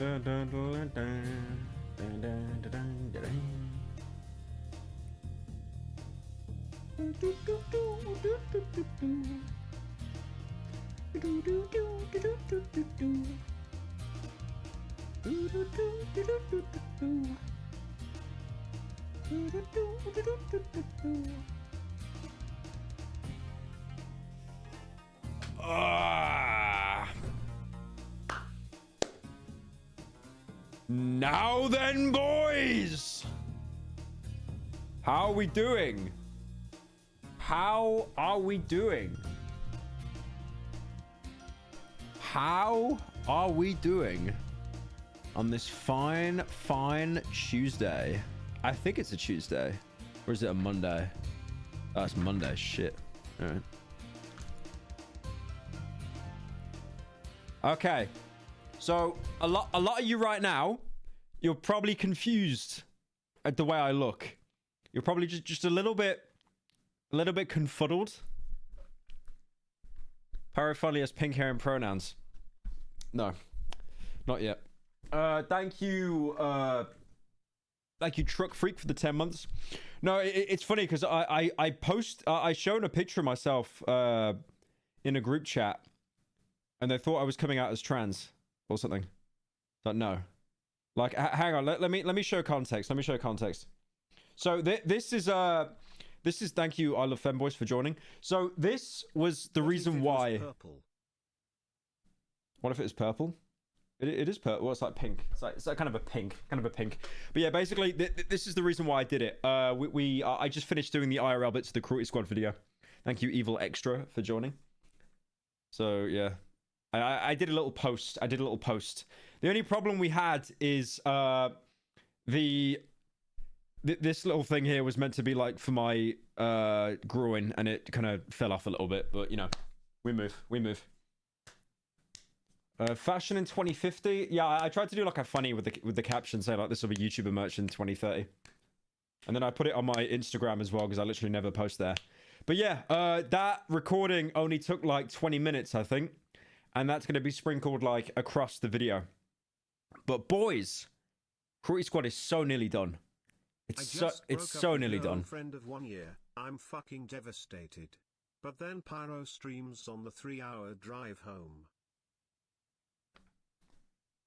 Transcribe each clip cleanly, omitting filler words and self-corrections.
Dun, dun, dun, dun, dun, dun, dun, dun, dun. Now then, boys! How are we doing? How are we doing? How are we doing on this fine Tuesday? I think it's a Tuesday. Or is it a Monday? Oh, it's Monday. Shit. All right. Okay. So a lot of you right now, you're probably confused at the way I look. You're probably just a little bit confuddled. Pyro finally has pink hair and pronouns. No, not yet. Thank you, Truck Freak, for the 10 months. No, it's funny because I shown a picture of myself in a group chat, and they thought I was coming out as trans or something. But no, like, hang on, let me show context. Let me show context. So this is thank you, I love femboys, for joining. So this was the reason why. What if it is purple? It is purple. Well, it's like pink. It's like kind of a pink. But yeah, basically, this is the reason why I did it. I just finished doing the IRL bits of the Cruelty Squad video. Thank you, Evil Extra, for joining. So yeah, I did a little post. The only problem we had is this little thing here was meant to be like for my groin, and it kind of fell off a little bit. But you know, we move. Fashion in 2050. Yeah, I tried to do like a funny with the caption, say like this will be YouTuber merch in 2030, and then I put it on my Instagram as well because I literally never post there. But yeah, that recording only took like 20 minutes, I think, and that's going to be sprinkled like across the video. But boys, Cruelty Squad is so nearly done. It's so nearly done. Friend of 1 year. I'm fucking devastated. But then Pyro streams on the 3-hour drive home.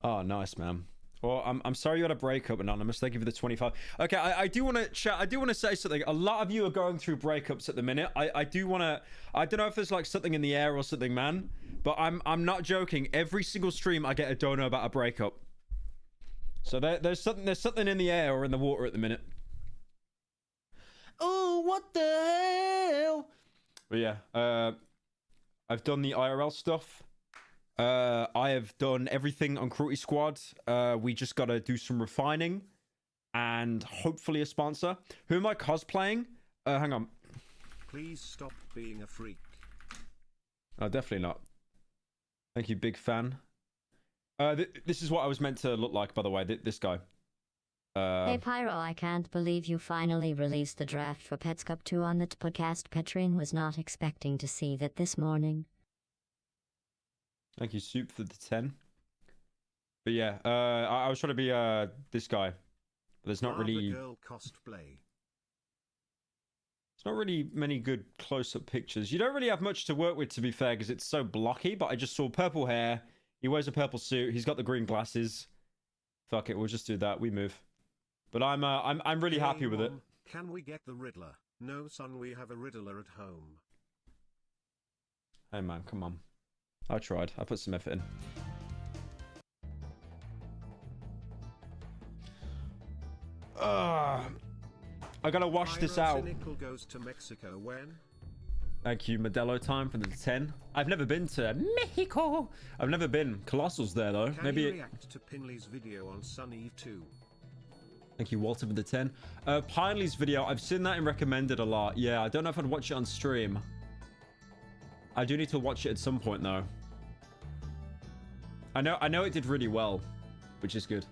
Oh, nice, man. Well, I'm sorry you had a breakup, Anonymous. Thank you for the 25. Okay, I do want to chat. I do want to say something. A lot of you are going through breakups at the minute. I do want to. I don't know if there's like something in the air or something, man. But I'm not joking. Every single stream, I get a dono about a breakup. So there's something in the air or in the water at the minute. Oh, what the hell? But yeah, I've done the IRL stuff. I have done everything on Cruelty Squad. We just gotta do some refining and hopefully a sponsor. Who am I cosplaying? Hang on. Please stop being a freak. Oh, definitely not. Thank you, big fan. This is what I was meant to look like, by the way. This guy. Hey Pyro, I can't believe you finally released the draft for Pets Cup 2 on the podcast. Petrine was not expecting to see that this morning. Thank you, Soup, for the 10. But yeah, I was trying to be this guy. But there's not really... Girl cosplay. There's not really many good close-up pictures. You don't really have much to work with, to be fair, because it's so blocky. But I just saw purple hair. He wears a purple suit. He's got the green glasses. Fuck it, we'll just do that. We move. But I'm really happy with it. Can we get the Riddler? No, son, we have a Riddler at home. Hey man, come on. I tried. I put some effort in. I gotta wash this out. Goes to Mexico when? Thank you, Modelo Time, for the 10. I've never been to Mexico. I've never been. Colossal's there though. Can maybe you react to Pinley's video on Sunny 2? Thank you, Walter, for the 10. Pinley's video, I've seen that and recommended a lot. Yeah, I don't know if I'd watch it on stream. I do need to watch it at some point though. I know it did really well, which is good.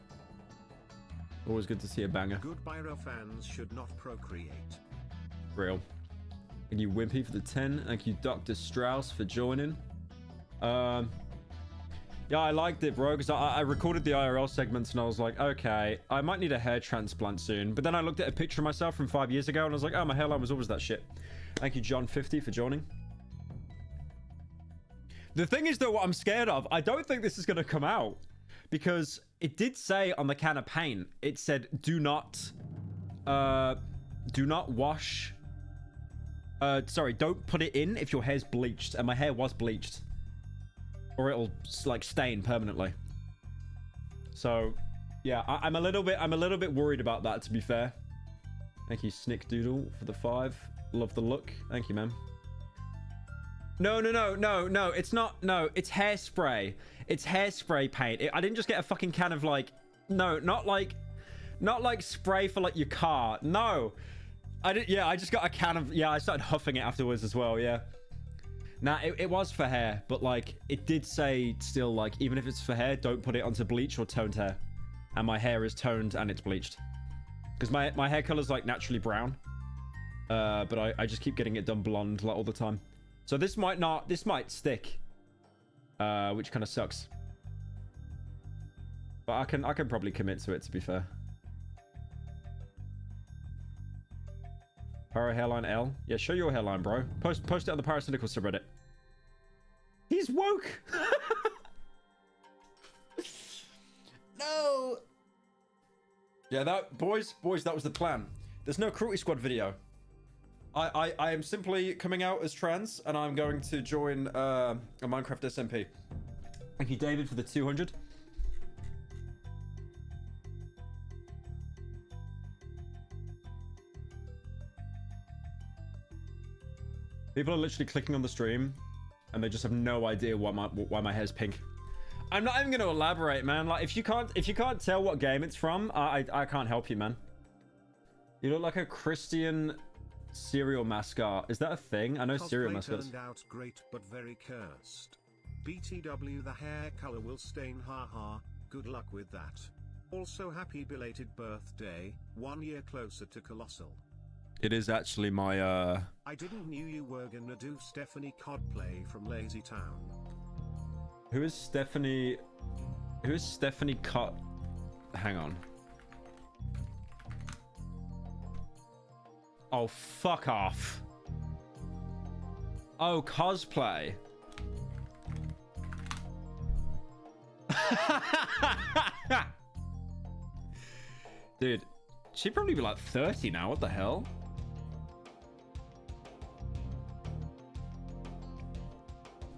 Always good to see a banger. Good Pyro fans should not procreate. Real. Thank you, Wimpy, for the 10. Thank you, Dr. Strauss, for joining. Yeah, I liked it, bro, because I recorded the IRL segments and I was like, okay, I might need a hair transplant soon. But then I looked at a picture of myself from 5 years ago and I was like, oh, my hairline was always that shit. Thank you, John50, for joining. The thing is, though, what I'm scared of, I don't think this is going to come out. Because it did say on the can of paint, it said, do not wash. Sorry, don't put it in if your hair's bleached. And my hair was bleached. Or it'll, like, stain permanently. So, yeah, I'm a little bit worried about that, to be fair. Thank you, Snickdoodle, for the 5. Love the look. Thank you, man. No, it's not. No, it's hairspray. It's hairspray paint. I didn't just get a fucking can of, like, no, not like spray for, like, your car. No. I just got a can of, I started huffing it afterwards as well, yeah. Nah, it was for hair, but, like, it did say still, like, even if it's for hair, don't put it onto bleach or toned hair. And my hair is toned and it's bleached. Because my hair color's, like, naturally brown. But I just keep getting it done blonde, like, all the time. So this might stick. Which kind of sucks. But I can probably commit to it, to be fair. Pyro hairline L. Yeah, show your hairline, bro. Post it on the Parasyndical subreddit. He's woke. No. Yeah, boys, that was the plan. There's no Cruelty Squad video. I am simply coming out as trans, and I'm going to join a Minecraft SMP. Thank you, David, for the 200. People are literally clicking on the stream, and they just have no idea why my hair's pink. I'm not even going to elaborate, man. Like, if you can't tell what game it's from, I can't help you, man. You look like a Christian cereal mascot. Is that a thing? I know cereal mascots. Turned out great, but very cursed. BTW, the hair color will stain. Haha. Good luck with that. Also, happy belated birthday. 1 year closer to Colossal. It is actually my I didn't knew you were gonna do Stephanie Codplay from Lazy Town. Who is Stephanie Cod? Hang on. Oh, fuck off. Oh, cosplay. Dude, she'd probably be like 30 now. What the hell?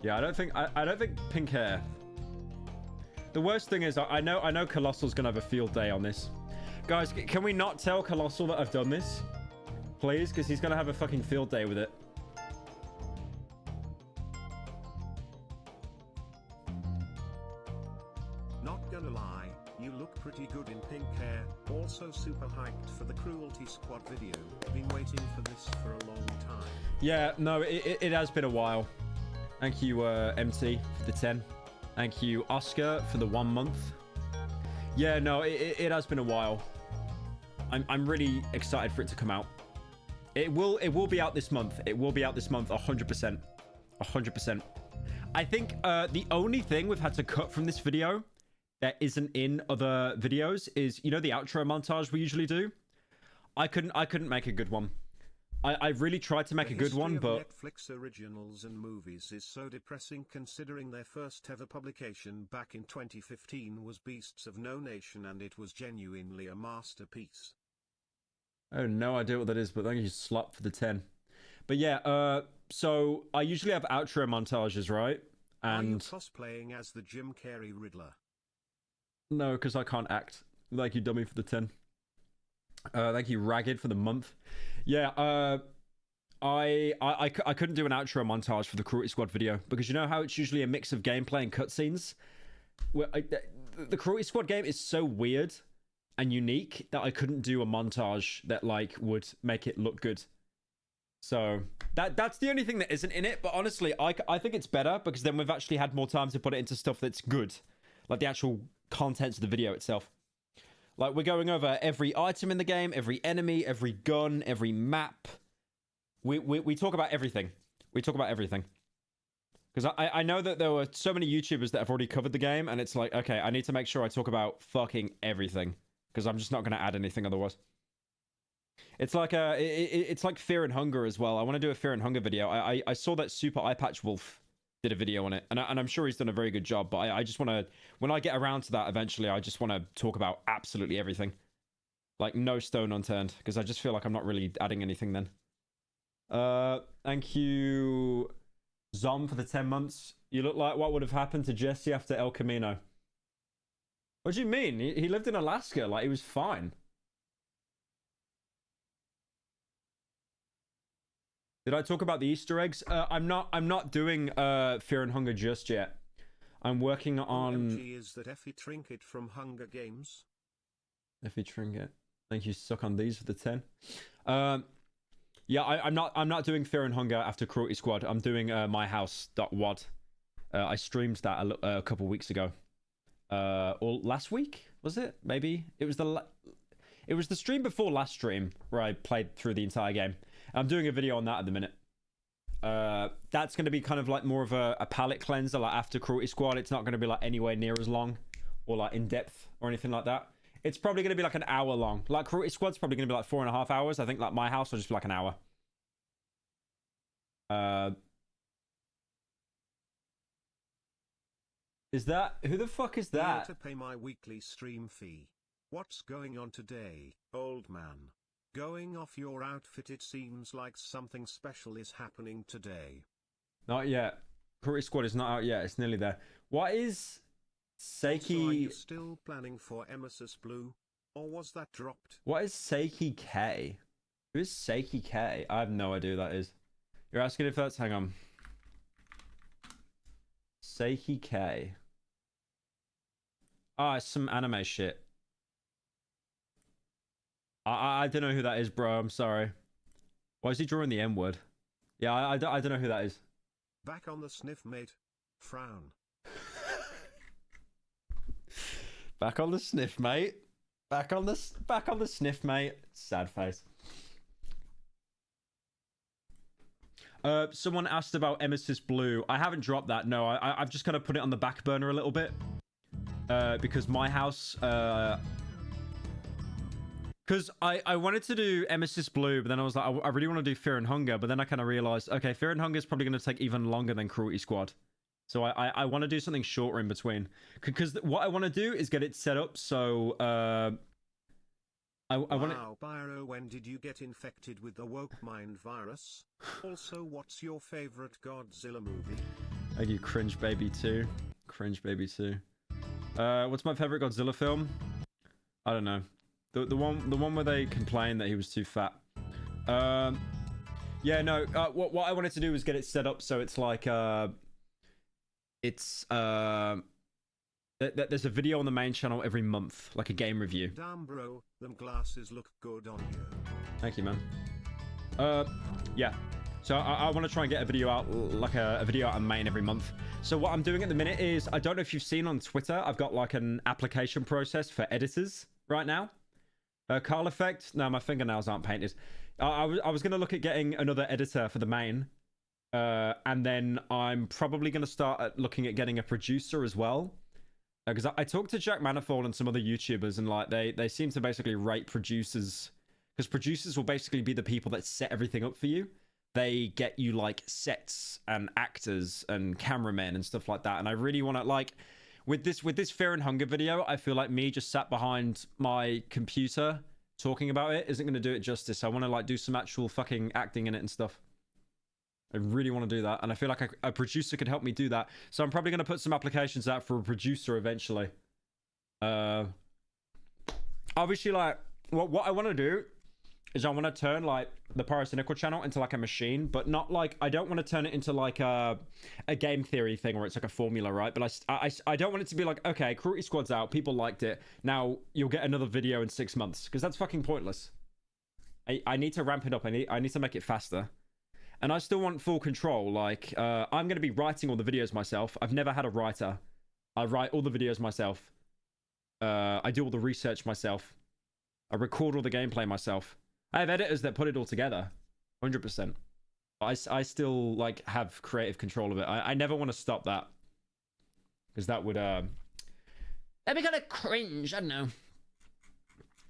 Yeah, I don't think pink hair. The worst thing is I know Colossal's gonna have a field day on this. Guys, can we not tell Colossal that I've done this? Please, because he's gonna have a fucking field day with it. Not gonna lie, you look pretty good in pink hair. Also super hyped for the Cruelty Squad video. Been waiting for this for a long time. Yeah, no, it has been a while. Thank you, MT, for the 10. Thank you, Oscar, for the 1 month. Yeah, no, it has been a while. I'm really excited for it to come out. It will be out this month. It will be out this month, 100%. 100%. I think the only thing we've had to cut from this video that isn't in other videos is, you know, the outro montage we usually do? I couldn't make a good one. I really tried to make a good one, but Netflix originals and movies is so depressing, considering their first ever publication back in 2015 was Beasts of No Nation, and it was genuinely a masterpiece. I have no idea what that is, but thank you, Slop, for the 10. But yeah, so I usually have outro montages, right? And are you cosplaying as the Jim Carrey Riddler? No, because I can't act. Thank you, Dummy, for the 10. Thank you, Ragged, for the month. Yeah, I couldn't do an outro montage for the Cruelty Squad video because you know how it's usually a mix of gameplay and cutscenes? Well, the Cruelty Squad game is so weird and unique that I couldn't do a montage that, like, would make it look good. So that's the only thing that isn't in it. But honestly, I think it's better because then we've actually had more time to put it into stuff that's good, like the actual contents of the video itself. Like, we're going over every item in the game, every enemy, every gun, every map. We talk about everything. We talk about everything. Because I know that there were so many YouTubers that have already covered the game, and it's like, okay, I need to make sure I talk about fucking everything, because I'm just not going to add anything otherwise. It's like it's like Fear and Hunger as well. I want to do a Fear and Hunger video. I saw that Super Eye Patch Wolf did a video on it, and I'm sure he's done a very good job. But I just want to, when I get around to that eventually, I just want to talk about absolutely everything, like no stone unturned, because I just feel like I'm not really adding anything then. Thank you, Zom, for the 10 months. You look like what would have happened to Jesse after El Camino. What do you mean? He lived in Alaska, like he was fine. Did I talk about the Easter eggs? I'm not doing Fear and Hunger just yet. I'm working on. OMG, is that Effie Trinket from Hunger Games? Effie Trinket. Thank you, Suck on These for the 10. Yeah, I'm not doing Fear and Hunger after Cruelty Squad. I'm doing myhouse.wad. I streamed that a couple weeks ago. Or last week, was it? Maybe it was the stream before last stream where I played through the entire game. I'm doing a video on that at the minute. That's going to be kind of like more of a palate cleanser, like after Cruelty Squad. It's not going to be like anywhere near as long or like in depth or anything like that. It's probably going to be like an hour long. Like Cruelty Squad's probably going to be like 4.5 hours. I think like My House will just be like an hour. Is that, who the fuck is that? To pay my weekly stream fee. What's going on today, old man? Going off your outfit, it seems like something special is happening today. Not yet. Cruelty Squad is not out yet. It's nearly there. What is Seiki? So are you still planning for Emesis Blue? Or was that dropped? What is Seiki K? Who is Seiki K? I have no idea who that is. You're asking if that's... Hang on. Seiki K. Ah, it's some anime shit. I don't know who that is, bro. I'm sorry. Why is he drawing the M word? Yeah, I don't know who that is. Back on the sniff, mate. Frown. Back on the sniff, mate. Back on the sniff, mate. Sad face. Someone asked about Emesis Blue. I haven't dropped that. No, I've just kind of put it on the back burner a little bit. Because My House... Because I wanted to do Emesis Blue, but then I was like, I really want to do Fear and Hunger, but then I kind of realized, okay, Fear and Hunger is probably going to take even longer than Cruelty Squad. So I want to do something shorter in between. Because what I want to do is get it set up so... I want to... Wow, Pyro, when did you get infected with the woke mind virus? Also, what's your favorite Godzilla movie? Thank you, Cringe Baby 2. Cringe Baby 2. What's my favorite Godzilla film? I don't know. The one where they complained that he was too fat. Yeah, no. What I wanted to do was get it set up so it's like there's a video on the main channel every month, like a game review. Damn, bro, them glasses look good on you. Thank you, man. Yeah. So I want to try and get a video out, like a video out on main every month. So what I'm doing at the minute is, I don't know if you've seen on Twitter, I've got like an application process for editors right now. Carl Effect. No, my fingernails aren't painted. I was going to look at getting another editor for the main. And then I'm probably going to start looking at getting a producer as well. Because I talked to Jack Manifold and some other YouTubers, and like they seem to basically rate producers. Because producers will basically be the people that set everything up for you. They get you like sets and actors and cameramen and stuff like that. And I really want to like... With this Fear and Hunger video, I feel like me just sat behind my computer talking about it isn't going to do it justice. I want to like do some actual fucking acting in it and stuff. I really want to do that, and I feel like a producer could help me do that. So I'm probably going to put some applications out for a producer eventually. Obviously, like what I want to do is I want to turn like the Pyro channel into like a machine, but not like, I don't want to turn it into like a game theory thing where it's like a formula, right? But I don't want it to be like, okay, Cruelty Squad's out, people liked it, now you'll get another video in 6 months, because that's fucking pointless. I need to ramp it up. I need to make it faster. And I still want full control. Like, I'm going to be writing all the videos myself. I've never had a writer. I write all the videos myself. I do all the research myself. I record all the gameplay myself. I have editors that put it all together. 100%. I still like have creative control of it. I never want to stop that because that would that'd be kind of cringe. I don't know.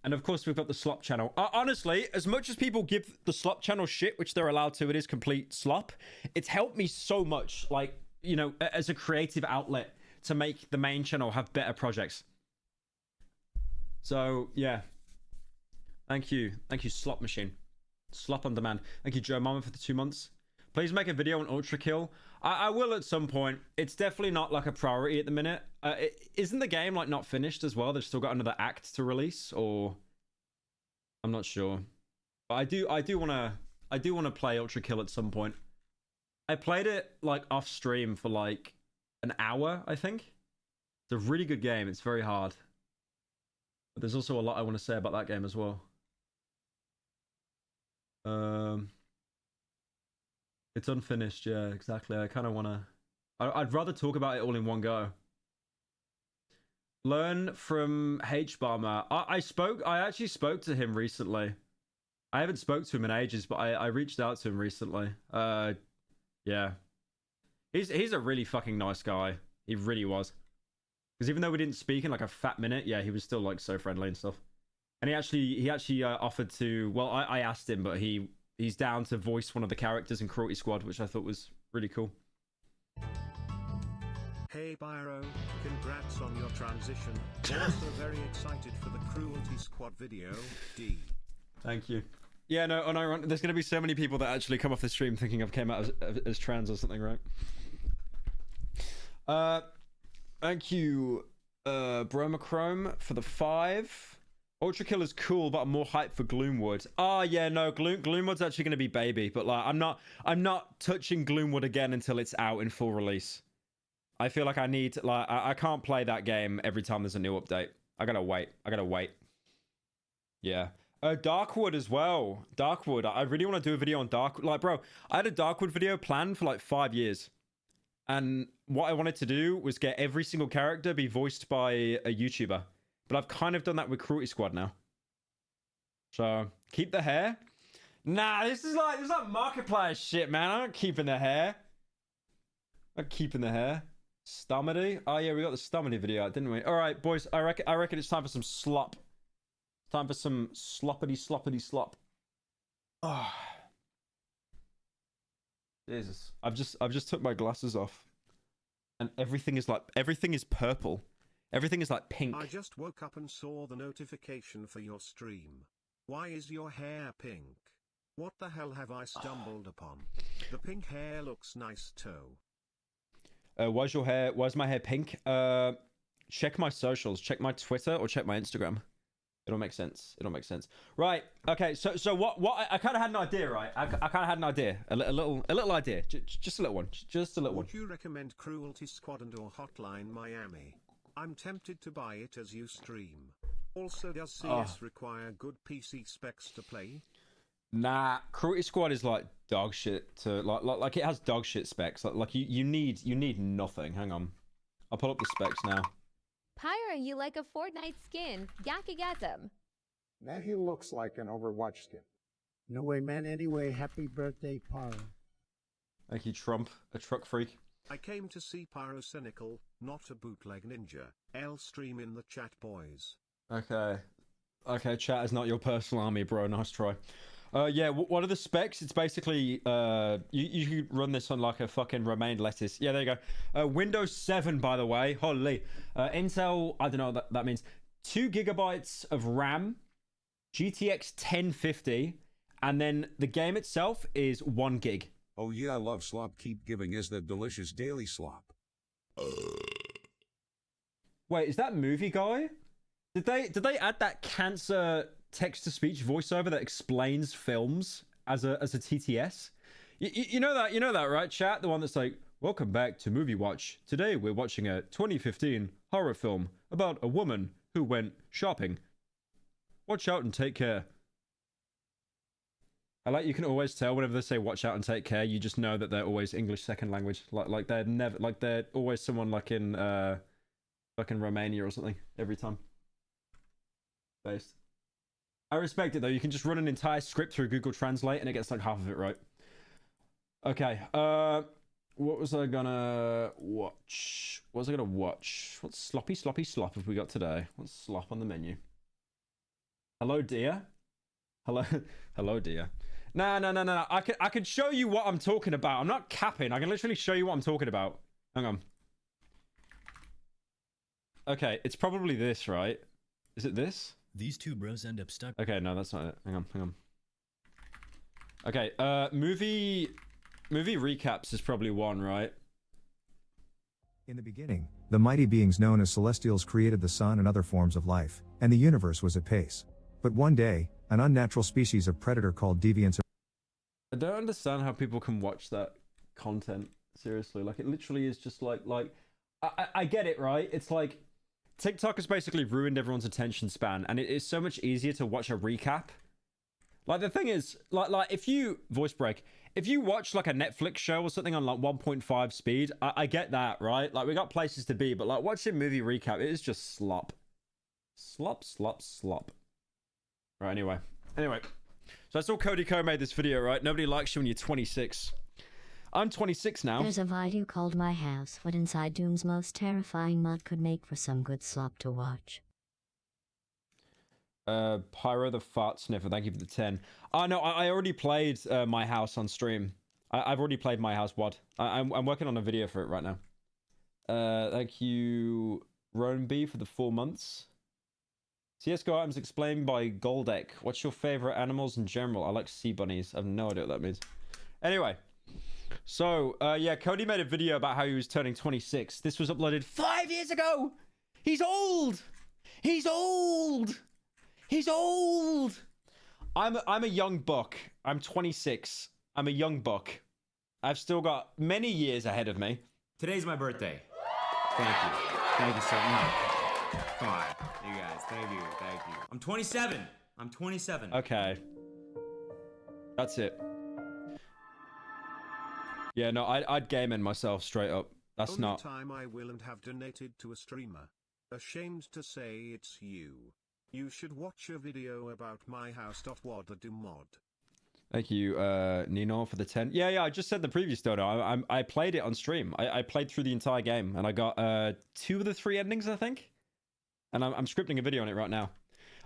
And of course, we've got the slop channel. Honestly, as much as people give the slop channel shit, which they're allowed to, it is complete slop. It's helped me so much, like, you know, as a creative outlet to make the main channel have better projects. So, yeah. Thank you. Thank you, Slop Machine. Slop on demand. Thank you, Joe Mama, for the 2 months. Please make a video on Ultra Kill. I will at some point. It's definitely not like a priority at the minute. Isn't the game like not finished as well? They've still got another act to release, or I'm not sure. But I do want to play Ultra Kill at some point. I played it like off stream for like an hour, I think. It's a really good game. It's very hard. But there's also a lot I want to say about that game as well. It's unfinished, yeah, exactly. I kind of want to... I'd rather talk about it all in one go. Learn from H-Bomber. I actually spoke to him recently. I haven't spoke to him in ages, but I reached out to him recently. Yeah. He's a really fucking nice guy. He really was. Because even though we didn't speak in like a fat minute, yeah, he was still like so friendly and stuff. And he actually offered to... Well, I asked him, but he's down to voice one of the characters in Cruelty Squad, which I thought was really cool. Hey Pyro, congrats on your transition. Also very excited for the Cruelty Squad video, D. Thank you. Yeah, no, there's going to be so many people that actually come off the stream thinking I've came out as trans or something, right? Thank you, Bromachrome, for the 5. Ultra Kill is cool, but I'm more hyped for Gloomwood. Oh yeah, no, Gloomwood's actually going to be baby, but like I'm not touching Gloomwood again until it's out in full release. I feel like I need like I can't play that game every time there's a new update. I gotta wait. Yeah. Darkwood as well. Darkwood. I really want to do a video on Darkwood. Like, bro, I had a Darkwood video planned for like 5 years. And what I wanted to do was get every single character be voiced by a YouTuber. But I've kind of done that with Cruelty Squad now. So, keep the hair. Nah, this is like Markiplier shit, man. I'm not keeping the hair. Stumity. Oh yeah, we got the Stumity video out, didn't we? All right, boys. I reckon it's time for some slop. Time for some sloppity slop. Oh. Jesus. I've just took my glasses off. And everything is purple. Everything is like pink. I just woke up and saw the notification for your stream. Why is your hair pink? What the hell have I stumbled upon? The pink hair looks nice too. Why's my hair pink? Check my socials, check my Twitter or check my Instagram. It'll make sense. Right. Okay. So what I kind of had an idea, right? I kind of had an idea, a little idea, just a little one, Would you recommend Cruelty Squad and or Hotline Miami? I'm tempted to buy it as you stream. Also, does CS require good PC specs to play? Nah, Cruelty Squad is like dog shit to like it has dog shit specs. Like you need nothing. Hang on, I'll pull up the specs now. Pyro, you like a Fortnite skin. Yaka got them. Now he looks like an Overwatch skin. No way, man. Anyway, happy birthday, Pyro. Thank you, Trump, a truck freak. I came to see Pyrocynical, not a bootleg ninja. L stream in the chat, boys. Okay, chat is not your personal army, bro. Nice try. Yeah, what are the specs? It's basically, you could run this on like a fucking romaine lettuce. Yeah, there you go. Windows 7, by the way. Holy. Intel, I don't know what that means. 2 gigabytes of RAM, GTX 1050, and then the game itself is 1 gig. Oh yeah, I love slop. Keep giving us that delicious daily slop. Wait, is that Movie Guy? Did they add that cancer text-to-speech voiceover that explains films as a TTS? You know that, right, chat? The one that's like, welcome back to Movie Watch. Today we're watching a 2015 horror film about a woman who went shopping. Watch out and take care. I like you can always tell whenever they say watch out and take care, you just know that they're always English second language. Like they're never, like they're always someone like in fucking Romania or something every time. Based. I respect it though. You can just run an entire script through Google Translate and it gets like half of it right. Okay. What was I gonna watch? What was I gonna watch? What sloppy slop have we got today? What's slop on the menu? Hello, dear. Hello, hello, dear. No. I can show you what I'm talking about. I'm not capping. I can literally show you what I'm talking about. Hang on. Okay, it's probably this, right? Is it this? These two bros end up stuck. Okay, no, that's not it. Hang on. Okay, movie recaps is probably one, right? In the beginning, the mighty beings known as Celestials created the sun and other forms of life, and the universe was at pace. But one day, an unnatural species of predator called deviants. I don't understand how people can watch that content. Seriously, like it literally is just like I get it, right? It's like TikTok has basically ruined everyone's attention span, and it is so much easier to watch a recap. Like the thing is, like if you if you watch like a Netflix show or something on like 1.5 speed, I get that, right? Like we got places to be, but like watching movie recap, it is just slop. Slop. Right, anyway. So I saw Cody Co made this video, right? Nobody likes you when you're 26. I'm 26 now. There's a video called My House, what inside Doom's most terrifying mod could make for some good slop to watch. Pyro the Fart Sniffer, thank you for the 10. Oh no, I already played My House on stream. I've already played My House WOD. I'm working on a video for it right now. Thank you, Roan B, for the 4 months. CSGO items explained by Goldek. What's your favorite animals in general? I like sea bunnies. I have no idea what that means. Anyway, so yeah, Cody made a video about how he was turning 26. This was uploaded 5 years ago. He's old. I'm a young buck. I'm 26. I'm a young buck. I've still got many years ahead of me. Today's my birthday. Thank you so much. Come on, you guys. Thank you. I'm 27. Okay. That's it. Yeah, no, I'd game in myself straight up. That's Only not. time I will and have donated to a streamer. Ashamed to say it's you. You should watch a video about my house.wad the Doom mod. Thank you, Nino, for the 10. Yeah, I just said the previous dono. I played it on stream. I played through the entire game, and I got 2 of the 3 endings, I think. And I'm scripting a video on it right now.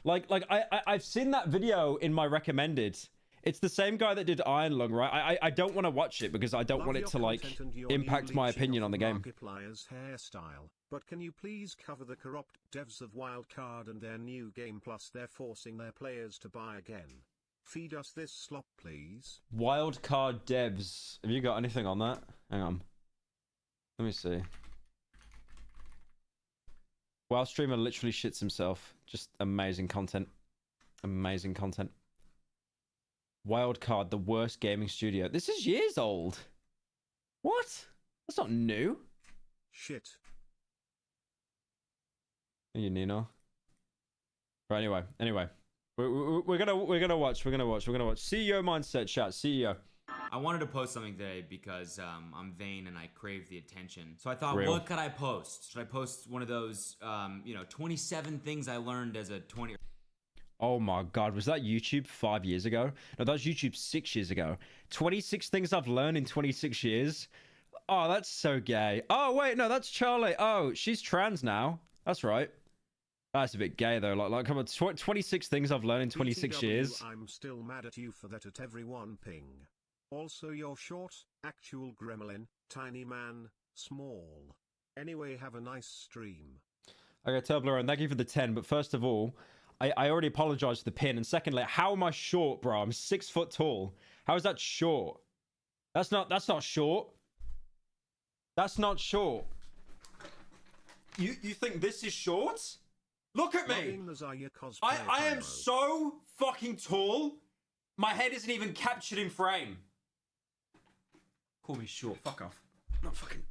I've seen that video in my recommended. It's the same guy that did Iron Lung, right? I don't want to watch it because I don't want it to like impact my opinion on the game. Hairstyle. But can you please cover the corrupt devs of Wildcard and their new game, plus they're forcing their players to buy again? Feed us this slop, please. Wildcard devs. Have you got anything on that? Hang on. Let me see. WoW streamer literally shits himself. Just amazing content. Amazing content. Wildcard, the worst gaming studio. This is years old. What? That's not new. Shit. You Nino. Right, anyway. We're gonna watch. CEO mindset chat. CEO. I wanted to post something today because I'm vain and I crave the attention. So I thought, Real. what could I post? Should I post one of those, 27 things I learned as a 20? Oh my god, was that YouTube 5 years ago? No, that was YouTube 6 years ago. 26 things I've learned in 26 years? Oh, that's so gay. Oh, wait, no, that's Charlie. Oh, she's trans now. That's right. That's a bit gay, though. Like come on, 26 things I've learned in 26 BTW, years. I'm still mad at you for that at everyone ping. Also, you're short, actual gremlin, tiny man, small. Anyway, have a nice stream. Okay, Turbulor, and thank you for the 10. But first of all, I already apologized for the pin. And secondly, how am I short, bro? I'm 6 foot tall. How is that short? That's not short. That's not short. You think this is short? Look at me. I am so fucking tall. My head isn't even captured in frame. Call me short. Fuck off. Not fucking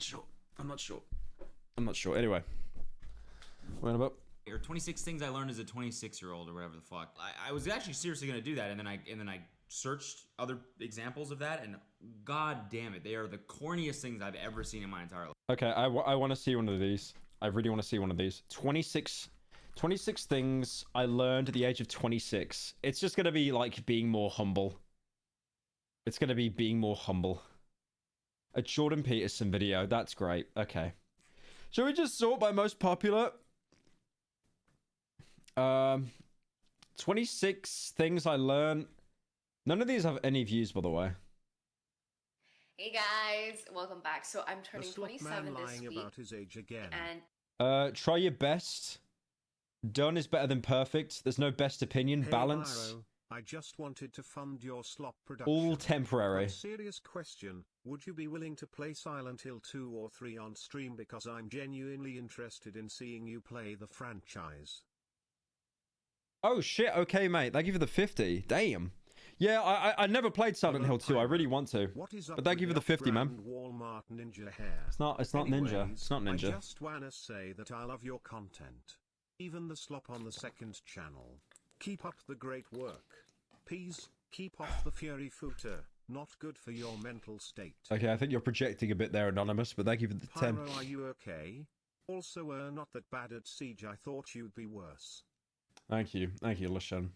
short. I'm not short. Anyway. What about? Or 26 things I learned as a 26-year-old or whatever the fuck. I was actually seriously gonna do that, and then I searched other examples of that, and god damn it, they are the corniest things I've ever seen in my entire life. Okay, I want to see one of these. I really want to see one of these. 26 things I learned at the age of 26. It's just gonna be like being more humble. It's going to be being more humble. A Jordan Peterson video. That's great. Okay. Shall we just sort by most popular? 26 things I learned. None of these have any views, by the way. Hey guys, welcome back. So I'm turning 27 this week. About his age again. And try your best. Done is better than perfect. There's no best opinion. Hey, Balance. Pyro, I just wanted to fund your slop production. All temporary. But serious question, would you be willing to play Silent Hill 2 or 3 on stream, because I'm genuinely interested in seeing you play the franchise. Oh shit, okay mate. Thank you for the 50. Damn. Yeah, I never played Silent Hill 2. I really want to. But thank you for the 50, man. Walmart ninja hair. It's not ninja. It's not ninja. I just wanna say that I love your content. Even the slop on the second channel. Keep up the great work. Peas, keep off the fury footer. Not good for your mental state. Okay, I think you're projecting a bit there, Anonymous, but thank you for the 10. Pyro, are you okay? Also, not that bad at Siege. I thought you'd be worse. Thank you, Lashan.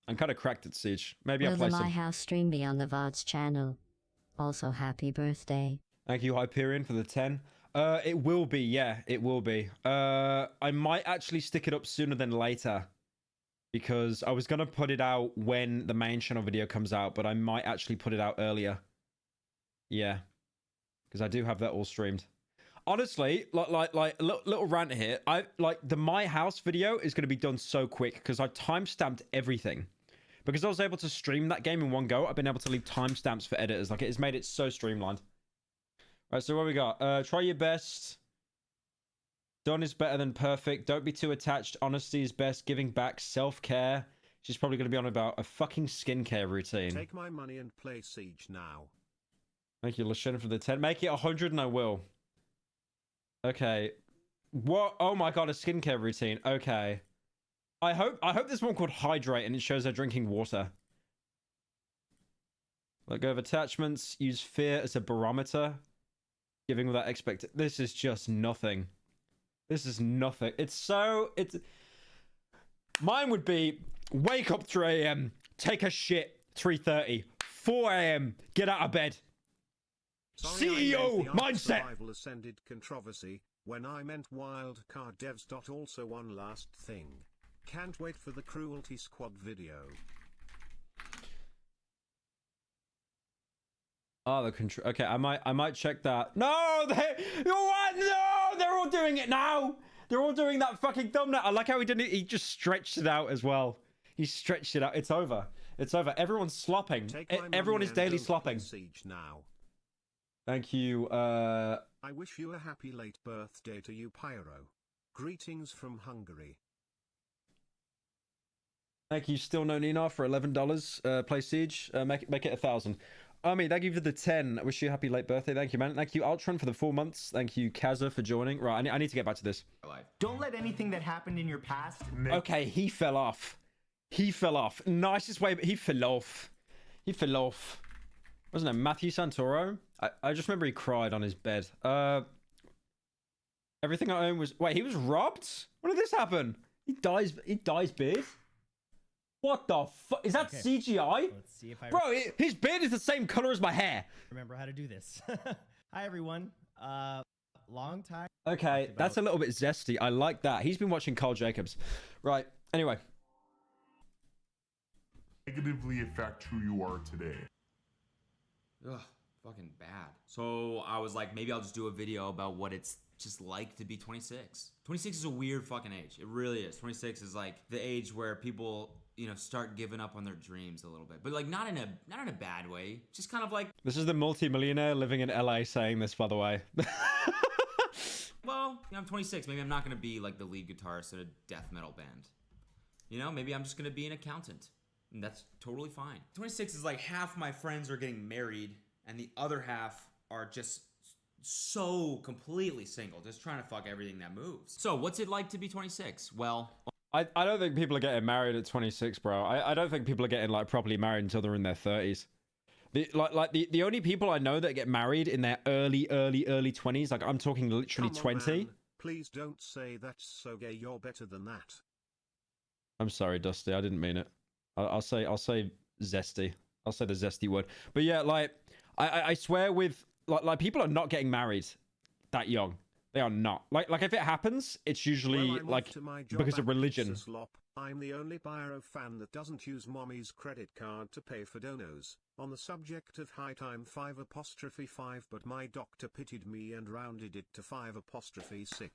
I'm kind of cracked at Siege. Maybe Will I'll play the some. My House stream be on the VOD's channel? Also, happy birthday. Thank you, Hyperion, for the 10. It will be, yeah, it will be. I might actually stick it up sooner than later, because I was going to put it out when the main channel video comes out, but I might actually put it out earlier. Yeah, because I do have that all streamed. Honestly, like little rant here. The My House video is going to be done so quick because I timestamped everything. Because I was able to stream that game in one go, I've been able to leave timestamps for editors. Like, it has made it so streamlined. Right, so what we got? Try your best. Done is better than perfect. Don't be too attached. Honesty is best. Giving back. Self-care. She's probably going to be on about a fucking skincare routine. Take my money and play Siege now. Thank you, Lashen, for the 10. Make it 100 and I will. Okay. What? Oh my god, a skincare routine. Okay. I hope there's one called Hydrate and it shows her drinking water. Let go of attachments. Use fear as a barometer. Giving without expectation. This is just nothing. This is nothing. Mine would be wake up 3 a.m. Take a shit 3:30. 4 a.m. Get out of bed. CEO mindset. Survival ascended controversy when I meant wildcard devs. Also, one last thing. Can't wait for the Cruelty Squad video. Oh, the control. Okay, I might check that. No, what? No, they're all doing it now. They're all doing that fucking thumbnail. I like how he didn't. He just stretched it out as well. He stretched it out. It's over. It's over. Everyone's slopping. Everyone is daily slopping. Siege now. Thank you. I wish you a happy late birthday to you, Pyro. Greetings from Hungary. Thank you, Still No Nina, for $11. Play Siege. Make it 1,000. Thank you for the 10. I wish you a happy late birthday. Thank you, man. Thank you, Ultron, for the 4 months. Thank you, Kaza, for joining. Right, I need to get back to this. Don't let anything that happened in your past... Okay, he fell off. He fell off. Nicest way, but he fell off. He fell off. Wasn't it Matthew Santoro? I just remember he cried on his bed. Everything I own was... Wait, he was robbed? When did this happen? He dies beard? What the fuck? Is that CGI? Let's see if I... Bro, his beard is the same color as my hair. Remember how to do this. Hi, everyone. Long time... Okay, that's a little bit zesty. I like that. He's been watching Carl Jacobs. Right, anyway. Negatively affect who you are today. Ugh, fucking bad. So I was like, maybe I'll just do a video about what it's just like to be 26. 26 is a weird fucking age. It really is. 26 is like the age where people, start giving up on their dreams a little bit, but like not in a bad way. Just kind of like. This is the multi-millionaire living in LA saying this, by the way. Well, I'm 26. Maybe I'm not gonna be like the lead guitarist in a death metal band. Maybe I'm just gonna be an accountant. And that's totally fine. 26 is like half my friends are getting married and the other half are just so completely single, just trying to fuck everything that moves. So what's it like to be 26? Well, I don't think people are getting married at 26, bro. I don't think people are getting like properly married until they're in their 30s. The only people I know that get married in their early 20s, like I'm talking literally 20. Man. Please don't say that's so gay. You're better than that. I'm sorry, Dusty. I didn't mean it. I'll say zesty. I'll say the zesty word. But yeah, like I swear with like people are not getting married that young. They are not. Like if it happens, it's usually Well, like because of religion. I'm the only Pyro fan that doesn't use mommy's credit card to pay for donos. On the subject of height, I'm 5'5", but my doctor pitied me and rounded it to 5'6".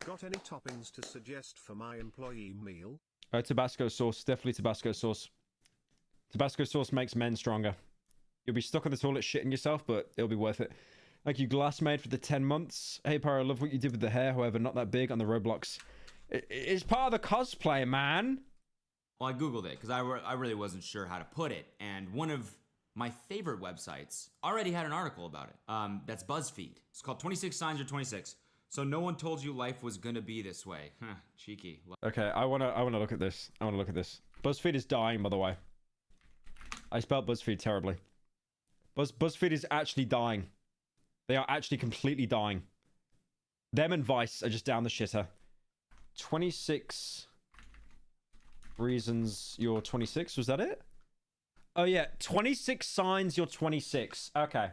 Got any toppings to suggest for my employee meal? Tabasco sauce, definitely Tabasco sauce. Tabasco sauce makes men stronger. You'll be stuck on the toilet shitting yourself, but it'll be worth it. Thank you, Glassmaid, for the 10 months. Hey, Pyro, I love what you did with the hair. However, not that big on the Roblox. It's part of the cosplay, man. Well, I Googled it because I really wasn't sure how to put it. And one of my favorite websites already had an article about it. That's BuzzFeed. It's called 26 Signs You're 26. So no one told you life was going to be this way. Huh, cheeky. Okay, I wanna look at this. I want to look at this. BuzzFeed is dying, by the way. I spelled BuzzFeed terribly. BuzzFeed is actually dying. They are actually completely dying. Them and Vice are just down the shitter. 26 reasons you're 26. Was that it? Oh, yeah. 26 signs you're 26. Okay.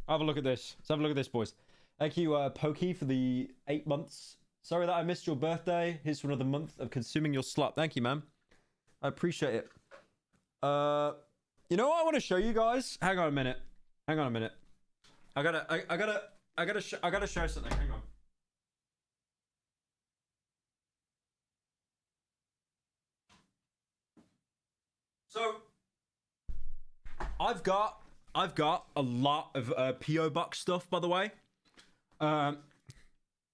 Have a look at this. Let's have a look at this, boys. Thank you, Pokey, for the 8 months. Sorry that I missed your birthday. Here's for another month of consuming your slut. Thank you, man. I appreciate it. You know what I want to show you guys? Hang on a minute. Hang on a minute. I gotta show something. Hang on. So I've got a lot of PO box stuff, by the way.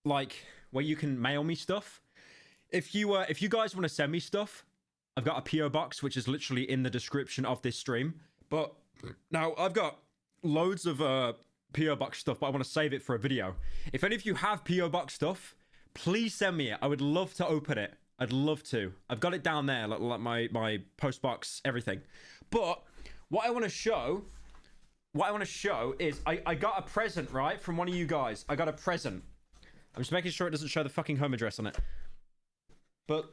Like where you can mail me stuff. If you guys want to send me stuff, I've got a PO box which is literally in the description of this stream. But now I've got loads of PO box stuff, but I want to save it for a video. If any of you have PO box stuff, please send me it. I would love to open it. I'd love to. I've got it down there, like my post box, everything. But what I want to show is I got a present, right, from one of you guys. I got a present. I'm just making sure it doesn't show the fucking home address on it. But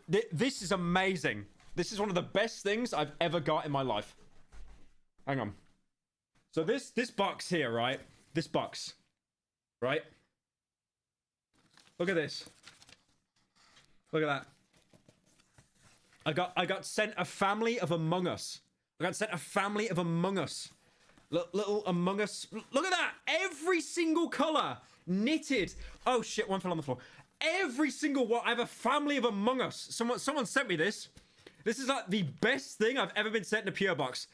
this is amazing. This is one of the best things I've ever got in my life. Hang on. So this box here, right? This box, right? Look at this. Look at that. I got sent a family of Among Us. I got sent a family of Among Us. Little Among Us. Look at that. Every single color knitted. Oh shit! One fell on the floor. Every single one. I have a family of Among Us. Someone sent me this. This is like the best thing I've ever been sent in a PO box.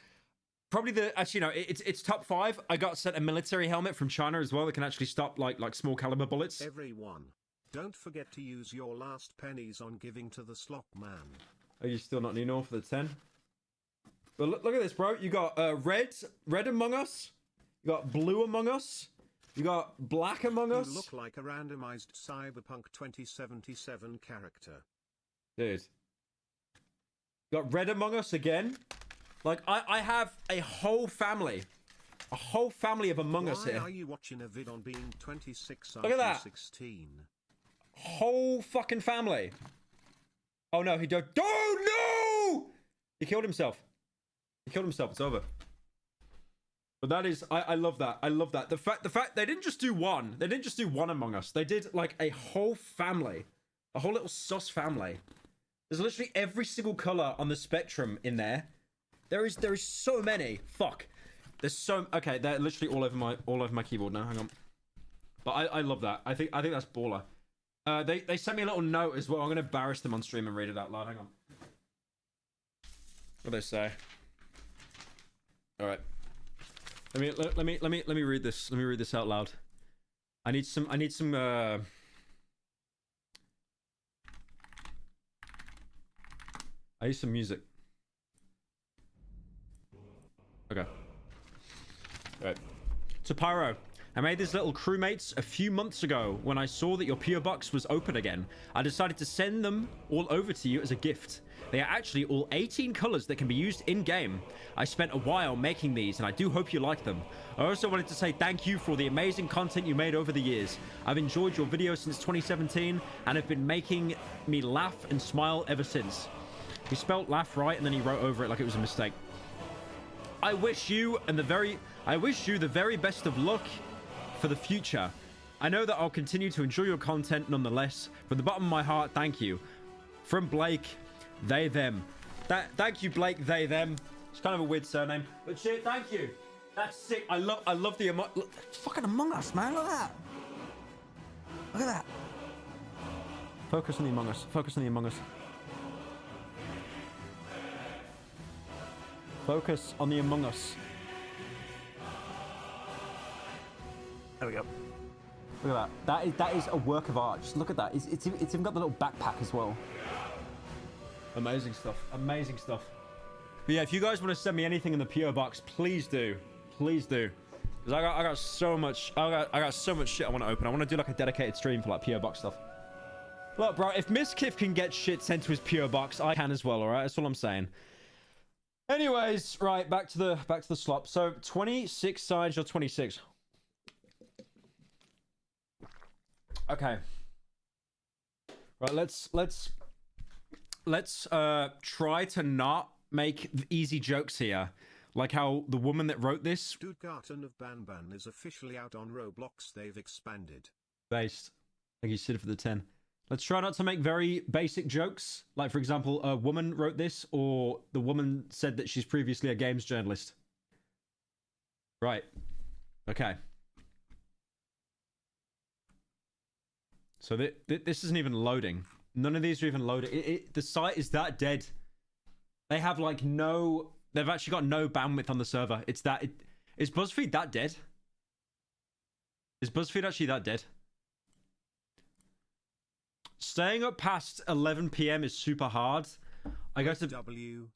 Probably actually no, it's top 5. I got sent a military helmet from China as well that can actually stop like small caliber bullets. Everyone, don't forget to use your last pennies on giving to the slop man. Are you still not near enough for the 10? But look at this, bro. You got red Among Us. You got blue Among Us. You got black Among Us. You look like a randomized Cyberpunk 2077 character. Dude. You got red Among Us again. Like, I have a whole family. A whole family of Among Us here. Why are you watching a vid on being 26 Look at that. 16? Whole fucking family. Oh no, he died. Oh no! He killed himself. He killed himself. It's over. But that is, I love that. I love that. The fact they didn't just do one. They didn't just do one Among Us. They did like a whole family. A whole little sus family. There's literally every single color on the spectrum in there. There is so many. Fuck. There's so okay. They're literally all over my keyboard now. Hang on. But I love that. I think that's baller. They sent me a little note as well. I'm gonna embarrass them on stream and read it out loud. Hang on. What do they say? All right. Let me read this. Let me read this out loud. I need some. I need some music. Okay. Alright. To Pyro, I made these little crewmates a few months ago when I saw that your PO box was open again. I decided to send them all over to you as a gift. They are actually all 18 colors that can be used in-game. I spent a while making these and I do hope you like them. I also wanted to say thank you for all the amazing content you made over the years. I've enjoyed your videos since 2017 and have been making me laugh and smile ever since. He spelled laugh right and then he wrote over it like it was a mistake. I wish you the very best of luck for the future. I know that I'll continue to enjoy your content nonetheless. From the bottom of my heart, thank you. From Blake, they, them. Thank you, Blake, they, them. It's kind of a weird surname, but shit, thank you. That's sick. I love the look, it's fucking Among Us, man. Look at that. Look at that. Focus on the Among Us. Focus on the Among Us. Focus on the Among Us. There we go. Look at that. That is a work of art. Just look at that. It's even got the little backpack as well. Amazing stuff. Amazing stuff. But yeah, if you guys want to send me anything in the PO box, please do. Please do. Because I got so much. I got so much shit I want to open. I want to do like a dedicated stream for like PO box stuff. Look, bro, if Miskiff can get shit sent to his PO box, I can as well. All right, that's all I'm saying. Anyways, right, back to the slop. So 26 sides or 26. Okay. Right, let's try to not make easy jokes here. Like how the woman that wrote this. Dude Garten of Banban is officially out on Roblox. They've expanded. Based. Thank you, Sid, for the 10. Let's try not to make very basic jokes. Like, for example, a woman wrote this, or the woman said that she's previously a games journalist. Right. Okay. So this isn't even loading. None of these are even loading. The site is that dead. They have like no... They've actually got no bandwidth on the server. It's that... Is BuzzFeed that dead? Is BuzzFeed actually that dead? Staying up past 11 PM is super hard. I go to... WW.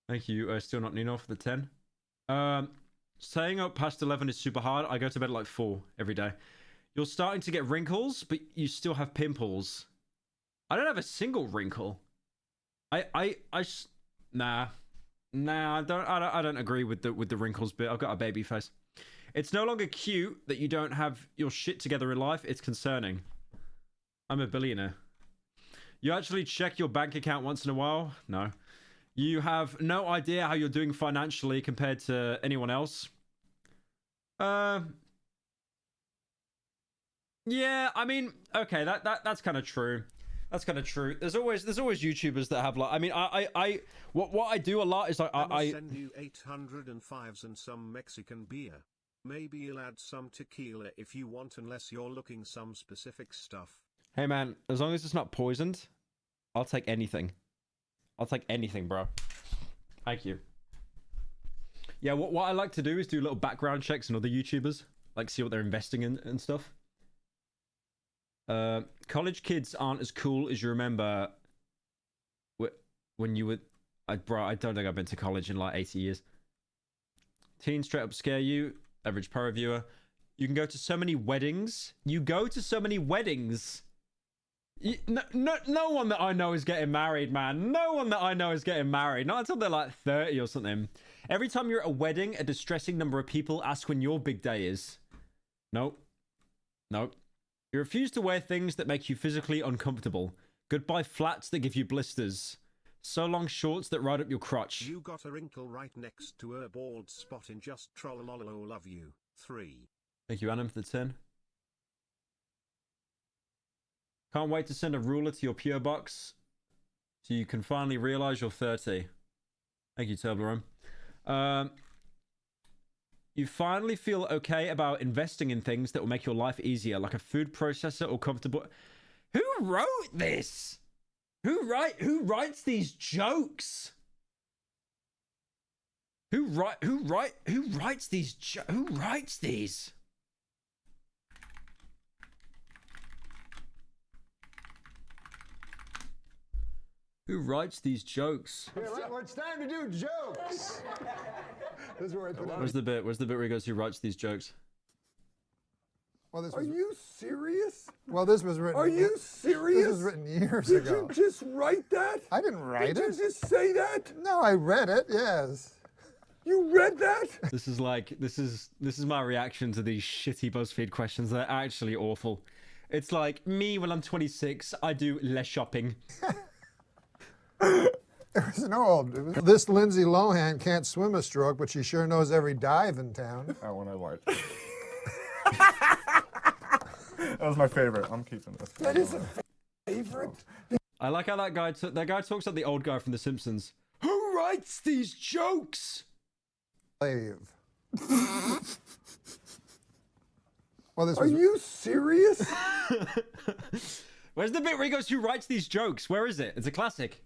Thank you. Still not Nino for the 10. Staying up past 11 is super hard. I go to bed at like 4 every day. You're starting to get wrinkles, but you still have pimples. I don't have a single wrinkle. Nah, I don't agree with the wrinkles bit. I've got a baby face. It's no longer cute that you don't have your shit together in life. It's concerning. I'm a billionaire. You actually check your bank account once in a while? No. You have no idea how you're doing financially compared to anyone else? Yeah, I mean, okay, that's kind of true. That's kind of true. There's always YouTubers that have like, I mean, what I do a lot is I send you 805s and some Mexican beer. Maybe you'll add some tequila if you want, unless you're looking some specific stuff. Hey man, as long as it's not poisoned, I'll take anything. I'll take anything, bro. Thank you. Yeah, what I like to do is do little background checks on other YouTubers, like see what they're investing in and stuff. College kids aren't as cool as you remember when you were... Bro, I don't think I've been to college in like 80 years. Teens straight up scare you. Average Pyro viewer. You can go to so many weddings. You go to so many weddings. No one that I know is getting married, man. No one that I know is getting married. Not until they're like 30 or something. Every time you're at a wedding, a distressing number of people ask when your big day is. Nope. Nope. You refuse to wear things that make you physically uncomfortable. Goodbye flats that give you blisters. So long shorts that ride up your crotch. You got a wrinkle right next to a bald spot in just trollololo love you. 3. Thank you, Adam, for the 10. Can't wait to send a ruler to your PO box so you can finally realize you're 30. Thank you, Toblerone. You finally feel okay about investing in things that will make your life easier, like a food processor or comfortable... Who wrote this? Who writes these jokes? Who writes these? Who writes these? Who writes these jokes? Yeah, well, it's time to do jokes. This is where I put Where's the bit? Where's the bit where he goes? Who writes these jokes? Well, Are you serious? Well, this was written. Are you serious? This was written years ago. Did you just write that? I didn't write it. Did you just say that? No, I read it. Yes. You read that? This is my reaction to these shitty BuzzFeed questions. They're actually awful. It's like me when I'm 26. I do less shopping. There was no old. This Lindsay Lohan can't swim a stroke, but she sure knows every dive in town. That one I liked. That was my favorite. I'm keeping this. That is a favorite. I like how that guy talks like the old guy from The Simpsons. Who writes these jokes? Slave. Well, this was... Are you serious? Where's the bit where he goes, who writes these jokes? Where is it? It's a classic.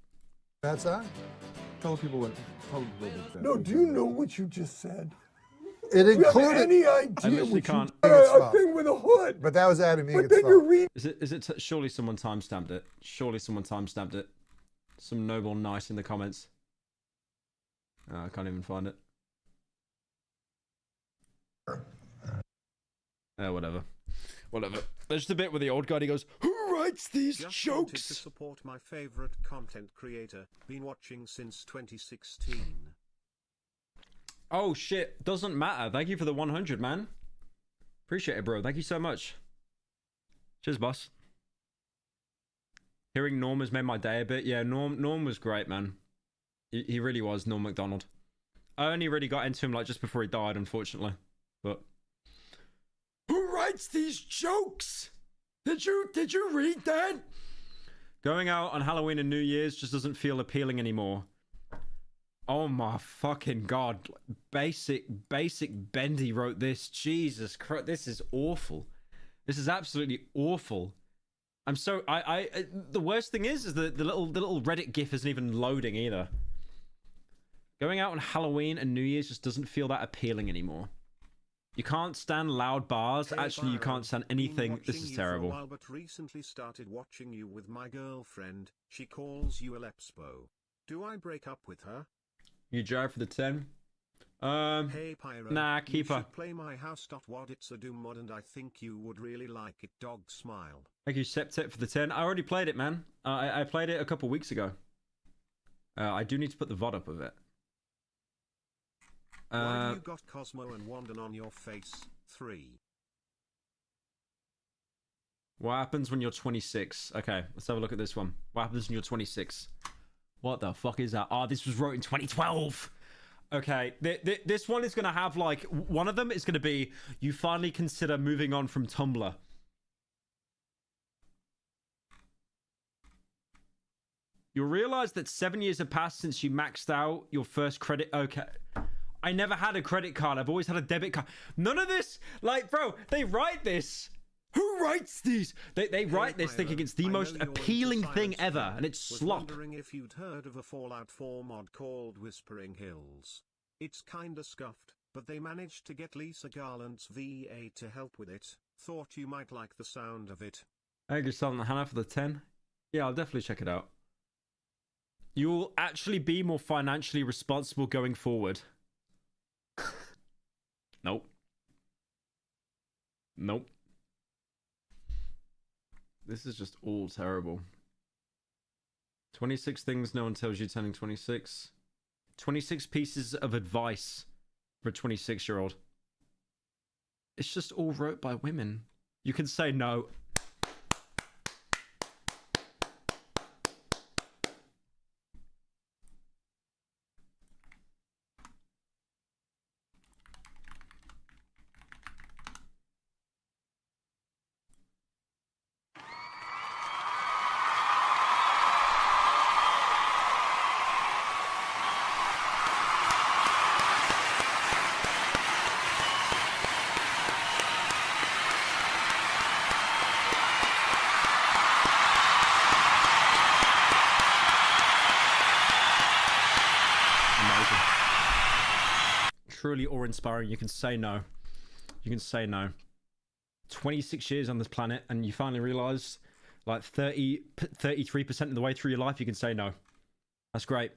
That's on? Tell people what. No, do you know what you just said? It included any idea? I literally can't. A thing with a hood. But that was Adam Egan's fault. Is it? Surely someone timestamped it. Surely someone timestamped it. Some noble nice in the comments. I can't even find it. Whatever. There's just a bit where the old guy, he goes, who writes these Just jokes? wanted to support my favorite content creator. Been watching since 2016. Oh shit, doesn't matter. Thank you for the 100, man. Appreciate it, bro. Thank you so much. Cheers, boss. Hearing Norm has made my day a bit. Yeah, Norm was great, man. He really was, Norm MacDonald. I only really got into him like just before he died, unfortunately. But who writes these jokes? Did you read that? Going out on Halloween and New Year's just doesn't feel appealing anymore. Oh my fucking god. Basic Bendy wrote this. Jesus Christ, this is awful. This is absolutely awful. I'm so the worst thing is the little Reddit gif isn't even loading either. Going out on Halloween and New Year's just doesn't feel that appealing anymore. You can't stand loud bars. Hey, Actually, you Pyro, can't stand anything. This is terrible. For a while, but recently started watching you with my girlfriend. She calls you a Lepspo. Do I break up with her? You drive for the 10. Hey Pyro, nah, keep her. Play my house.wad. It's a doom mod, and I think you would really like it. Dog smile. Thank you, Septet, for the 10. I already played it, man. I played it a couple weeks ago. I do need to put the VOD up of it. Why have you got Cosmo and Wandon on your face? 3. What happens when you're 26? Okay, let's have a look at this one. What happens when you're 26? What the fuck is that? Oh, this was wrote in 2012. Okay, this one is going to have, like, one of them is going to be, you finally consider moving on from Tumblr. You'll realize that 7 years have passed since you maxed out your first credit. Okay. I never had a credit card. I've always had a debit card. None of this. Like, bro, they write this. Who writes these? They write this thinking it's the most appealing thing ever, and it's slop. Wondering if you'd heard of a Fallout 4 mod called Whispering Hills. It's kinda scuffed, but they managed to get Lisa Garland's VA to help with it. Thought you might like the sound of it. Thank you, Silent Hannah, for the 10. Yeah, I'll definitely check it out. You'll actually be more financially responsible going forward. Nope. Nope. This is just all terrible. 26 things no one tells you turning 26. 26 pieces of advice for a 26-year-old. It's just all wrote by women. You can say no. Truly awe-inspiring. You can say no. You can say no. 26 years on this planet, and you finally realize, like 33% of the way through your life, you can say no. That's great.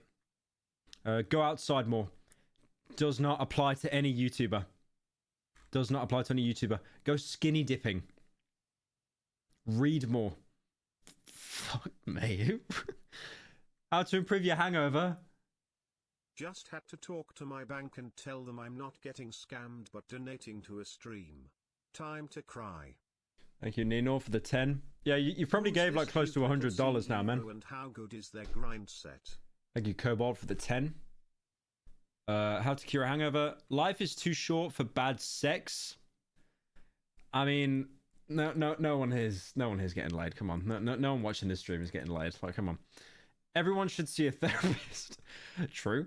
Go outside more. Does not apply to any YouTuber. Does not apply to any YouTuber. Go skinny dipping. Read more. Fuck me. How to improve your hangover. Just had to talk to my bank and tell them I'm not getting scammed but donating to a stream. Time to cry. Thank you, Nino, for the 10. Yeah, you probably gave like close to $100 now, man. And how good is their grind set? Thank you, Cobalt, for the 10. How to cure a hangover. Life is too short for bad sex. I mean, no one here's getting laid. Come on, no one watching this stream is getting laid. Like, come on. Everyone should see a therapist. True.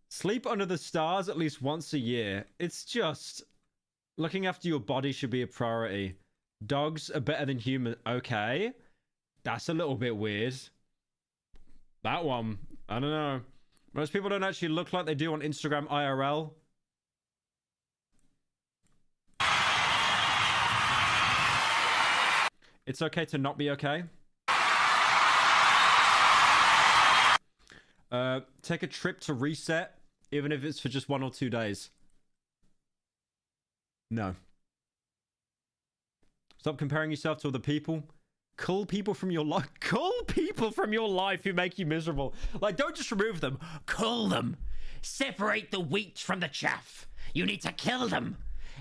Sleep under the stars at least once a year. It's just looking after your body should be a priority. Dogs are better than humans. Okay, that's a little bit weird. That one, I don't know. Most people don't actually look like they do on Instagram IRL. It's okay to not be okay. Take a trip to reset, even if it's for just 1 or 2 days. No. Stop comparing yourself to other people. Cull people from your life. Cull people from your life who make you miserable. Like, don't just remove them. Cull them. Separate the wheat from the chaff. You need to kill them.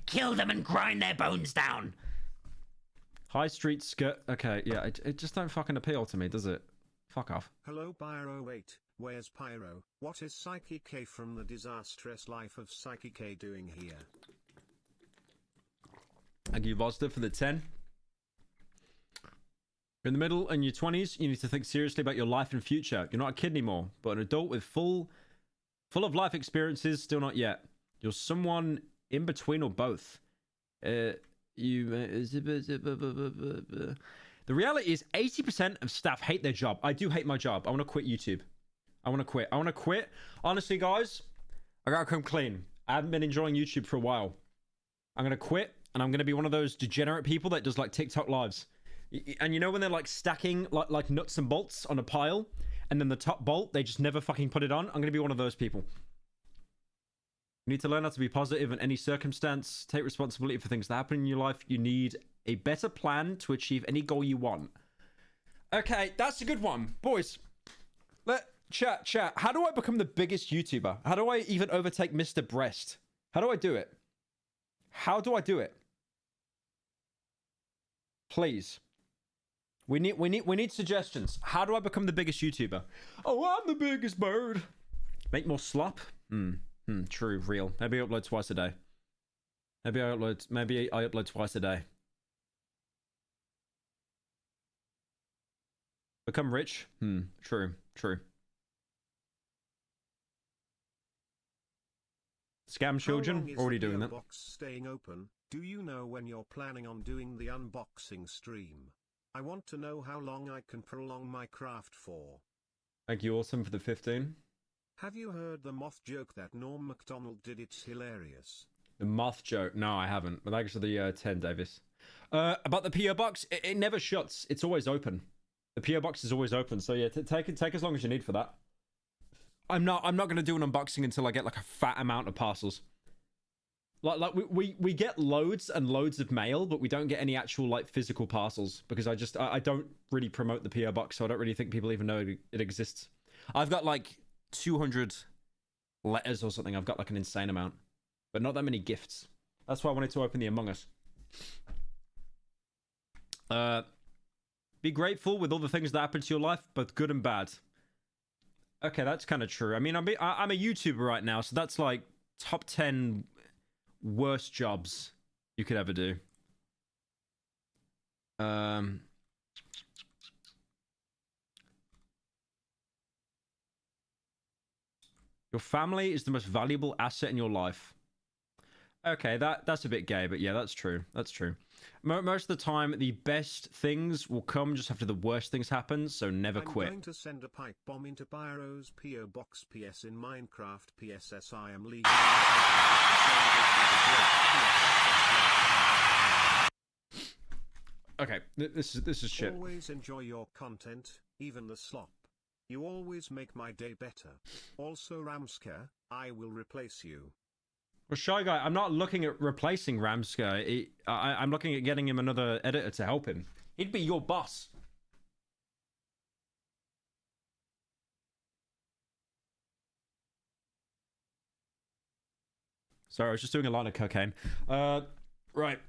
Kill them and grind their bones down. High street skirt. Okay, yeah, it just don't fucking appeal to me, does it? Fuck off. Hello Pyro 8, where's Pyro? What is Psyche K from the disastrous life of Psyche K doing here? Thank you, Voster, for the 10. You're in the middle in your 20s, you need to think seriously about your life and future. You're not a kid anymore, but an adult with full of life experiences, still not yet. You're someone in between or both. The reality is 80% of staff hate their job. I do hate my job. I want to quit YouTube. I want to quit. Honestly, guys, I gotta come clean. I haven't been enjoying YouTube for a while. I'm gonna quit, and I'm gonna be one of those degenerate people that does like TikTok lives. And you know when they're like stacking like nuts and bolts on a pile, and then the top bolt, they just never fucking put it on? I'm gonna be one of those people. You need to learn how to be positive in any circumstance. Take responsibility for things that happen in your life. You need a better plan to achieve any goal you want. Okay, that's a good one. Boys, chat. How do I become the biggest YouTuber? How do I even overtake Mr. Breast? How do I do it? How do I do it? Please. We need suggestions. How do I become the biggest YouTuber? Oh, I'm the biggest bird. Make more slop? True, real. Maybe I upload twice a day. Maybe I upload twice a day. Become rich? True. Scam children? Already doing that. Box staying open. Do you know when you're planning on doing the unboxing stream? I want to know how long I can prolong my craft for. Thank you, Awesome, for the 15. Have you heard the moth joke that Norm Macdonald did? It's hilarious. The moth joke? No, I haven't. But thanks for the 10, Davis. About the PO box, it never shuts. It's always open. The PO box is always open. So yeah, take as long as you need for that. I'm not going to do an unboxing until I get like a fat amount of parcels. Like we get loads and loads of mail, but we don't get any actual like physical parcels because I don't really promote the PO box, so I don't really think people even know it exists. I've got like 200 letters or something. I've got like an insane amount, but not that many gifts. That's why I wanted to open the Among Us. Be grateful with all the things that happen to your life, both good and bad. Okay, that's kind of true. I mean, I'm a YouTuber right now, so that's like top 10 worst jobs you could ever do. Your family is the most valuable asset in your life. Okay, that's a bit gay, but yeah, that's true. That's true. Most of the time, the best things will come just after the worst things happen, so never quit. I'm going to send a pipe bomb into Pyro's PO box. PS in Minecraft. PSS I am leaving. Okay, this is shit. Always enjoy your content, even the slop. You always make my day better. Also, Ramska, I will replace you. Well, Shy Guy, I'm not looking at replacing Ramska. I'm looking at getting him another editor to help him. He'd be your boss. Sorry, I was just doing a line of cocaine. Right.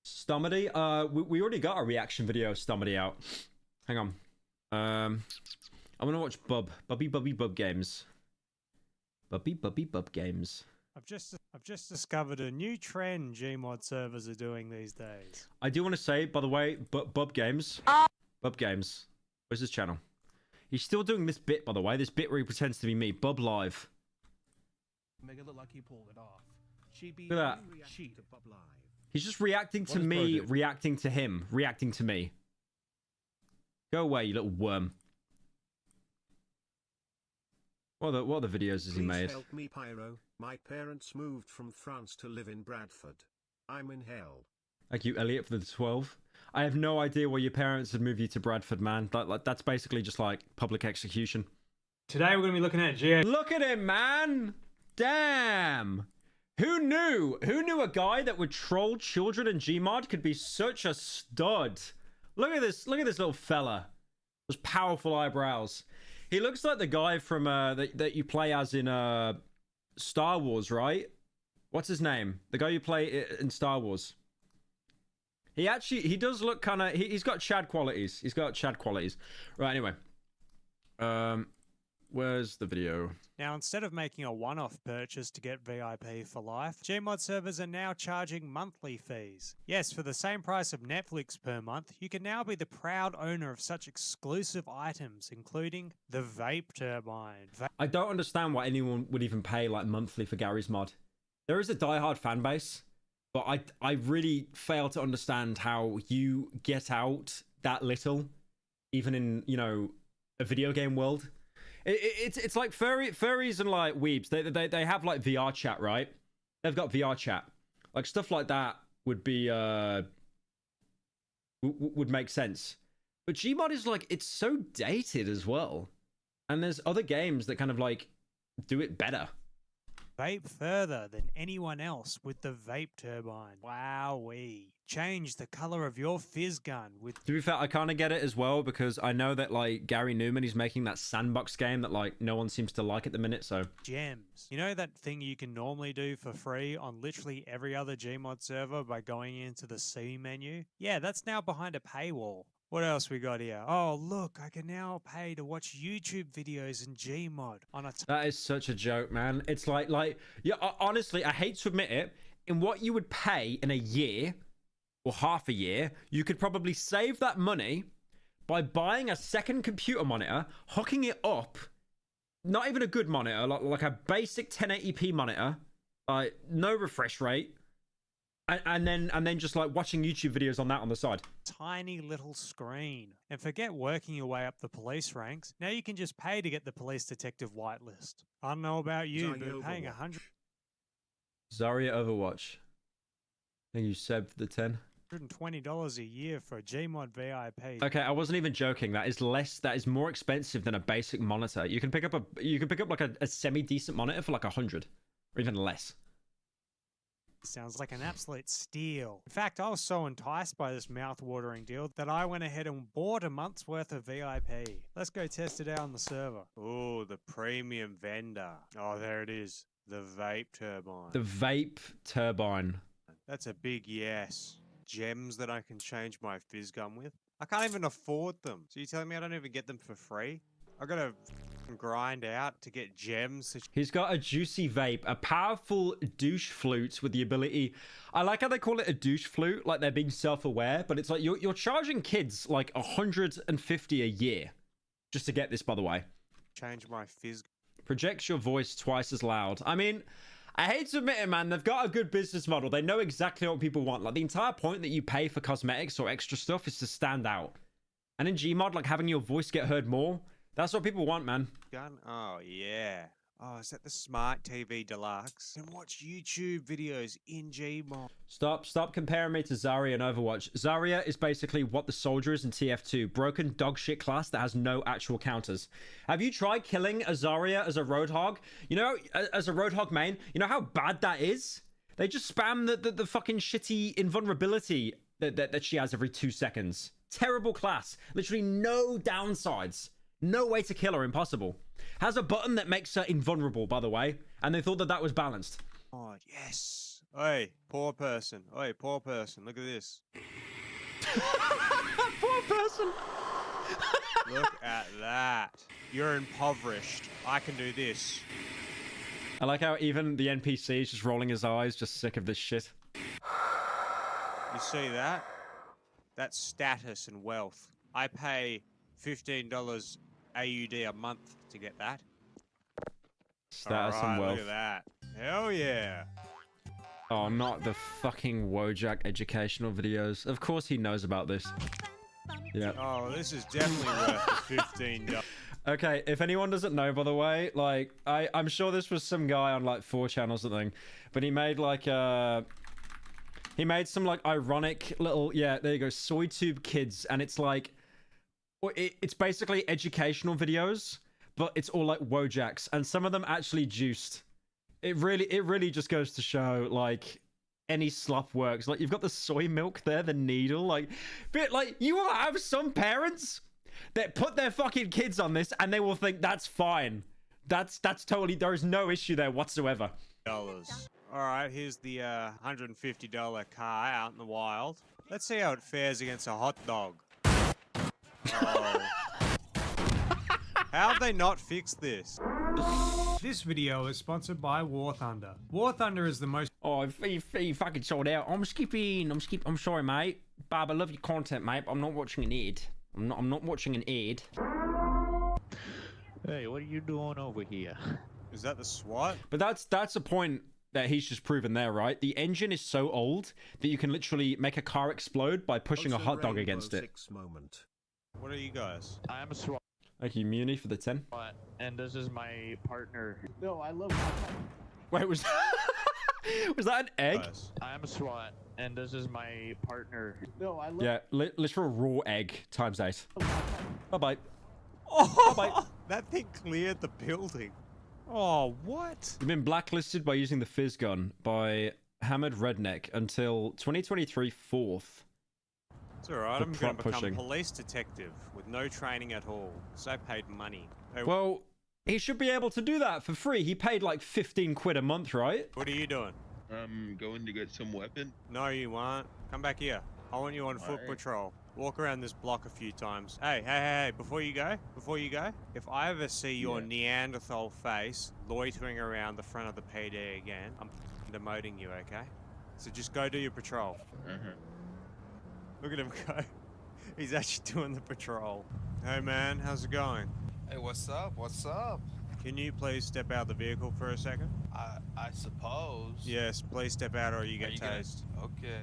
Stomedy. We already got a reaction video of Stomedy out. Hang on. I want to watch Bub games. Bub games. I've just discovered a new trend Gmod servers are doing these days. I do want to say, by the way, Bub games. Where's his channel? He's still doing this bit, by the way. This bit where he pretends to be me. Bub Live. Make it look like he pulled it off. Look at that. He's just reacting to me, reacting to him, reacting to me. Go away, you little worm. What other videos has he made? Please help me, Pyro. My parents moved from France to live in Bradford. I'm in hell. Thank you, Elliot, for the 12. I have no idea why your parents had moved you to Bradford, man. That's basically just like public execution. Today we're going to be looking at GA. Look at him, man! Damn! Who knew? Who knew a guy that would troll children in Gmod could be such a stud? Look at this little fella. Those powerful eyebrows. He looks like the guy from that you play as in Star Wars, right? What's his name? The guy you play in Star Wars. He does look kind of... He's got Chad qualities. He's got Chad qualities. Right, anyway. Where's the video? Now, instead of making a one-off purchase to get VIP for life, Gmod servers are now charging monthly fees. Yes, for the same price of Netflix per month, you can now be the proud owner of such exclusive items, including the Vape Turbine. I don't understand why anyone would even pay like monthly for Gary's mod. There is a diehard fan base, but I really fail to understand how you get out that little, even in, you know, a video game world. It's like furries and like weebs. They have like VR chat, right? They've got VR chat. Like stuff like that would be would make sense. But Gmod is like, it's so dated as well. And there's other games that kind of like do it better. Vape further than anyone else with the Vape Turbine. Wowee. Change the color of your fizz gun with... To be fair, I kind of get it as well, because I know that like Gary Newman is making that sandbox game that like no one seems to like at the minute, so... Gems. You know that thing you can normally do for free on literally every other Gmod server by going into the C menu? Yeah, that's now behind a paywall. What else we got here? Oh, look, I can now pay to watch YouTube videos in Gmod on a... That is such a joke, man. It's like, yeah, honestly, I hate to admit it, in what you would pay in a year, or half a year, you could probably save that money by buying a second computer monitor, hooking it up, not even a good monitor, like a basic 1080p monitor, no refresh rate, and then just like watching YouTube videos on that on the side. Tiny little screen. And forget working your way up the police ranks. Now you can just pay to get the police detective whitelist. I don't know about you, but paying Zarya Overwatch. Thank you, Seb, for the 10. $120 a year for a Gmod VIP. Okay, I wasn't even joking. That is more expensive than a basic monitor. You can pick up like a semi-decent monitor for like 100 or even less. Sounds like an absolute steal. In fact, I was so enticed by this mouth-watering deal that I went ahead and bought a month's worth of VIP. Let's go test it out on the server. Oh, the premium vendor. Oh, there it is. The Vape Turbine. The Vape Turbine. That's a big yes. Gems that I can change my fizz gun with. I can't even afford them. So you're telling me I don't even get them for free? I gotta grind out to get gems. He's got a juicy vape, a powerful douche flute with the ability... I like how they call it a douche flute, like they're being self-aware, but it's like you're charging kids like $150 a year just to get this, by the way. Change my fizz. Projects your voice twice as loud. I mean, I hate to admit it, man, they've got a good business model. They know exactly what people want. Like the entire point that you pay for cosmetics or extra stuff is to stand out. And in Gmod, like having your voice get heard more, that's what people want, man. Gun? Oh, yeah. Oh, is that the Smart TV Deluxe? And watch YouTube videos in Gmod. Stop comparing me to Zarya and Overwatch. Zarya is basically what the soldier is in TF2. Broken dog shit class that has no actual counters. Have you tried killing a Zarya as a Roadhog? You know, as a Roadhog main, you know how bad that is? They just spam the fucking shitty invulnerability that she has every 2 seconds. Terrible class. Literally no downsides. No way to kill her, impossible. Has a button that makes her invulnerable, by the way. And they thought that was balanced. Oh, yes. Oi, poor person. Oi, poor person. Look at this. Poor person. Look at that. You're impoverished. I can do this. I like how even the NPC is just rolling his eyes, just sick of this shit. You see that? That's status and wealth. I pay $15 AUD a month to get that. Status All right, and wealth. look at that. Hell yeah. Oh, not the fucking Wojak educational videos. Of course he knows about this. Yeah. Oh, this is definitely worth the $15. Okay, if anyone doesn't know, by the way, like, I'm sure this was some guy on, like, 4chan or something, but he made, like, he made some, like, ironic little, yeah, there you go, SoyTube Kids, and it's, like, it's basically educational videos, but it's all, like, Wojaks, and some of them actually juiced. It really just goes to show, like, any slop works. Like, you've got the soy milk there, the needle, like, but, like, you will have some parents that put their fucking kids on this and they will think that's fine. That's totally, there is no issue there whatsoever. All right, here's the $150 car out in the wild. Let's see how it fares against a hot dog. Oh. How'd they not fix this? This video is sponsored by War Thunder. War Thunder is the most... Oh, he fucking sold out. I'm sorry, mate. Barb, I love your content, mate, but I'm not watching an ad. I'm not watching an ad. Hey, what are you doing over here? Is that the SWAT? But that's a point that he's just proven there, right? The engine is so old that you can literally make a car explode by pushing a hot dog against it. Moment. What are you guys? I am a SWAT, Thank you, Muni, for the 10. and this is my partner. No, I love Wait, was was that an egg? I am a SWAT, and this is my partner. No, I love Yeah, literal raw egg times 8. Bye-bye. Oh, Bye-bye. That thing cleared the building. Oh, what? You've been blacklisted by using the fizz gun by Hammered Redneck until 2023 4th. It's alright, For I'm prop going to become pushing. police detective with no training at all, because I paid money. Hey, Well, he should be able to do that for free. He paid like 15 quid a month, right? what are you doing? I'm going to get some weapon. No, you aren't. Come back here. I want you on foot Alright. patrol. Walk around this block a few times. Hey, before you go, if I ever see your Neanderthal face loitering around the front of the PD again, I'm demoting you, okay? So just go do your patrol. Look at him go. He's actually doing the patrol. Hey man, how's it going? Hey, what's up? What's up? Can you please step out of the vehicle for a second? I suppose. Yes, please step out or you get tased. Okay.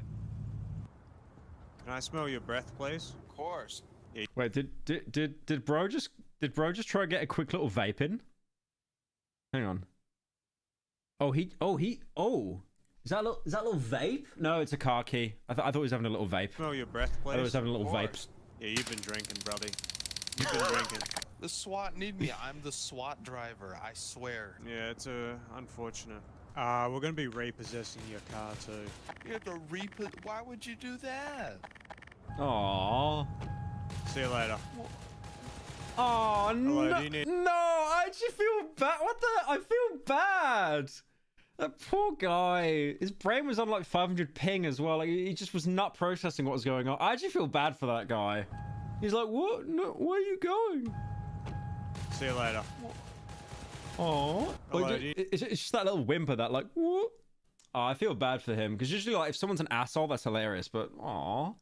Can I smell your breath, please? Of course. Wait, did bro just try to get a quick little vape in? Hang on. Is that a little vape? No, it's a car key. I thought he was having a little vape. Smell your breath, please. I thought he was having a little vape. Yeah, you've been drinking, brother. You've been drinking. The SWAT need me. I'm the SWAT driver. I swear. Yeah, it's unfortunate. We're gonna be repossessing your car too. You have to Why would you do that? Aww. See you later. Oh Hello, no! do you need- No, I actually feel bad. What the? I feel bad. That poor guy. His brain was on like 500 ping as well. Like he just was not processing what was going on. I actually feel bad for that guy. He's like, what? No, where are you going? See you later. Oh, Hello, it's just that little whimper, that like, what? Oh, I feel bad for him because usually, like, if someone's an asshole, that's hilarious. But aw,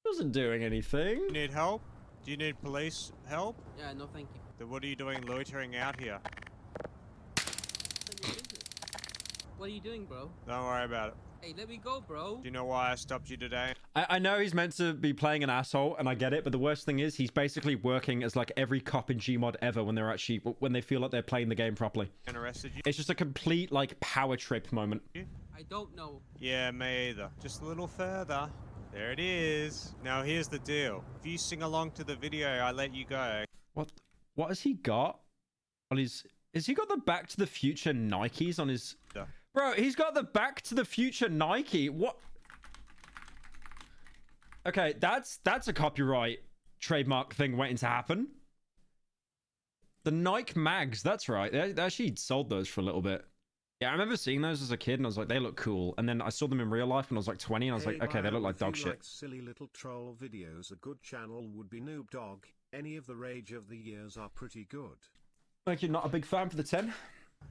wasn't doing anything. You need help? Do you need police help? Yeah, no, thank you. Then what are you doing loitering out here? What are you doing, bro? Don't worry about it. Hey, let me go, bro. Do you know why I stopped you today? I know he's meant to be playing an asshole, and I get it, but the worst thing is he's basically working as like every cop in Gmod ever when they feel like they're playing the game properly. And arrested you? It's just a complete like power trip moment. I don't know. Yeah, me either. Just a little further. There it is. Now here's the deal. If you sing along to the video, I let you go. What has he got on his? Has he got the Back to the Future Nikes on his? Yeah. Bro, he's got the Back to the Future Nike. What? Okay, that's a copyright trademark thing waiting to happen. The Nike mags, that's right. They actually sold those for a little bit. Yeah, I remember seeing those as a kid, and I was like, they look cool. And then I saw them in real life when I was like 20, and I was like, okay, they look like dog shit. Silly little troll videos. A good channel would be Noob Dog. Any of the Rage of the Years are pretty good. Thank you. Not a big fan for the 10.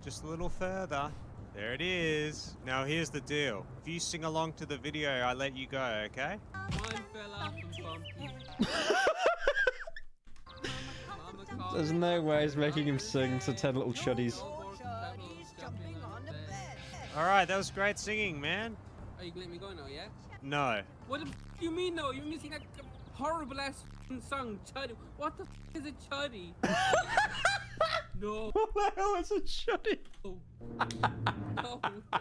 Just a little further. There it is. Now here's the deal. If you sing along to the video, I let you go, okay? One fell off and bumpy. There's no way he's making him sing to 10 little chuddies. Alright, that was great singing, man. Are you letting me go now, yeah? No. What the you mean no? You're missing that horrible ass song, Chuddy. What the is a Chuddy? No. What the hell is a chuddy? No,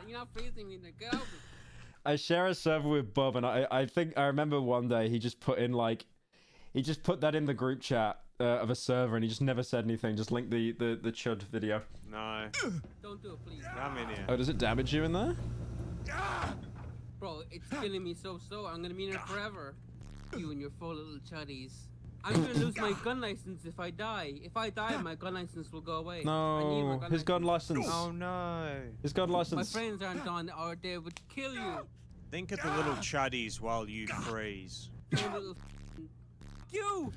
you're not freezing me. Get out. I share a server with Bob, and I think I remember one day he just put in like, he just put that in the group chat of a server, and he just never said anything. Just linked the chud video. No. Don't do it, please. Come in here. Oh, does it damage you in there? Bro, it's killing me so. I'm gonna be in it forever. You and your 4 little chuddies. I'm gonna lose my gun license if I die. If I die, my gun license will go away. No, his gun license. Oh no. His gun license. My friends aren't done, or they would kill you. Think of the little chuddies while you freeze. You!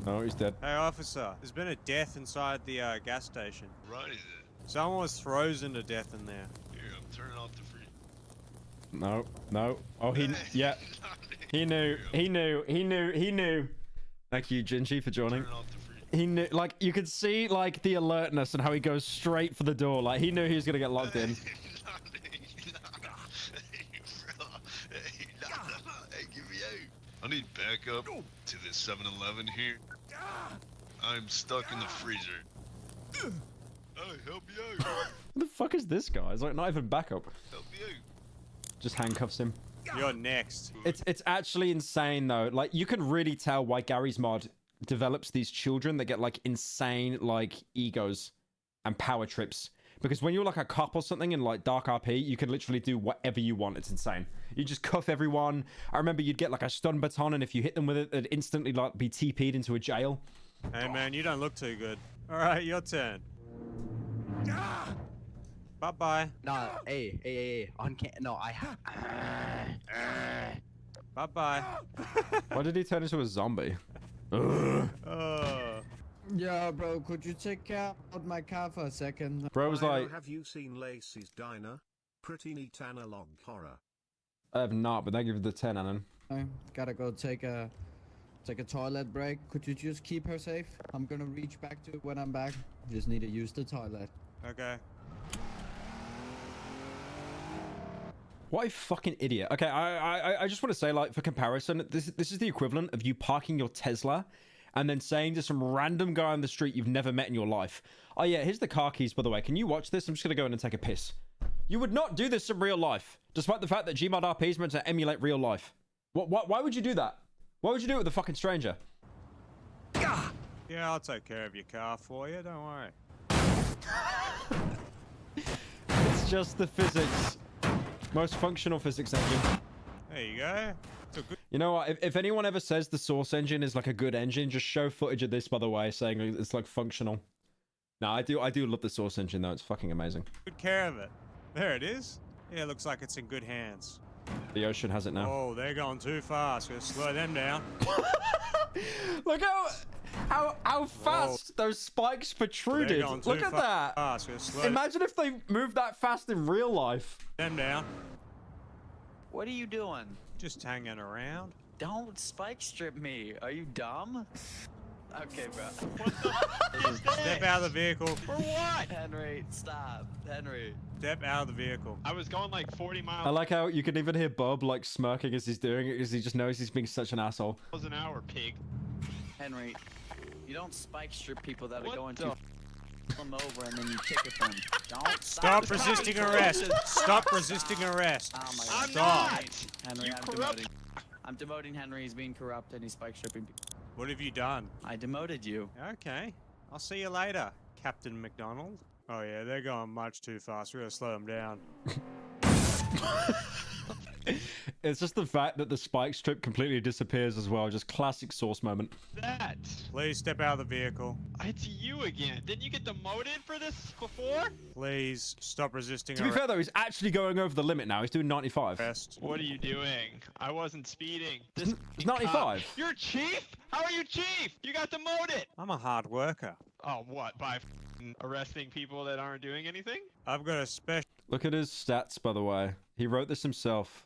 Oh, he's dead. Hey, officer. There's been a death inside the gas station. Right, is it? Someone was frozen to death in there. Here, I'm turning off the freeze. No, no. Oh, yeah. He knew. Thank you, Gingy, for joining. He knew, like, you could see, like, the alertness and how he goes straight for the door. Like, he knew he was gonna get locked in. Hey, give me out. I need backup to this 7-Eleven here. I'm stuck in the freezer. Oh, help me out. Who the fuck is this guy? It's like not even backup. Help me out. Just handcuffs him. You're next. It's actually insane though. Like you can really tell why Gary's mod develops these children that get like insane like egos and power trips. Because when you're like a cop or something in like Dark RP, you can literally do whatever you want. It's insane. You just cuff everyone. I remember you'd get like a stun baton, and if you hit them with it, it'd instantly like be TP'd into a jail. Hey man, you don't look too good. All right, your turn. Bye bye. No, hey, on can no, I. Bye bye. Why did he turn into a zombie? Yeah, bro, could you check out my car for a second? Bro was like, have you seen Lacey's Diner? Pretty neat analog horror. I have not, but thank you for the 10, Alan. I gotta go take a toilet break. Could you just keep her safe? I'm gonna reach back to it when I'm back. Just need to use the toilet. Okay. What a fucking idiot. Okay, I just want to say, like, for comparison, this is the equivalent of you parking your Tesla and then saying to some random guy on the street you've never met in your life, oh yeah, here's the car keys, by the way. Can you watch this? I'm just going to go in and take a piss. You would not do this in real life, despite the fact that Gmod RP is meant to emulate real life. Why would you do that? Why would you do it with a fucking stranger? Yeah, I'll take care of your car for you. Don't worry. It's just the physics. Most functional physics engine. There you go. You know what? If anyone ever says the Source engine is like a good engine, just show footage of this, by the way, saying it's like functional. No, I do love the Source engine though. It's fucking amazing. Good care of it. There it is. Yeah, looks like it's in good hands. The Ocean has it now. Oh, they're going too fast. We'll slow them down. Look how fast those spikes protruded. Look at that. Fast. We'll slow Imagine if they moved that fast in real life. Them down. What are you doing? Just hanging around. Don't spike strip me. Are you dumb? Okay, bro. Step out of the vehicle. For what? Henry, stop. Henry. Step out of the vehicle. I was going like 40 miles. I like how you can even hear Bob like smirking as he's doing it because he just knows he's being such an asshole. An hour, pig. Henry, you don't spike strip people that are going to them over and then you ticket them. Don't stop resisting arrest. Stop resisting arrest. Oh my God. God. Stop. Henry, I'm demoting Henry. He's being corrupt and he's spike stripping people. What have you done? I demoted you. Okay. I'll see you later, Captain McDonald. Oh yeah, they're going much too fast. We're gonna slow them down. It's just the fact that the spike strip completely disappears as well. Just classic Source moment. That. Please step out of the vehicle. It's you again. Didn't you get demoted for this before? Please stop resisting. To be fair though, he's actually going over the limit now. He's doing 95. What are you doing? I wasn't speeding. It's 95. You're chief? How are you chief? You got demoted. I'm a hard worker. Oh, what? By arresting people that aren't doing anything? I've got a special. Look at his stats, by the way. He wrote this himself.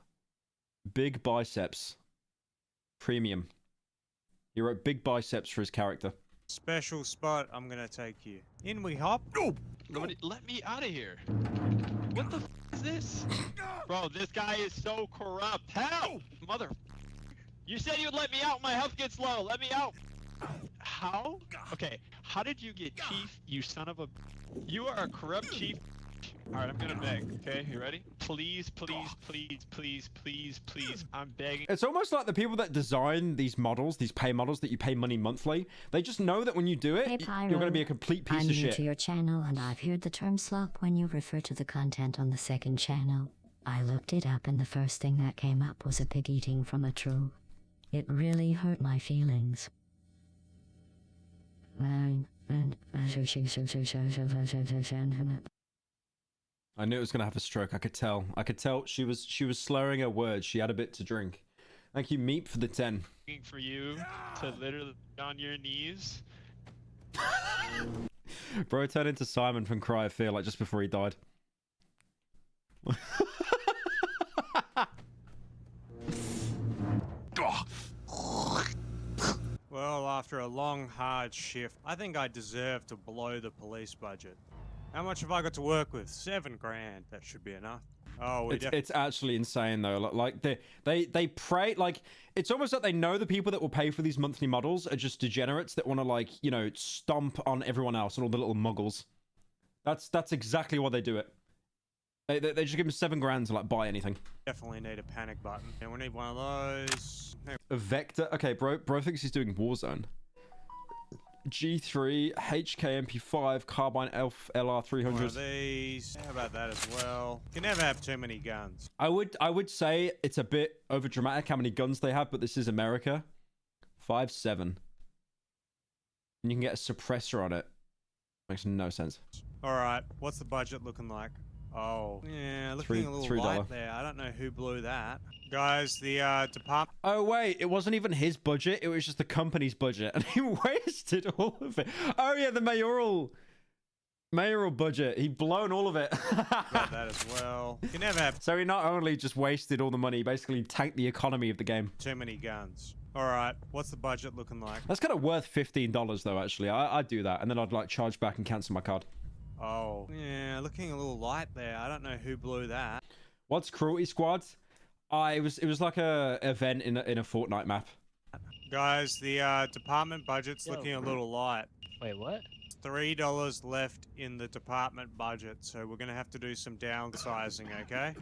Big biceps. Premium. He wrote big biceps for his character. Special spot. I'm gonna take you. In we hop. Oh! Let me out of here. What the is this? Bro, this guy is so corrupt. Help! Mother. You said you'd let me out. My health gets low. Let me out. How? Okay. How did you get chief, you son of a... You are a corrupt chief. Alright, I'm gonna beg, okay? You ready? Please, please, please, please, please, please. I'm begging. It's almost like the people that design these models, these pay models that you pay money monthly, they just know that when you do it, Hey, Pyro. you're going to be a complete piece I'm of new shit. to your channel, and I've heard the term slop when you refer to the content on the second channel. I looked it up, and the first thing that came up was a pig eating from a trove. It really hurt my feelings. I knew it was going to have a stroke. I could tell. I could tell she was slurring her words. She had a bit to drink. Thank you, Meep, for the 10. For you to literally be on your knees. Bro turned into Simon from Cry of Fear, like just before he died. Well, after a long, hard shift, I think I deserve to blow the police budget. How much have I got to work with? $7 grand. That should be enough. Oh, it's actually insane though. Like they pray, like it's almost like they know the people that will pay for these monthly models are just degenerates that want to, like, you know, stomp on everyone else and all the little muggles. That's exactly why they do it. They just give them $7 grand to like buy anything. Definitely need a panic button. And we need one of those. A Vector. Okay, bro thinks he's doing Warzone. G3, HKMP5, Carbine Elf LR300. One of these. How about that as well? You can never have too many guns. I would say it's a bit over dramatic how many guns they have, but this is America. 5.7. And you can get a suppressor on it. Makes no sense. Alright, what's the budget looking like? Oh, yeah, looking a little light there. I don't know who blew that. Guys, the department... Oh, wait, it wasn't even his budget. It was just the company's budget. And he wasted all of it. Oh, yeah, the mayoral budget. He'd blown all of it. Got that as well. You can never have... So he not only just wasted all the money, he basically tanked the economy of the game. Too many guns. Alright, what's the budget looking like? That's kind of worth $15, though, actually. I'd do that. And then I'd, like, charge back and cancel my card. Oh, yeah, looking a little light there. I don't know who blew that. What's Cruelty Squad? It was like a event in a Fortnite map. Guys, the department budget's looking a little light. Wait, what? $3 left in the department budget, so we're gonna have to do some downsizing, okay?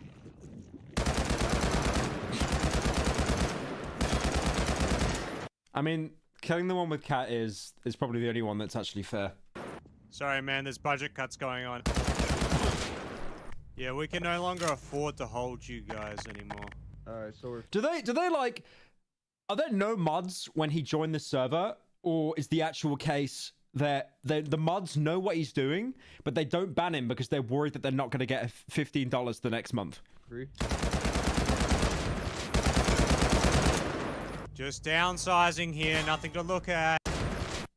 I mean, killing the one with Cat is probably the only one that's actually fair. Sorry, man, there's budget cuts going on. Yeah, we can no longer afford to hold you guys anymore. Alright, so we're... Do they like... Are there no mods when he joined the server? Or is the actual case that the mods know what he's doing, but they don't ban him because they're worried that they're not going to get $15 the next month? Agree. Just downsizing here, nothing to look at.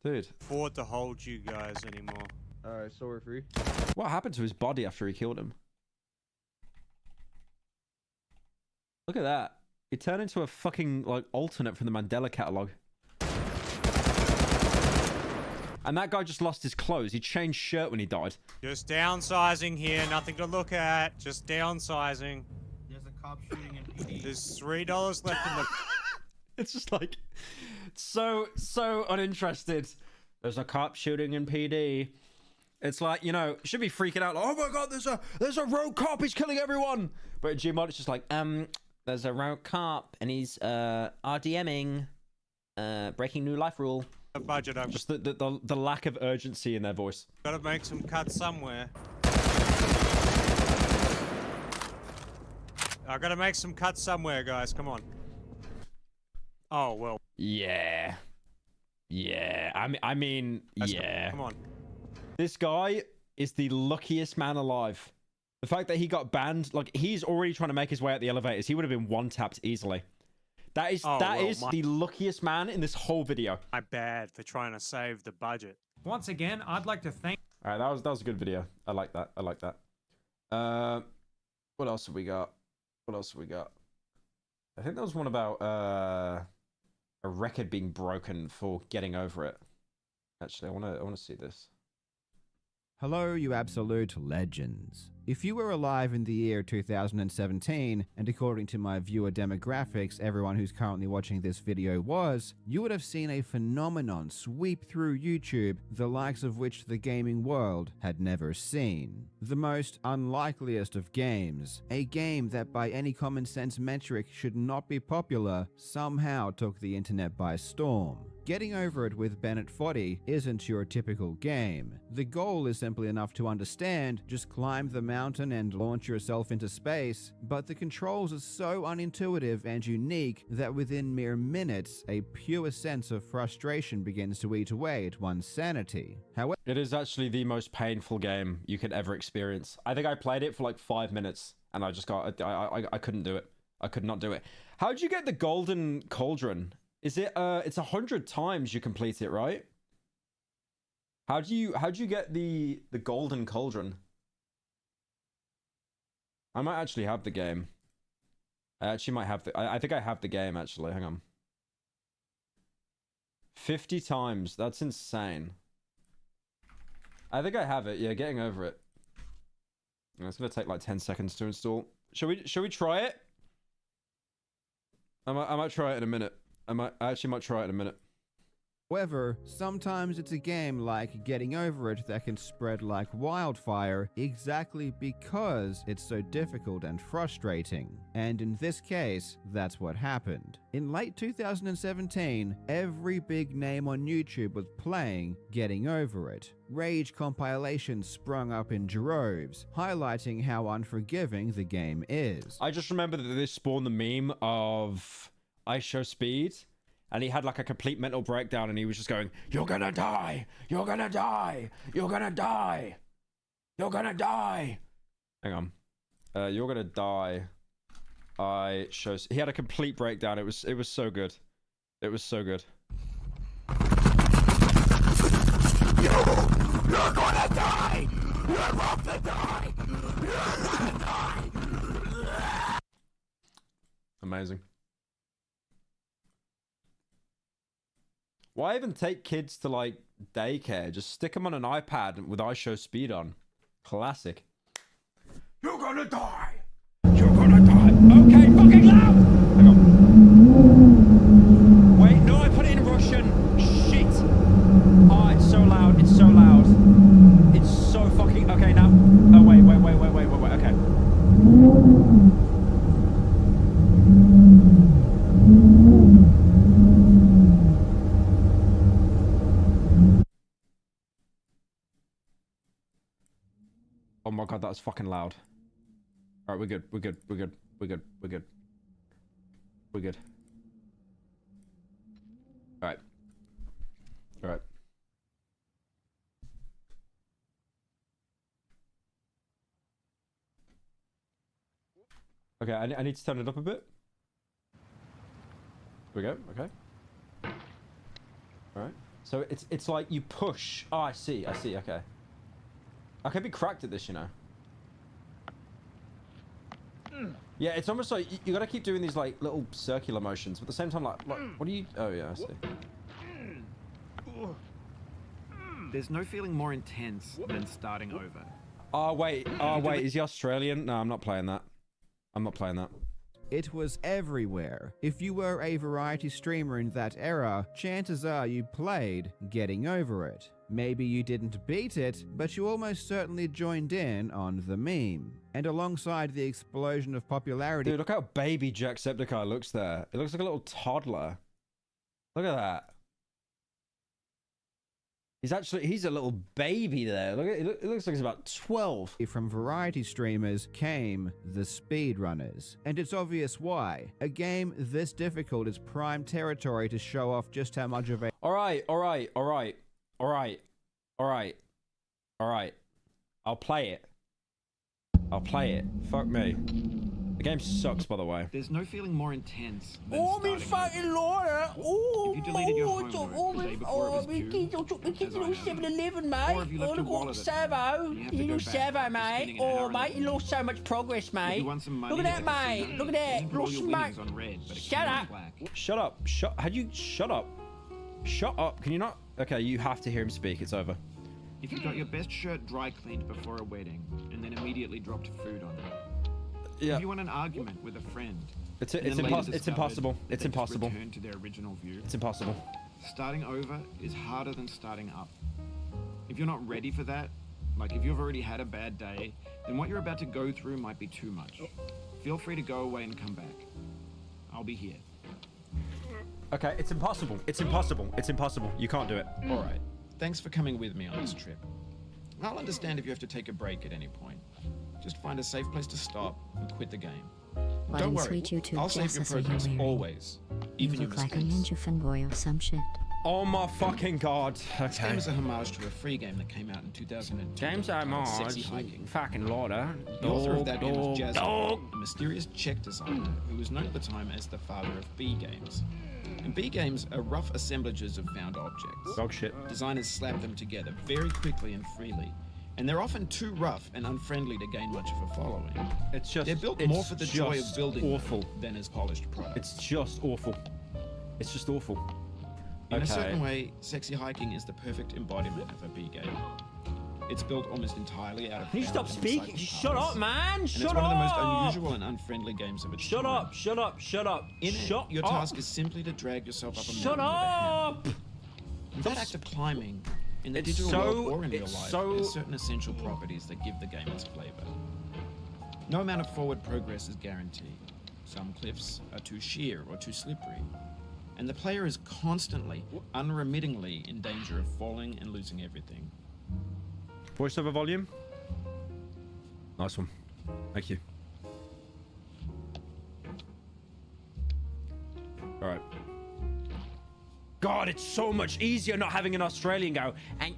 Dude. Afford to hold you guys anymore. Alright, so we're free. What happened to his body after he killed him? Look at that. He turned into a fucking, like, alternate from the Mandela catalog. And that guy just lost his clothes. He changed shirt when he died. Just downsizing here, nothing to look at. Just downsizing. There's a cop shooting in PD. There's $3 left in the... It's just like... So uninterested. There's a cop shooting in PD. It's like, you know, should be freaking out. Like, oh my god, there's a rogue cop. He's killing everyone. But in Gmod, it's just like, there's a rogue cop and he's RDMing, breaking new life rule. Budget up. Just the lack of urgency in their voice. Gotta make some cuts somewhere. I gotta make some cuts somewhere, guys. Come on. Oh, well. Yeah. Yeah. I mean, yeah. Come on. This guy is the luckiest man alive. The fact that he got banned, like, he's already trying to make his way out the elevators. He would have been one-tapped easily. That is the luckiest man in this whole video. My bad for trying to save the budget. Once again, I'd like to thank... All right, that was a good video. I like that. I like that. What else have we got? What else have we got? I think there was one about a record being broken for getting over it. Actually, I want to see this. Hello, you absolute legends. If you were alive in the year 2017, and according to my viewer demographics, everyone who's currently watching this video was, you would have seen a phenomenon sweep through YouTube, the likes of which the gaming world had never seen. The most unlikeliest of games, a game that by any common sense metric should not be popular, somehow took the internet by storm. Getting Over It with Bennett Foddy isn't your typical game. The goal is simply enough to understand, just climb the mountain and launch yourself into space, but the controls are so unintuitive and unique that within mere minutes, a pure sense of frustration begins to eat away at one's sanity. However, it is actually the most painful game you could ever experience. I think I played it for like 5 minutes and I just got, I couldn't do it. I could not do it. How'd you get the golden cauldron? Is it it's 100 times you complete it, right? How'd you get the golden cauldron? I might actually have the game. I actually might have the I think I have the game actually. Hang on. 50 times. That's insane. I think I have it. Yeah, Getting Over It. It's gonna take like 10 seconds to install. Shall we try it? I might try it in a minute. I actually might try it in a minute. However, sometimes it's a game like Getting Over It that can spread like wildfire exactly because it's so difficult and frustrating. And in this case, that's what happened. In late 2017, every big name on YouTube was playing Getting Over It. Rage compilations sprung up in droves, highlighting how unforgiving the game is. I just remember that this spawned the meme of I Show Speed, and he had like a complete mental breakdown, and he was just going, "You're gonna die! You're gonna die! You're gonna die! You're gonna die!" Hang on. You're gonna die. I Show... He had a complete breakdown. It was so good. It was so good. You're gonna die! You're about to die! You're gonna die! Amazing. Why even take kids to like daycare? Just stick them on an iPad with I Show Speed on. Classic. You're gonna die! You're gonna die! Okay, fucking loud! Hang on. Wait, no, I put it in Russian. Shit. Oh, it's so loud. It's so loud. It's so fucking... Okay, now. Oh, wait. Okay. Oh my god, that was fucking loud. Alright, we're good. We're good. Alright. Okay, I need to turn it up a bit. Here we go, okay. Alright. So it's like you push. Oh, I see, okay. I could be cracked at this, you know. Yeah, it's almost like you gotta keep doing these like little circular motions, but at the same time, like what do you... Oh yeah, I see. There's no feeling more intense than starting over. Oh wait, is he Australian? No, I'm not playing that. It was everywhere. If you were a variety streamer in that era, chances are you played Getting Over It. Maybe you didn't beat it, but you almost certainly joined in on the meme. And alongside the explosion of popularity... Dude, look how baby Jacksepticeye looks there. It looks like a little toddler. Look at that. He's a little baby there. Look, it looks like he's about 12. From variety streamers came the speedrunners. And it's obvious why. A game this difficult is prime territory to show off just how much of a... Alright. I'll play it. Fuck me. The game sucks, by the way. There's no feeling more intense than Oh, me starting fucking Lord! Oh, If you deleted your homework the day before it was me due, kids, I took me kids to as I little am. 7-Eleven, Or mate. if you left Oh, your look, wallet at Savo. home, you have to You go little back Savo, after mate. spending an hour Oh, in mate, the you lost so much progress, If mate. you want some money, Look at that, like a mate. casino, Look at that. you can roll Lost your some, mate. winnings on red, but it Shut came up. out black. Shut up. Shut up. Shut up. Can you not? Okay, you have to hear him speak. It's over. If you got your best shirt dry cleaned before a wedding and then immediately dropped food on it. Yeah. If you want an argument with a friend. It's and then later impossible. It's discovered impossible. that It's they just impossible. returned to their original view. It's impossible. Starting over is harder than starting up. If you're not ready for that, like if you've already had a bad day, then what you're about to go through might be too much. Feel free to go away and come back. I'll be here. Okay, it's impossible. It's impossible. It's impossible. You can't do it. All right. Thanks for coming with me on this trip. I'll understand if you have to take a break at any point. Just find a safe place to stop and quit the game. What Don't in worry, sweet YouTube I'll save your glasses are you progress wearing? always, You even your look like a mistakes. ninja fanboy or some shit. Oh my fucking god. This Okay. game is a homage to a free game that came out in 2002. James I called Mars. Sexy Hiking. Fucking Lauder. The author of that game was Dog. Jasmine, a mysterious Czech designer who was known at the time as the father of B games. And B games are rough assemblages of found objects. Dog shit. Designers slap them together very quickly and freely. And they're often too rough and unfriendly to gain much of a following. It's just. They're built it's more for the joy of just building them awful. than as polished products. It's just awful. It's just awful. In Okay. a certain way, Sexy Hiking is the perfect embodiment of a B game. It's built almost entirely out of. Can you stop found and speaking? recycled Shut parts. up, man! And Shut it's one of the most up! unusual and unfriendly games of its Shut time. up! Shut up! Shut up! In Shut it, your up! task is simply to drag yourself up a Shut mountain up! with a hammer. That act of climbing, in the It's digital so- world or in real it's life, so- there's certain essential properties that give the game its flavor. No amount of forward progress is guaranteed. Some cliffs are too sheer or too slippery. And the player is constantly, unremittingly in danger of falling and losing everything. Voiceover volume. Nice one. Thank you. All right. God, it's so much easier not having an Australian go.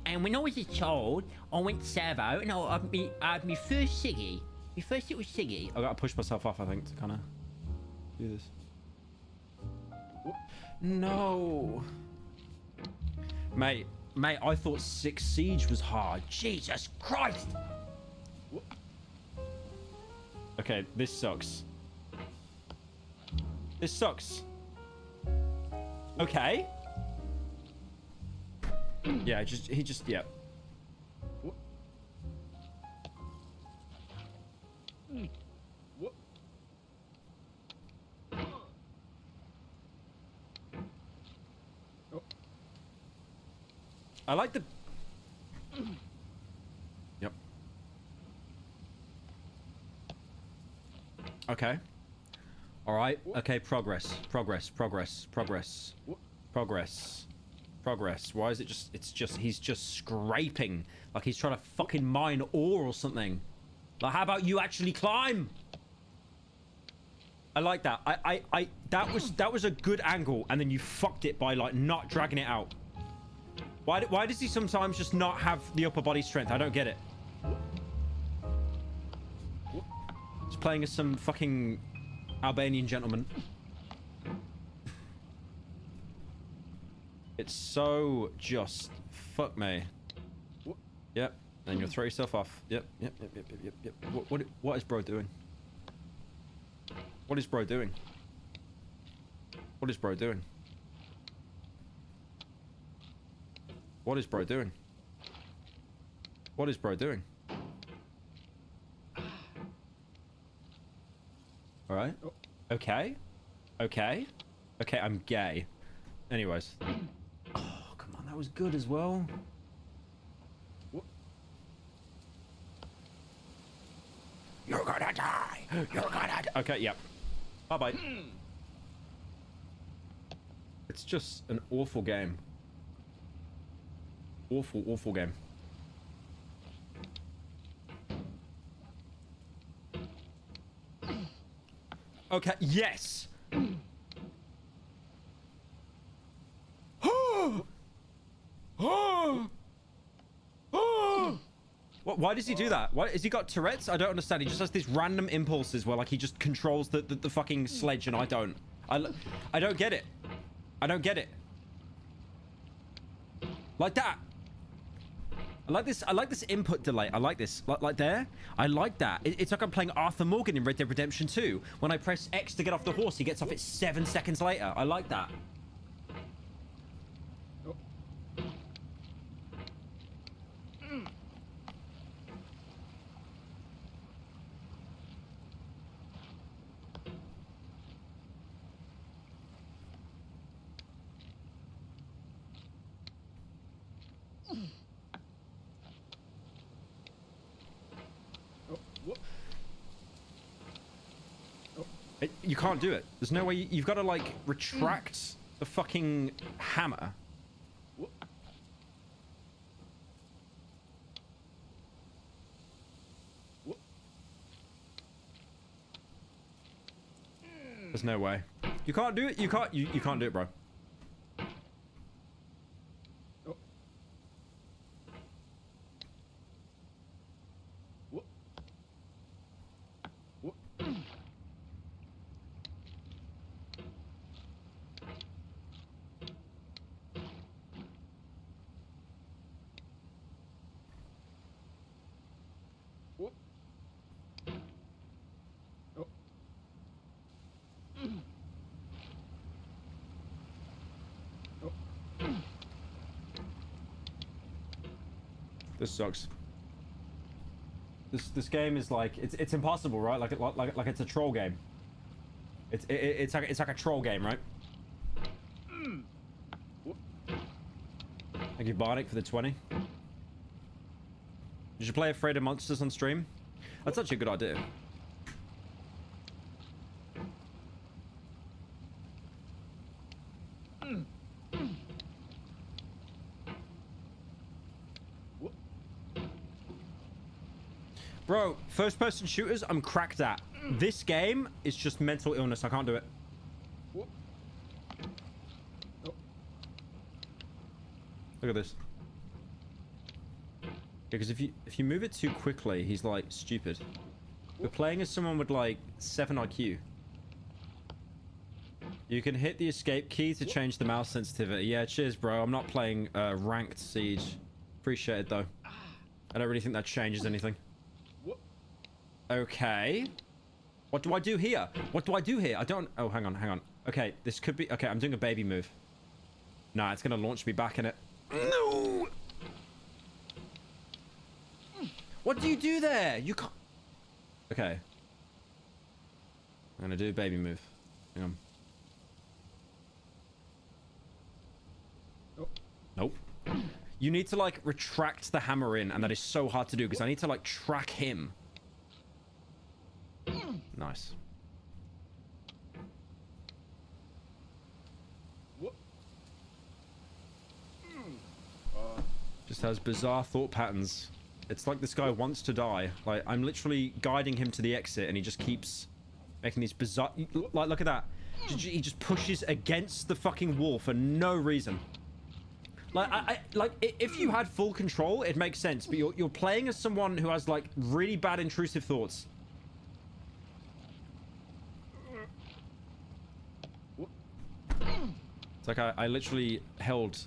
And when I was a child, I went to Savo and I had my first ciggy. My first little ciggy. I gotta push myself off, I think, to kind of do this. No. Mate, I thought 6 Siege was hard. Jesus Christ. Okay, this sucks. This sucks. Okay. Yeah, yeah. I like the... Yep. Okay. All right. Okay, progress. Why is it just... It's just... He's just scraping. Like he's trying to fucking mine ore or something. Like, how about you actually climb? I like that. That was a good angle, and then you fucked it by, like, not dragging it out. Why does he sometimes just not have the upper body strength? I don't get it. He's playing as some fucking Albanian gentleman. It's so just... Fuck me. Yep. And you'll throw yourself off. Yep. What is bro doing? What is bro doing? What is bro doing? What is bro doing? What is bro doing? All right. Okay. I'm gay. Anyways. Oh, come on. That was good as well. You're gonna die. Okay, yep. Bye-bye. It's just an awful game. Awful, awful game. Okay, yes! What, why does he do that? Why has he got Tourette's? I don't understand. He just has these random impulses where like he just controls the fucking sledge and I don't. I don't get it. I don't get it. Like that. I like this input delay. I like this. Like there. I like that. It's like I'm playing Arthur Morgan in Red Dead Redemption 2. When I press X to get off the horse, he gets off it 7 seconds later. I like that. You can't do it. There's no way. You've got to like retract the fucking hammer. There's no way. You can't do it. You can't. You can't do it, bro. This sucks. This game is like it's impossible, right? Like it's a troll game. It's like a troll game, right? Thank you, Bardic, for the 20. Did you play Afraid of Monsters on stream? That's actually a good idea. Bro, first-person shooters, I'm cracked at. This game is just mental illness. I can't do it. Look at this. Because if you move it too quickly, he's like stupid. We're playing as someone with like 7 IQ. You can hit the escape key to change the mouse sensitivity. Yeah, cheers, bro. I'm not playing ranked Siege. Appreciate it though. I don't really think that changes anything. Okay. What do I do here? What do I do here? I don't... Oh, hang on. Okay, this could be... Okay, I'm doing a baby move. Nah, it's gonna launch me back in it. No! What do you do there? You can't... Okay. I'm gonna do a baby move. Hang on. Nope. You need to, like, retract the hammer in, and that is so hard to do, because I need to, like, track him. Nice. Just has bizarre thought patterns. It's like this guy wants to die. Like, I'm literally guiding him to the exit and he just keeps making these bizarre... Like, look at that. He just pushes against the fucking wall for no reason. Like, if you had full control, it makes sense. But you're playing as someone who has, like, really bad intrusive thoughts. It's like I literally held...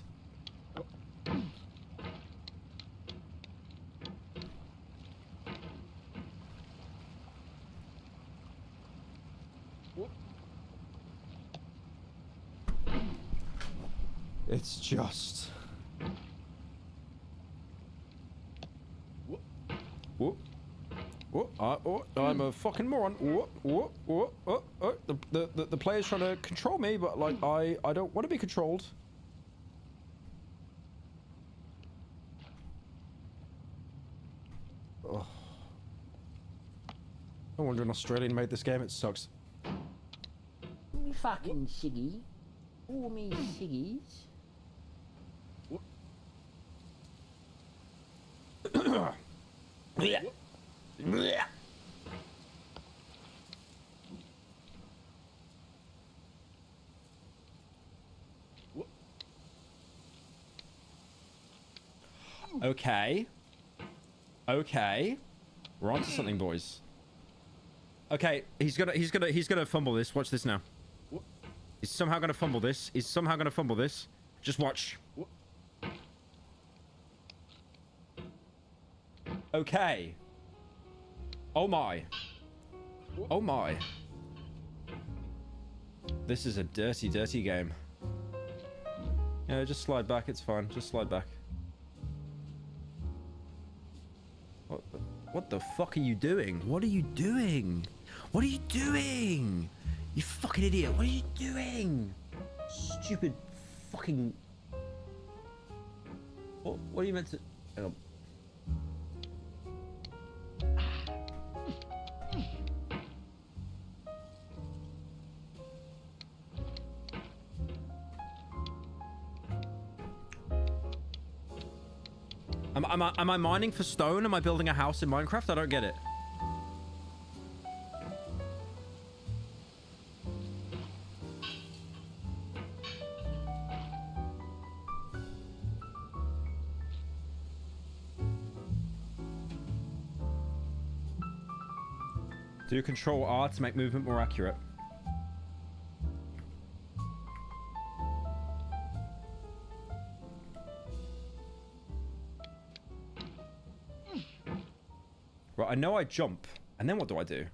It's just... Whoop. I'm a fucking moron. The player's trying to control me, but like I don't want to be controlled. Oh. No wonder an Australian made this game. It sucks. Me fucking Siggy. Oh, me Siggies. Okay. Okay. We're onto something, boys. Okay, he's gonna fumble this. Watch this now. He's somehow gonna fumble this. He's somehow gonna fumble this. Just watch. Okay. Oh my. Oh my. This is a dirty, dirty game. Yeah, just slide back. It's fine. Just slide back. What the fuck are you doing? What are you doing? What are you doing? You fucking idiot. What are you doing? Stupid fucking... What are you meant to... Hang on. Am I mining for stone? Am I building a house in Minecraft? I don't get it. Do Control R to make movement more accurate. Right, I know I jump. And then what do I do?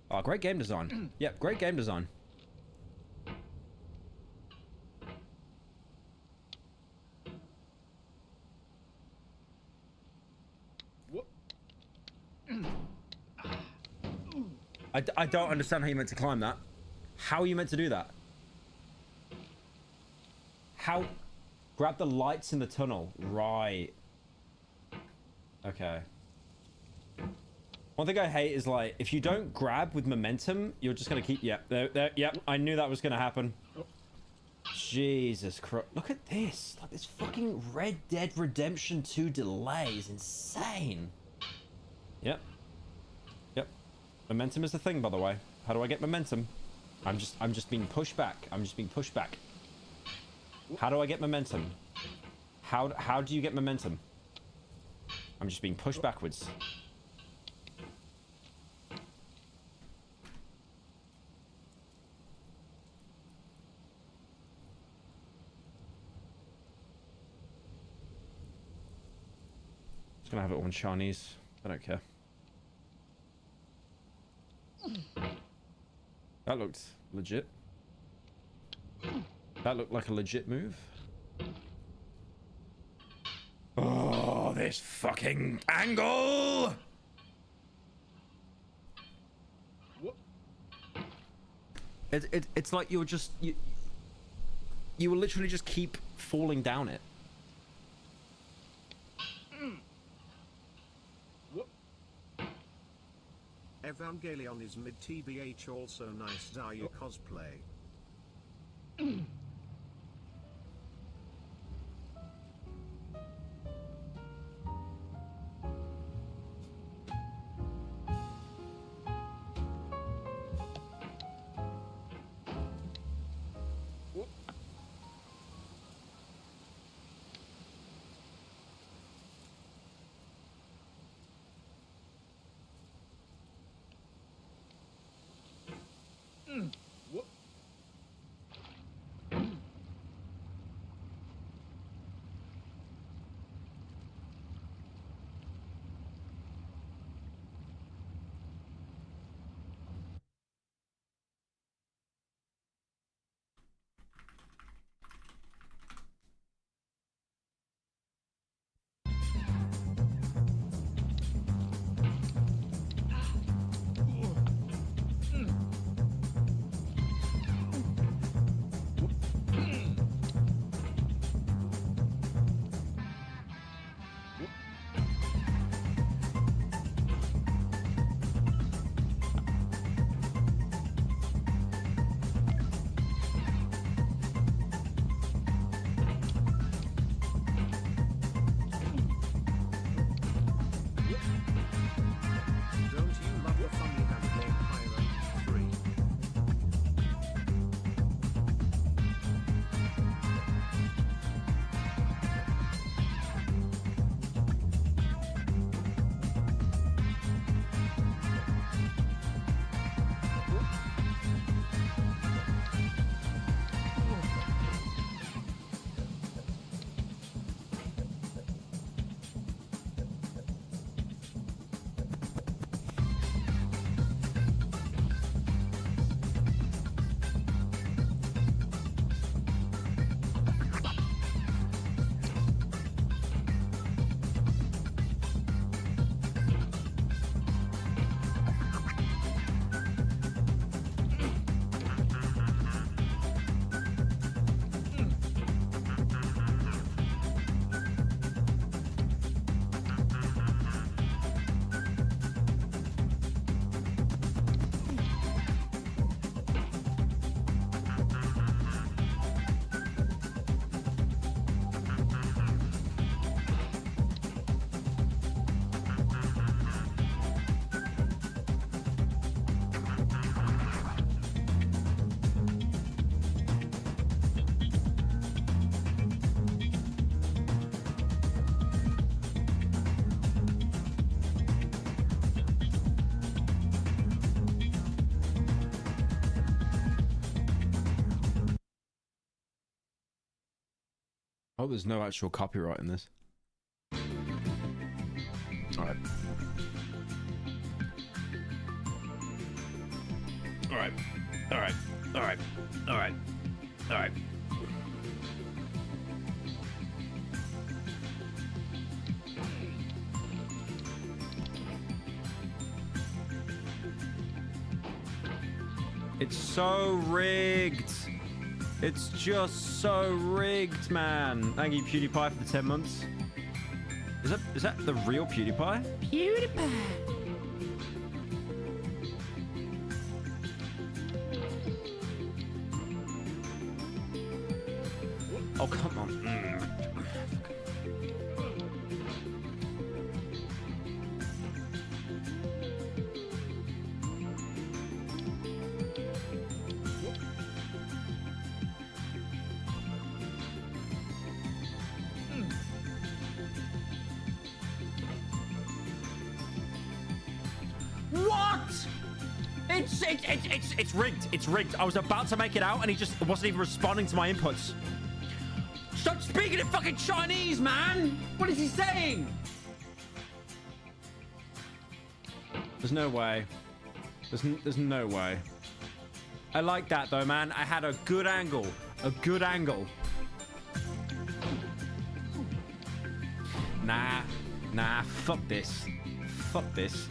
Oh, great game design. Yep, great game design. I don't understand how you meant to climb that. How are you meant to do that? How? Grab the lights in the tunnel. Right. Okay. One thing I hate is, like, if you don't grab with momentum, you're just gonna keep... Yep, yep, I knew that was gonna happen. Jesus Christ. Look at this. Like, this fucking Red Dead Redemption 2 delay is insane. Yep. Yep. Momentum is the thing, by the way. How do I get momentum? I'm just being pushed back. I'm just being pushed back. How do I get momentum? How do you get momentum? I'm just being pushed backwards. Just gonna have it all in Chinese. I don't care. That looked legit. That looked like a legit move. Oh, this fucking angle! It's like you're just... You will literally just keep falling down it. Evangelion is mid TBH, also nice Zarya cosplay. Oh, there's no actual copyright in this. Alright. Alright. Alright. Alright. Alright. Alright. It's so rigged. It's just so rigged, man. Thank you, PewDiePie, for the 10 months. Is that the real PewDiePie? PewDiePie. Oh, come on. What? It's rigged. It's rigged. I was about to make it out and he just wasn't even responding to my inputs. Stop speaking in fucking Chinese, man! What is he saying? There's no way. There's no way. I like that though, man. I had a good angle. A good angle. Nah, fuck this. Fuck this.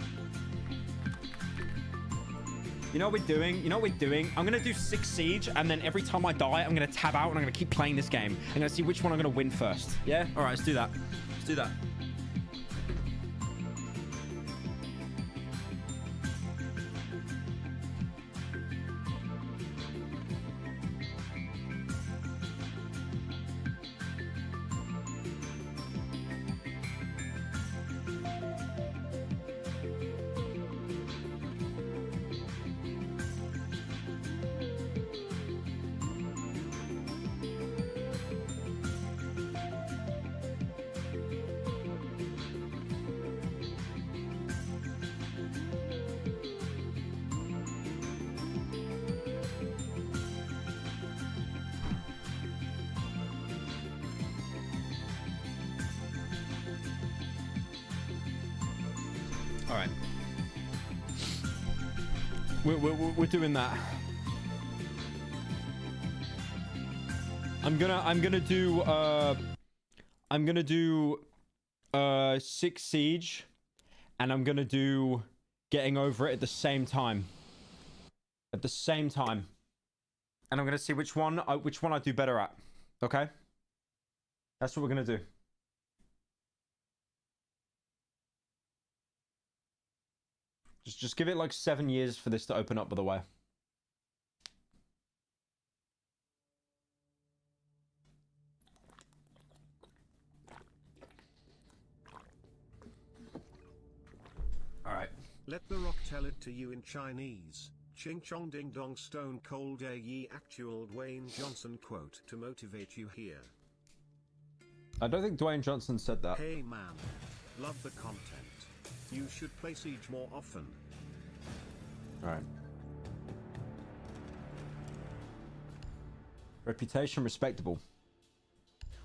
You know what we're doing? You know what we're doing? I'm going to do 6 Siege, and then every time I die, I'm going to tab out, and I'm going to keep playing this game. I'm going to see which one I'm going to win first. Yeah? All right, let's do that. Let's do that. All right. We're doing that. I'm gonna do 6 Siege, and I'm gonna do Getting Over It at the same time. At the same time, and I'm gonna see which one I do better at. Okay. That's what we're gonna do. Just give it like 7 years for this to open up, by the way. All right. Let the rock tell it to you in Chinese. Ching chong ding dong stone cold air ye actual Dwayne Johnson quote to motivate you here. I don't think Dwayne Johnson said that. Hey man, love the content. You should play Siege more often. Alright. Reputation respectable.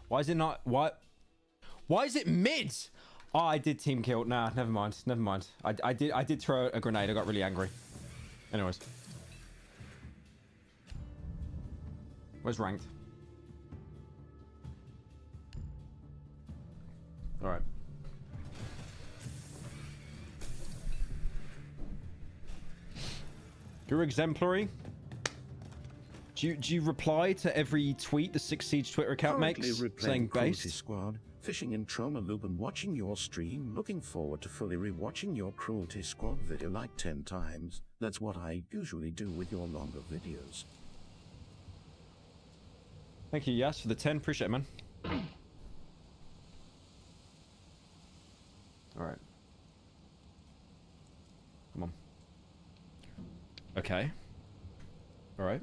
Why is it not... Why is it mid? Oh, I did team kill. Nah, never mind. Never mind. I did throw a grenade. I got really angry. Anyways. Where's ranked? Alright. You're exemplary. Do you reply to every tweet the 6 Siege Twitter account makes saying base? Squad, fishing in Trauma Loop and watching your stream. Looking forward to fully rewatching your Cruelty Squad video like 10 times. That's what I usually do with your longer videos. Thank you, Yas, for the 10. Appreciate it, man. Alright. Come on. Okay. Alright.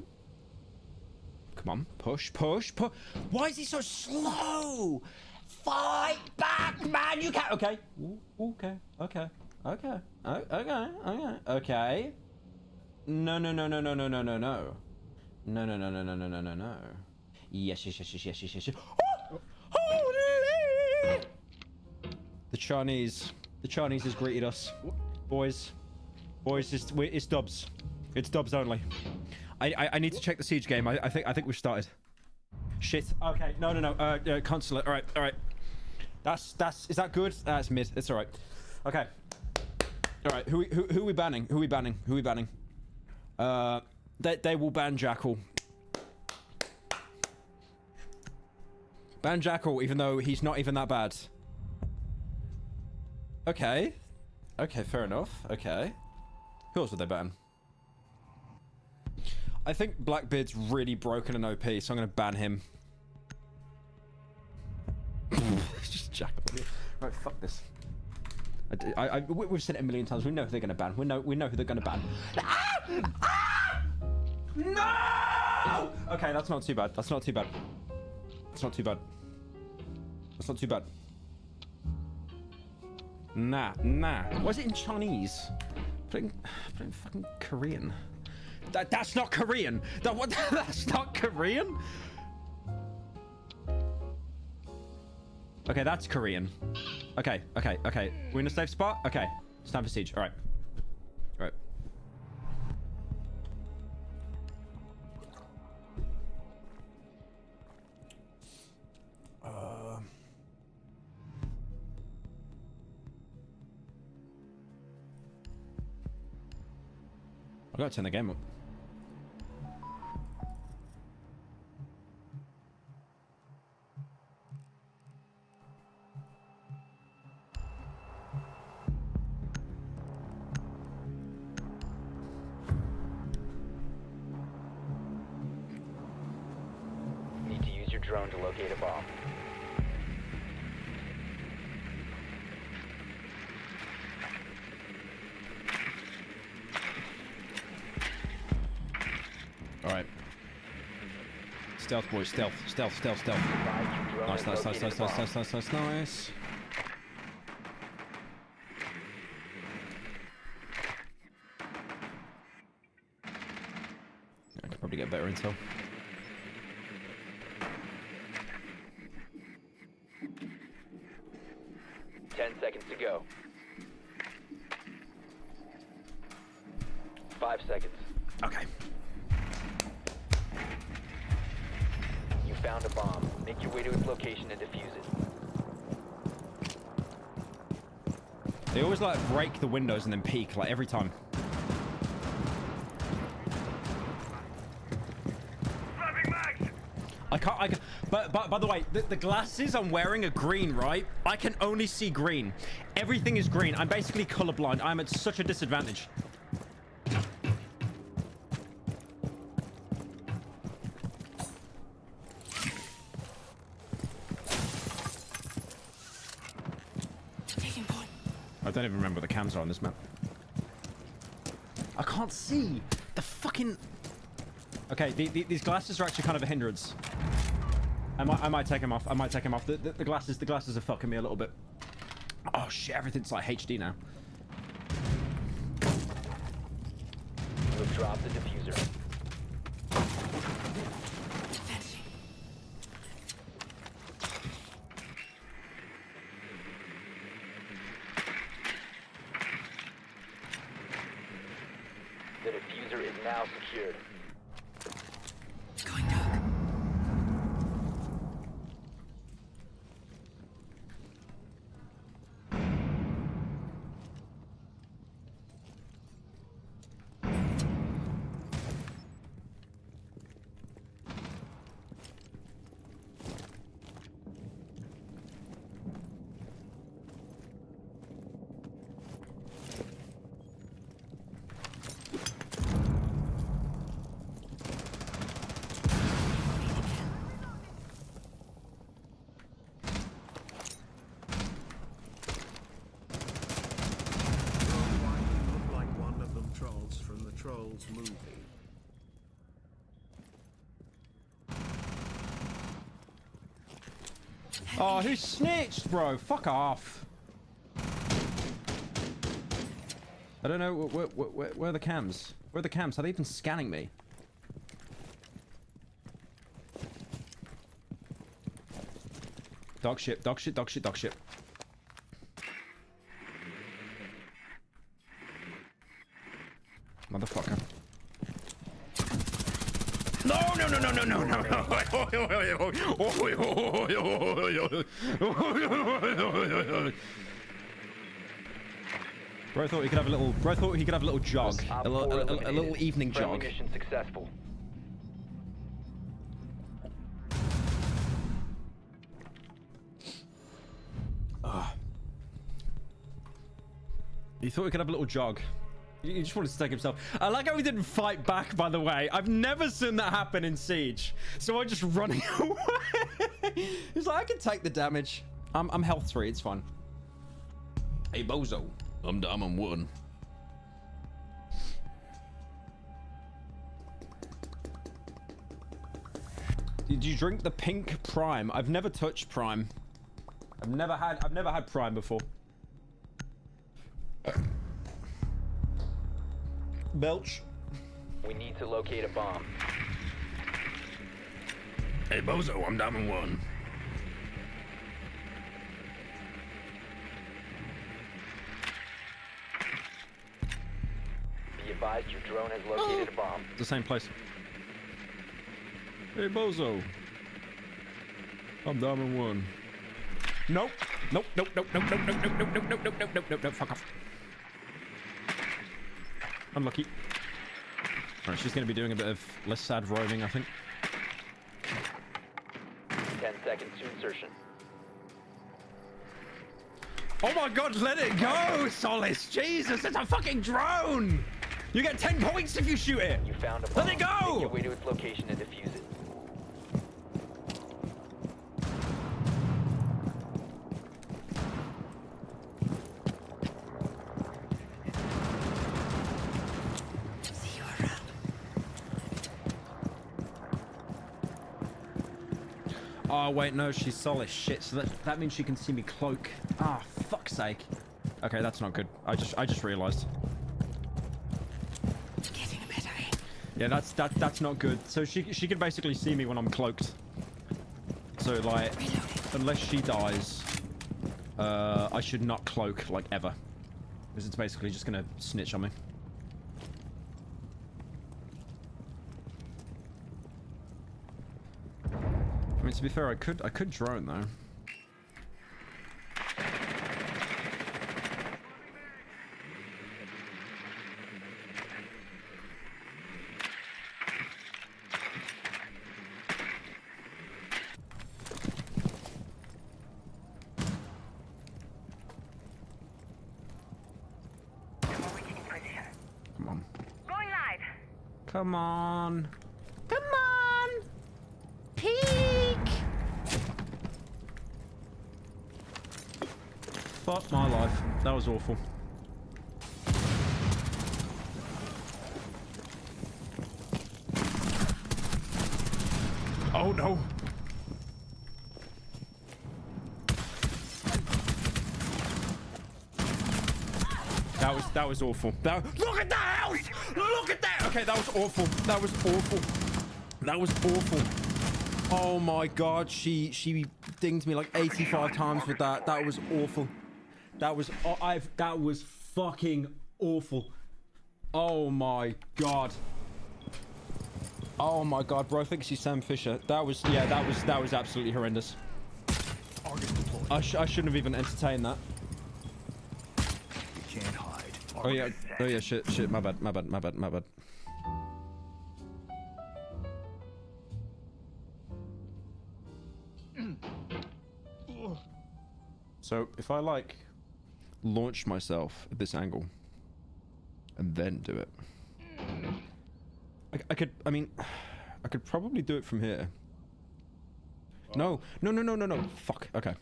Come on. Push, push, push. Why is he so slow? Fight back, man. You can't. Okay. Ooh, okay. Okay. Okay. Okay. Okay. Okay. No, no, no, no, no, no, no, no, no. No, no, no, no, no, no, no, no, no. Yes, yes, yes, yes, yes, yes, yes. Oh! Holy! The Chinese has greeted us, boys. It's dubs. It's dubs only. I need to check the siege game. I think we've started. Shit. Okay. No. Consulate. All right. Is that good? That's mid. It's all right. Okay. All right. Who we banning? Who we banning? They will ban Jackal. Ban Jackal, even though he's not even that bad. Okay. Okay, fair enough. Okay. Who else would they ban? I think Blackbeard's really broken and OP, so I'm going to ban him. Just Jackal. Right, fuck this. We've said it a million times. We know who they're going to ban. We know who they're going to ban. No! Okay, that's not too bad. That's not too bad. Nah. Why is it in Chinese? Put it in fucking Korean. That's not Korean. That's not Korean. Okay, that's Korean. Okay. We're in a safe spot. Okay, it's time for siege. All right. I gotta turn the game up. Need to use your drone to locate a bomb. Alright. Stealth, boys. Stealth. Nice. I could probably get better intel. Seconds to go. 5 seconds. Okay. You found a bomb. Make your way to its location and defuse it. They always like break the windows and then peek like every time. I can't. But by the way, the glasses I'm wearing are green, right? I can only see green. Everything is green. I'm basically colorblind. I'm at such a disadvantage. I don't even remember what the cams are on this map. I can't see the fucking... Okay, these glasses are actually kind of a hindrance. I might take them off. The glasses are fucking me a little bit. Oh shit, everything's like HD now. We'll drop the diffuser. The diffuser is now secured. Trolls movie. Oh, who snitched, bro? Fuck off. I don't know where are the cams? Where are the cams? Are they even scanning me? Dog shit, dog shit, dog shit, dog shit. Motherfucker. No, no, no, no, no, no, no, no. Bro thought he could have a little. Bro thought he could have a little jog, a little evening jog. Mission successful. He thought he could have a little jog. He just wanted to take himself. I like how he didn't fight back, by the way. I've never seen that happen in Siege. So I'm just running away. He's like, I can take the damage. I'm health 3, it's fine. Hey, bozo. I'm dumb, I'm one. Did you drink the pink Prime? I've never touched Prime. I've never had Prime before. Belch. We need to locate a bomb. Hey, bozo, I'm Diamond 1. Be advised your drone has located a bomb. The same place. Hey, bozo. I'm Diamond 1. Nope. Nope, nope, nope, nope, nope, nope, nope, nope, nope, nope, nope, nope, nope, nope, fuck off. Unlucky. Alright, she's gonna be doing a bit of less sad roaming, I think. 10 seconds to insertion. Oh my god, let it go, Solace! Jesus, it's a fucking drone! You get 10 points if you shoot it! You found a bomb. Let it go! Make your way to its location and defuse it. Oh wait, no, she's Solace. Shit, so that means she can see me cloak. Ah, fuck's sake. Okay, that's not good. I just realized. Getting a better. Yeah, that's not good. So she can basically see me when I'm cloaked. So like, unless she dies, I should not cloak like ever, because it's basically just gonna snitch on me. I mean, to be fair, I could drone though. Come on. Going live. Come on. Come on. Peek. Fuck my life. That was awful. Oh no. That was awful. Look at that house! Look at that! Okay, that was awful. That was awful. That was awful. Oh my god, she dinged me like 85 times with that. That was awful. That was that was fucking awful. Oh my god. Oh my god, bro, I think she's Sam Fisher. That was absolutely horrendous. I shouldn't have even entertained that. You can't hide. Oh yeah, shit, my bad. So if I like launch myself at this angle and then do it, I could probably do it from here. No. Fuck. Okay.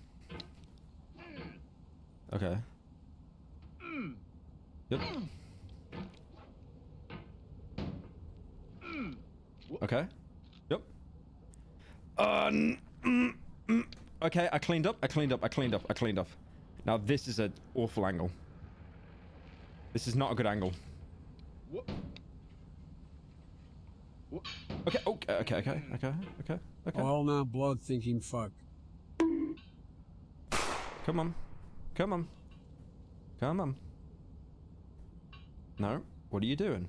Yep. Okay. Yep. Okay, I cleaned up. Now this is an awful angle. This is not a good angle. Okay. All now blood thinking fuck. Come on. Come on. Come on. No. What are you doing?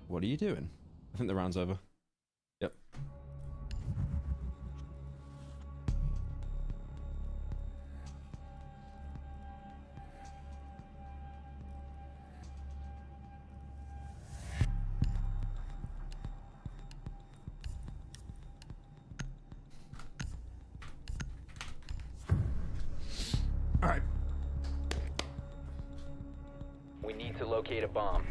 What are you doing? I think the round's over. Yep. All right. We need to locate a bomb.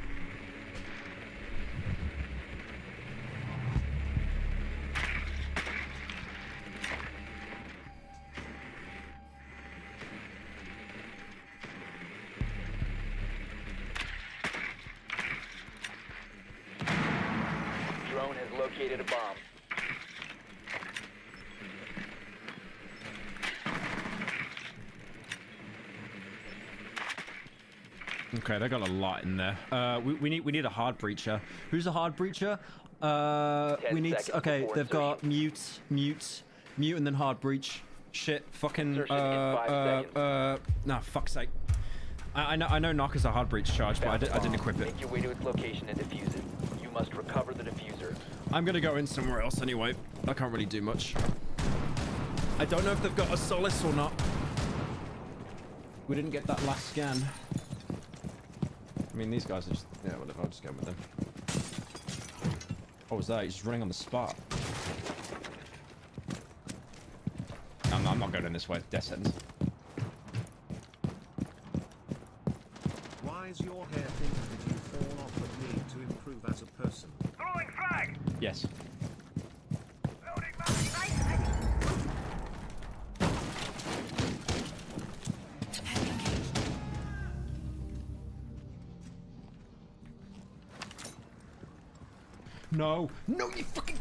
Drone has located a bomb. Okay, they got a lot in there. We need a hard breacher. Who's a hard breacher? We need. Okay, they've got mute, and then hard breach. Shit, fucking. Nah, fuck's sake. I know Knocker's a hard breach charge, but I didn't equip it. Make your way to its location and defuse it. You must recover the diffuser. I'm gonna go in somewhere else anyway. I can't really do much. I don't know if they've got a Solace or not. We didn't get that last scan. I mean, these guys are just... Yeah, whatever, I'll just go with them. What was that? He's just running on the spot. I'm not going in this way. Death sentence. Why is your hair thin? Did you fall off but need to improve as a person? Throwing frag! Yes. No. No, you fucking...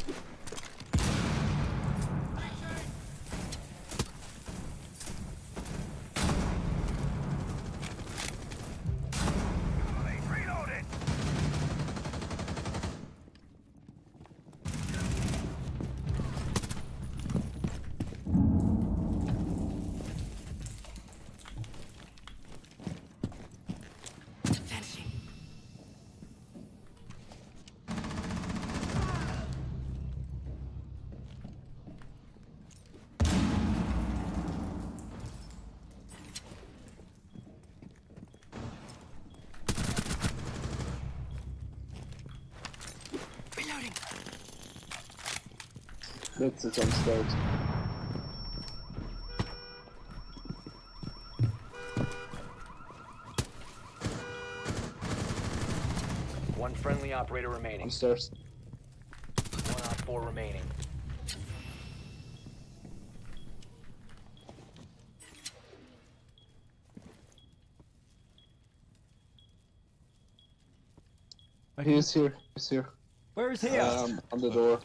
That's it on start. One friendly operator remaining. Upstairs. 1 on 4 remaining. He's here. He's here. Where is he? On the door.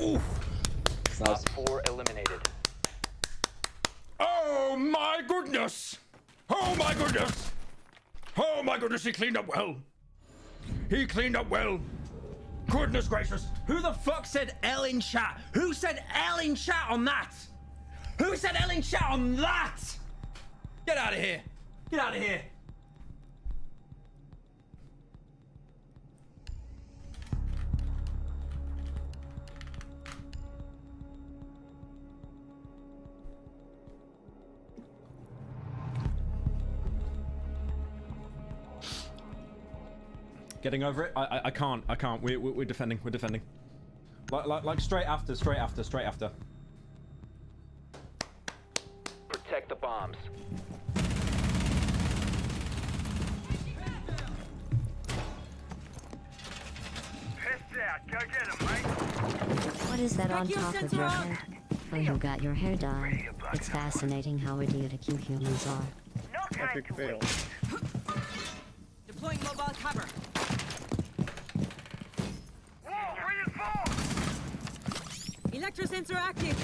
Ooh. Top 4 eliminated. Oh my goodness! Oh my goodness! Oh my goodness, he cleaned up well. He cleaned up well. Goodness gracious. Who the fuck said L in chat? Who said L in chat on that? Who said L in chat on that? Get out of here. Get out of here. Getting over it? I can't. We're defending. We're defending. Like straight after. Protect the bombs. Pissed out. Go get him, mate. What is that on top of your head? Oh, you got your hair done. It's fascinating how idiotic you humans are. Epic fail. Deploying mobile cover. Whoa, reinforced! Electrosensor active.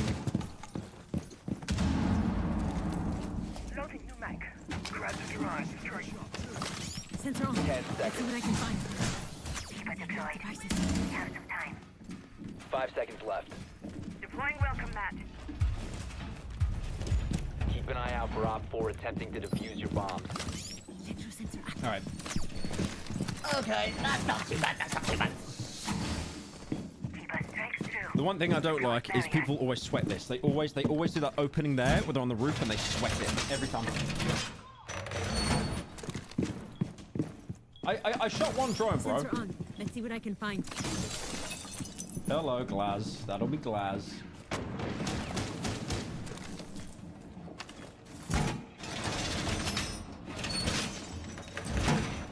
Loading new mag. Grab the drive. Straight. Sensor on. 10 Let's see what I can find. time. 5 seconds left. Deploying welcome mat. Keep an eye out for Op 4 attempting to defuse your bombs. All right. Okay, that's not too bad, that's not too bad. The one thing I don't like is people always sweat this. They always do that opening there where they're on the roof and they sweat it every time. I shot one drone, bro. Sensor on. Let's see what I can find. Hello, Glaz. That'll be Glaz.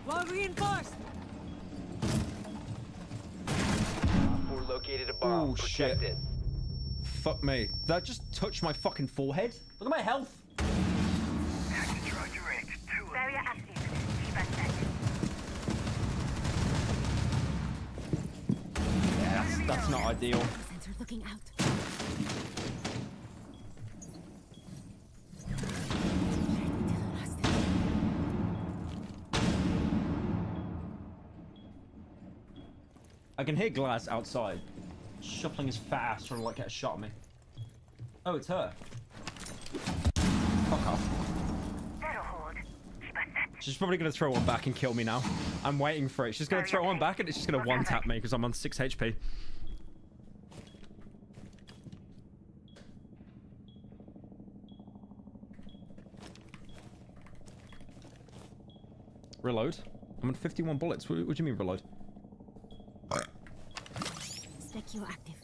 Wall reinforced. Op 4 located a bomb. Oh shit. Protect it. Fuck me. That just touched my fucking forehead. Look at my health. Barrier active. Keep us set. Yeah, that's not ideal. Sensor looking out. I can hear Glass outside, shuffling as fast, trying to like get a shot at me. Oh, it's her. Fuck off. She's probably gonna throw one back and kill me now. I'm waiting for it. She's gonna throw one back and it's just gonna one-tap me because I'm on 6 HP. Reload. I'm on 51 bullets. What do you mean reload? Secure active.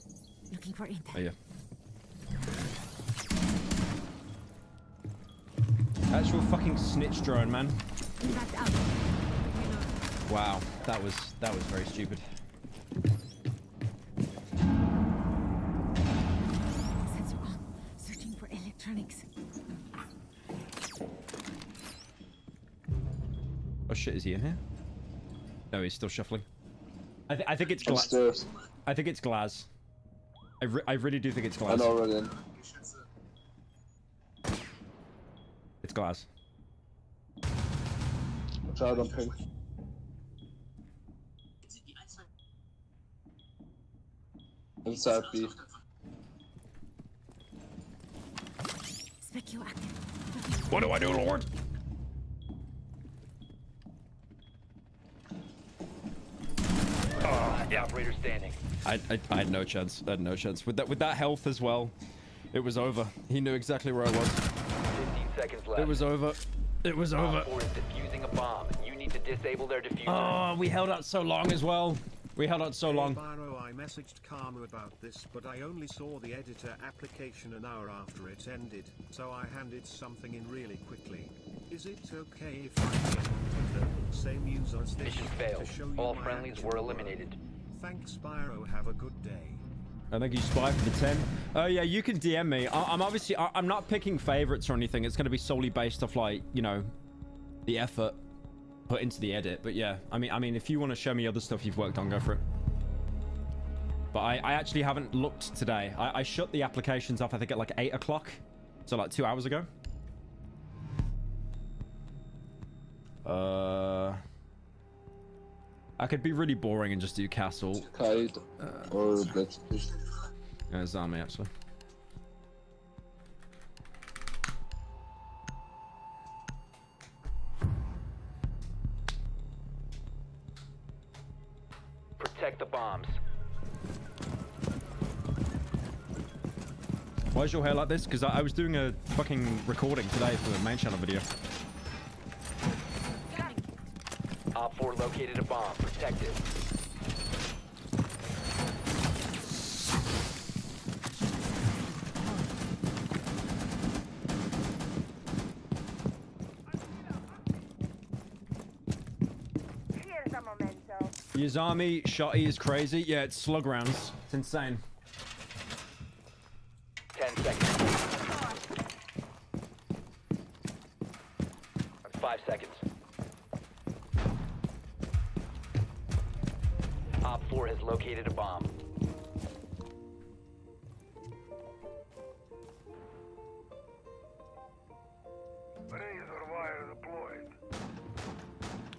Looking for intel. Oh yeah. Actual fucking snitch drone, man. Impact out. Wow, that was very stupid. Sensor on. Searching for electronics. Oh shit, is he in here? No, he's still shuffling. I think it's Glaz. I think it's Glaz. I really do think it's Glaz. I know right in. It's Glaz. Watch out on ping. Inside B. Secure active. What do I do, Lord? Operator standing. I had no chance. I had no chance. With that health as well, it was over. He knew exactly where I was. 15 seconds left. It was over. It was over. Op 4 is defusing a bomb. You need to disable their diffuser. Oh, we held out so long as well. We held out so long. Pyro, I messaged Karma about this, but I only saw the editor application an hour after it ended, so I handed something in really quickly. Is it okay if I get the same user as this Mission to failed. show you All my friendlies actual were work? eliminated. Thanks, Pyro. Have a good day. I think you spy for the 10. Oh yeah, you can DM me. I'm obviously I'm not picking favorites or anything. It's going to be solely based off like, you know, the effort put into the edit. But yeah, I mean, if you want to show me other stuff you've worked on, go for it. But I actually haven't looked today. I shut the applications off, I think at like 8 o'clock. So like 2 hours ago. I could be really boring and just do castle. Kite or Blitz. Yeah, it's army actually. Protect the bombs. Why is your hair like this? Because I was doing a fucking recording today for the main channel video. Op 4 located a bomb. Protect it. Here's a memento. Yazami shotty is crazy. Yeah, it's slug rounds. It's insane. 10 seconds. 5 seconds. Op 4 has located a bomb.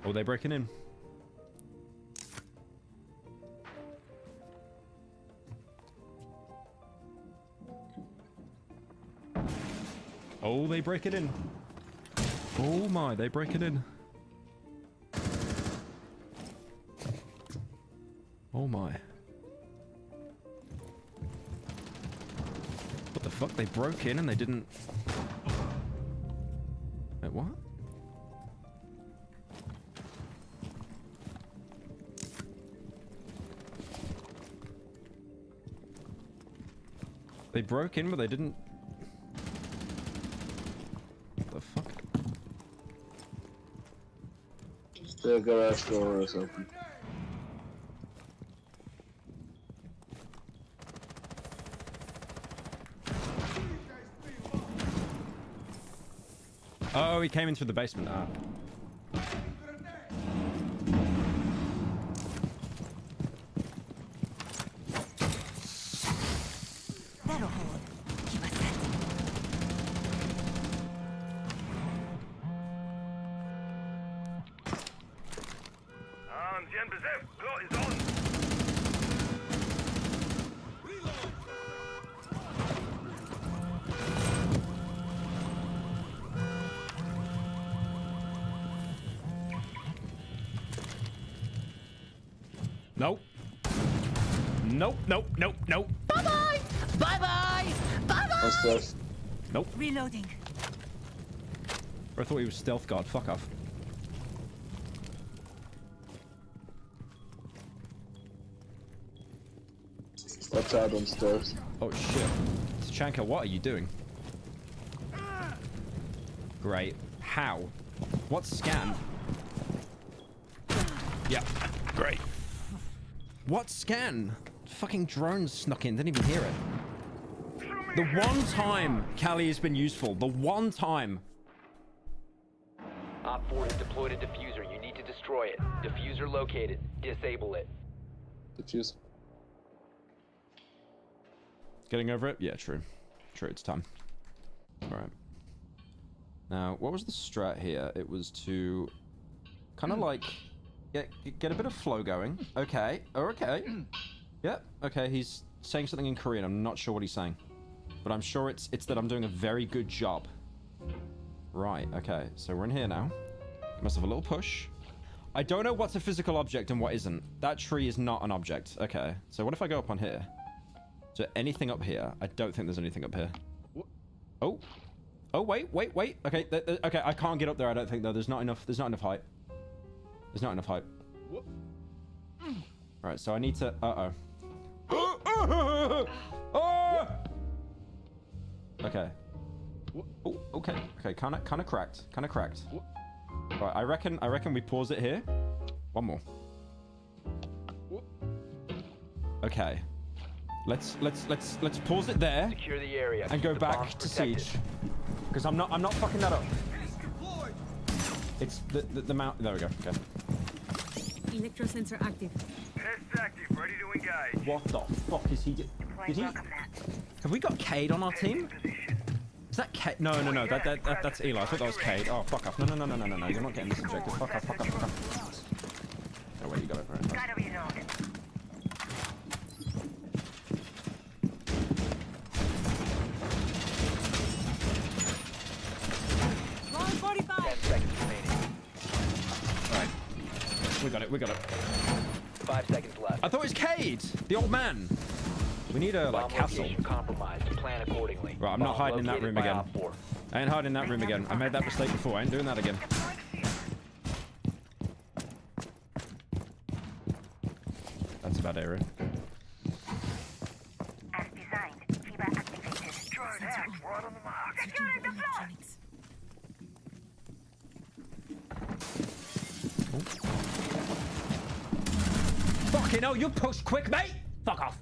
Oh, they breaking in. Oh, they break it in. Oh my, they break it in. Oh my. What the fuck? They broke in and they didn't... Wait, what? They broke in, but they didn't... What the fuck? The garage door or something. Oh, he came in through the basement. Ah. That'll hold. Keep us set. Nope. Nope, nope, nope, nope. Bye-bye! Bye-bye! Bye-bye! Nope. Reloading. I thought he was stealth guard. Fuck off. Watch out on stairs. Oh shit. Tachanka, what are you doing? Great. How? What scan? Yeah. Great. What scan? Fucking drones snuck in. Didn't even hear it. The one time Callie has been useful. The one time. Op 4 has deployed a diffuser. You need to destroy it. Diffuser located. Disable it. Diffuse. Getting over it? Yeah, true. True, it's time. Alright. Now, what was the strat here? It was to kind of like get a bit of flow going. Okay. Okay. Yep. Okay, he's saying something in Korean. I'm not sure what he's saying. But I'm sure it's that I'm doing a very good job. Right, okay. So we're in here now. Must have a little push. I don't know what's a physical object and what isn't. That tree is not an object. Okay. So what if I go up on here? Is there anything up here? I don't think there's anything up here. Oh. Oh, wait. Okay, okay, I can't get up there, I don't think, though. There's not enough height. There's not enough height. Right, so I need to... Okay. Oh, okay. Okay, kind of cracked. Right, I reckon we pause it here. One more. Okay. Let's pause it there. Secure the area. And go back to siege. Because I'm not fucking that up. It's the mount. There we go. Okay. Electro sensor active. Test active, ready to engage. What the fuck is he doing? Did he? Have we got Cade on our team? Is that Cade? No. That's Eli. I thought that was Cade. Oh, fuck off. No. You're not getting this objective. Fuck off. Oh wait, you got it. Right. Gotta reload. Alright. We got it. 5 seconds left. I thought it was Cade, the old man. We need a like castle. Compromised. Plan accordingly. Right, I'm not hiding in that room again. I ain't hiding in that room again. I made that mistake before. I ain't doing that again. That's about it, right? As designed, FIBA activated. Drone hacked, right on the mark. Securing the floor. Fucking hell, you pushed quick, mate! Fuck off.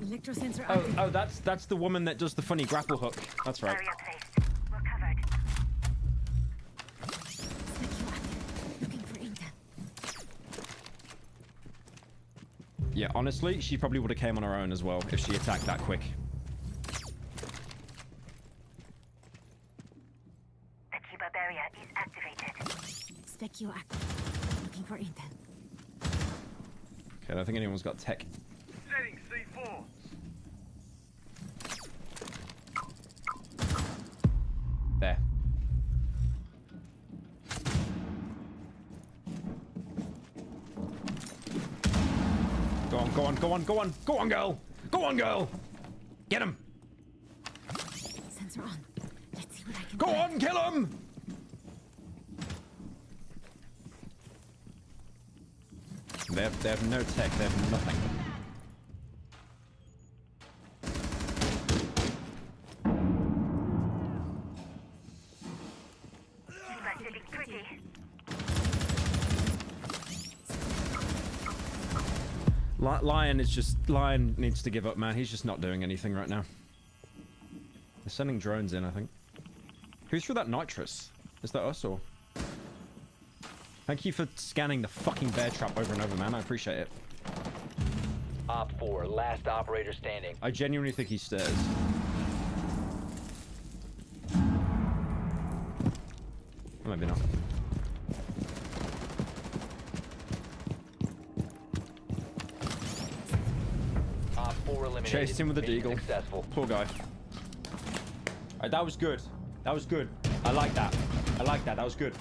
Electro sensor active. Oh, that's the woman that does the funny grapple hook. That's right. Area placed. We're covered. Secure active. Looking for intel. Yeah, honestly, she probably would have came on her own as well if she attacked that quick. The FIBA barrier is activated. Secure active. Looking for intel. Okay, I don't think anyone's got tech. Setting C4. Go on, go on, go on. Go on, girl. Go on, girl. Get him. Sensor on. Let's see what I can Go on, kill him. They have no tech. They have nothing. Lion needs to give up, man. He's just not doing anything right now. They're sending drones in, I think. Who threw that nitrous? Is that us or? Thank you for scanning the fucking bear trap over and over, man. I appreciate it. Op 4, last operator standing. I genuinely think he stairs. Or maybe not. Op 4 eliminated. Chased him with a Mission deagle. Successful. Poor guy. Alright, that was good. That was good. I like that. I like that. That was good.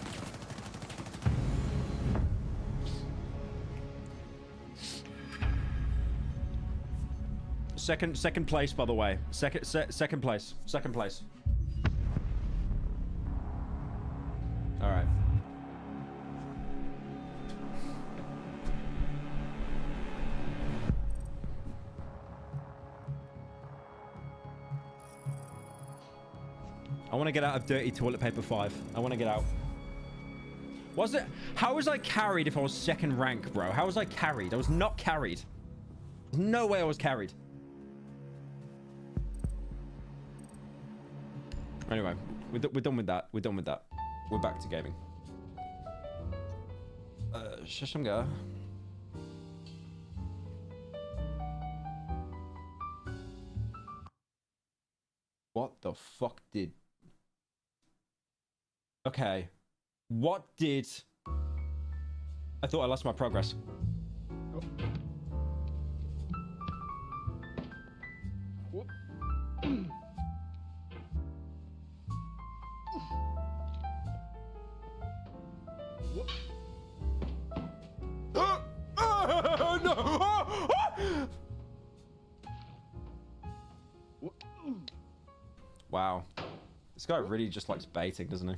Second place, by the way. Second place. Second place. All right. I want to get out of dirty toilet paper 5. I want to get out. Was it? How was I carried if I was second rank, bro? How was I carried? I was not carried. There's no way I was carried. Anyway, we're done with that. We're done with that. We're back to gaming. Shashamga. What the fuck did... Okay. What did... I thought I lost my progress. Wow. This guy really just likes baiting, doesn't he?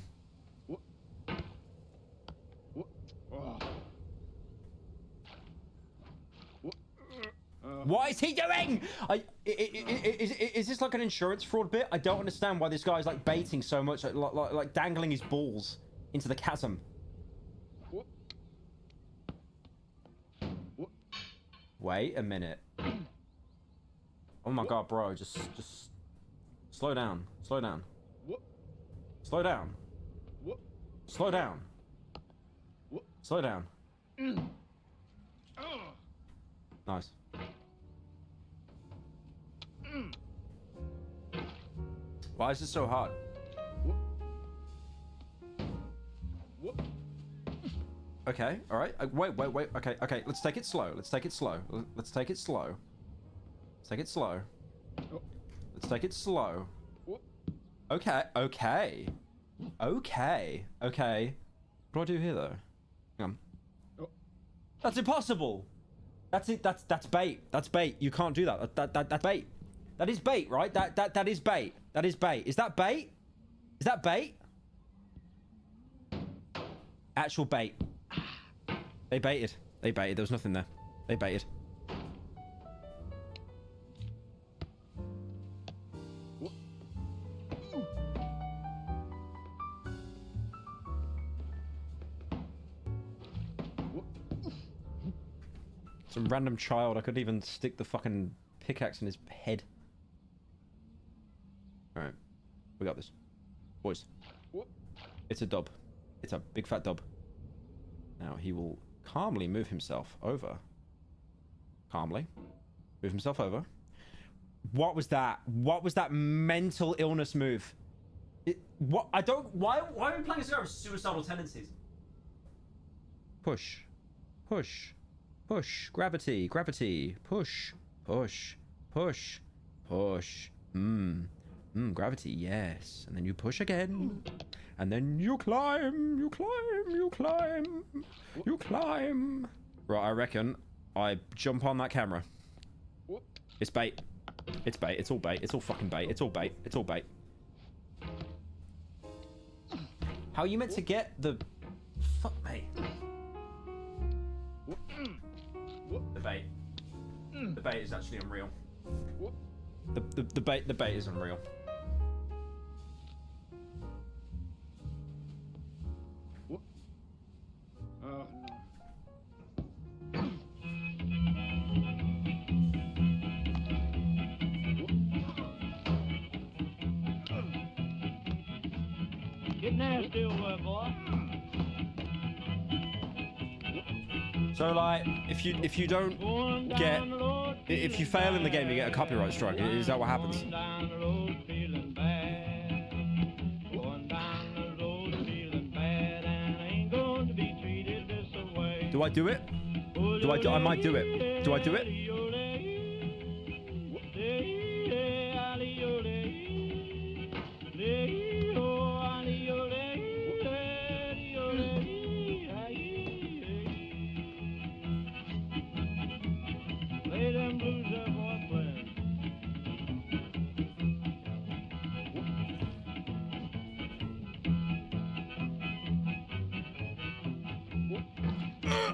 What is he doing? Is this like an insurance fraud bit? I don't understand why this guy's like baiting so much, like dangling his balls into the chasm. Wait a minute. Oh my god, bro, just slow down. Slow down. Slow down. Slow down. Slow down. Nice. Why is this so hard? Okay, all right. Wait. Okay. Let's take it slow. Let's take it slow. Let's take it slow. Let's take it slow. Let's take it slow. Okay. What do I do here, though? Hang on. That's impossible. That's it. That's bait. That's bait. You can't do that. That's bait. That is bait, right? That is bait. That is bait. Is that bait? Is that bait? Actual bait. They baited. They baited. There was nothing there. They baited. Some random child. I could even stick the fucking pickaxe in his head. Alright. We got this. Boys. It's a dub. It's a big fat dub. Now he will calmly move himself over. Calmly. Move himself over. What was that? What was that mental illness move? What? I don't... Why are we playing a guy with suicidal tendencies? Push. Push. Push. Gravity. Gravity. Push. Push. Push. Push. Gravity. Yes. And then you push again. And then you climb. You climb. You climb. You climb. Right, I reckon I jump on that camera. It's bait. It's bait. It's all bait. It's all fucking bait. It's all bait. It's all bait. How are you meant to get the... Fuck me. The bait. The bait is actually unreal. The bait is unreal. Oh, Get nasty over, boy. So like, if you don't get, if you fail in the game, you get a copyright strike. Is that what happens? Do I do it? I might do it. Do I do it?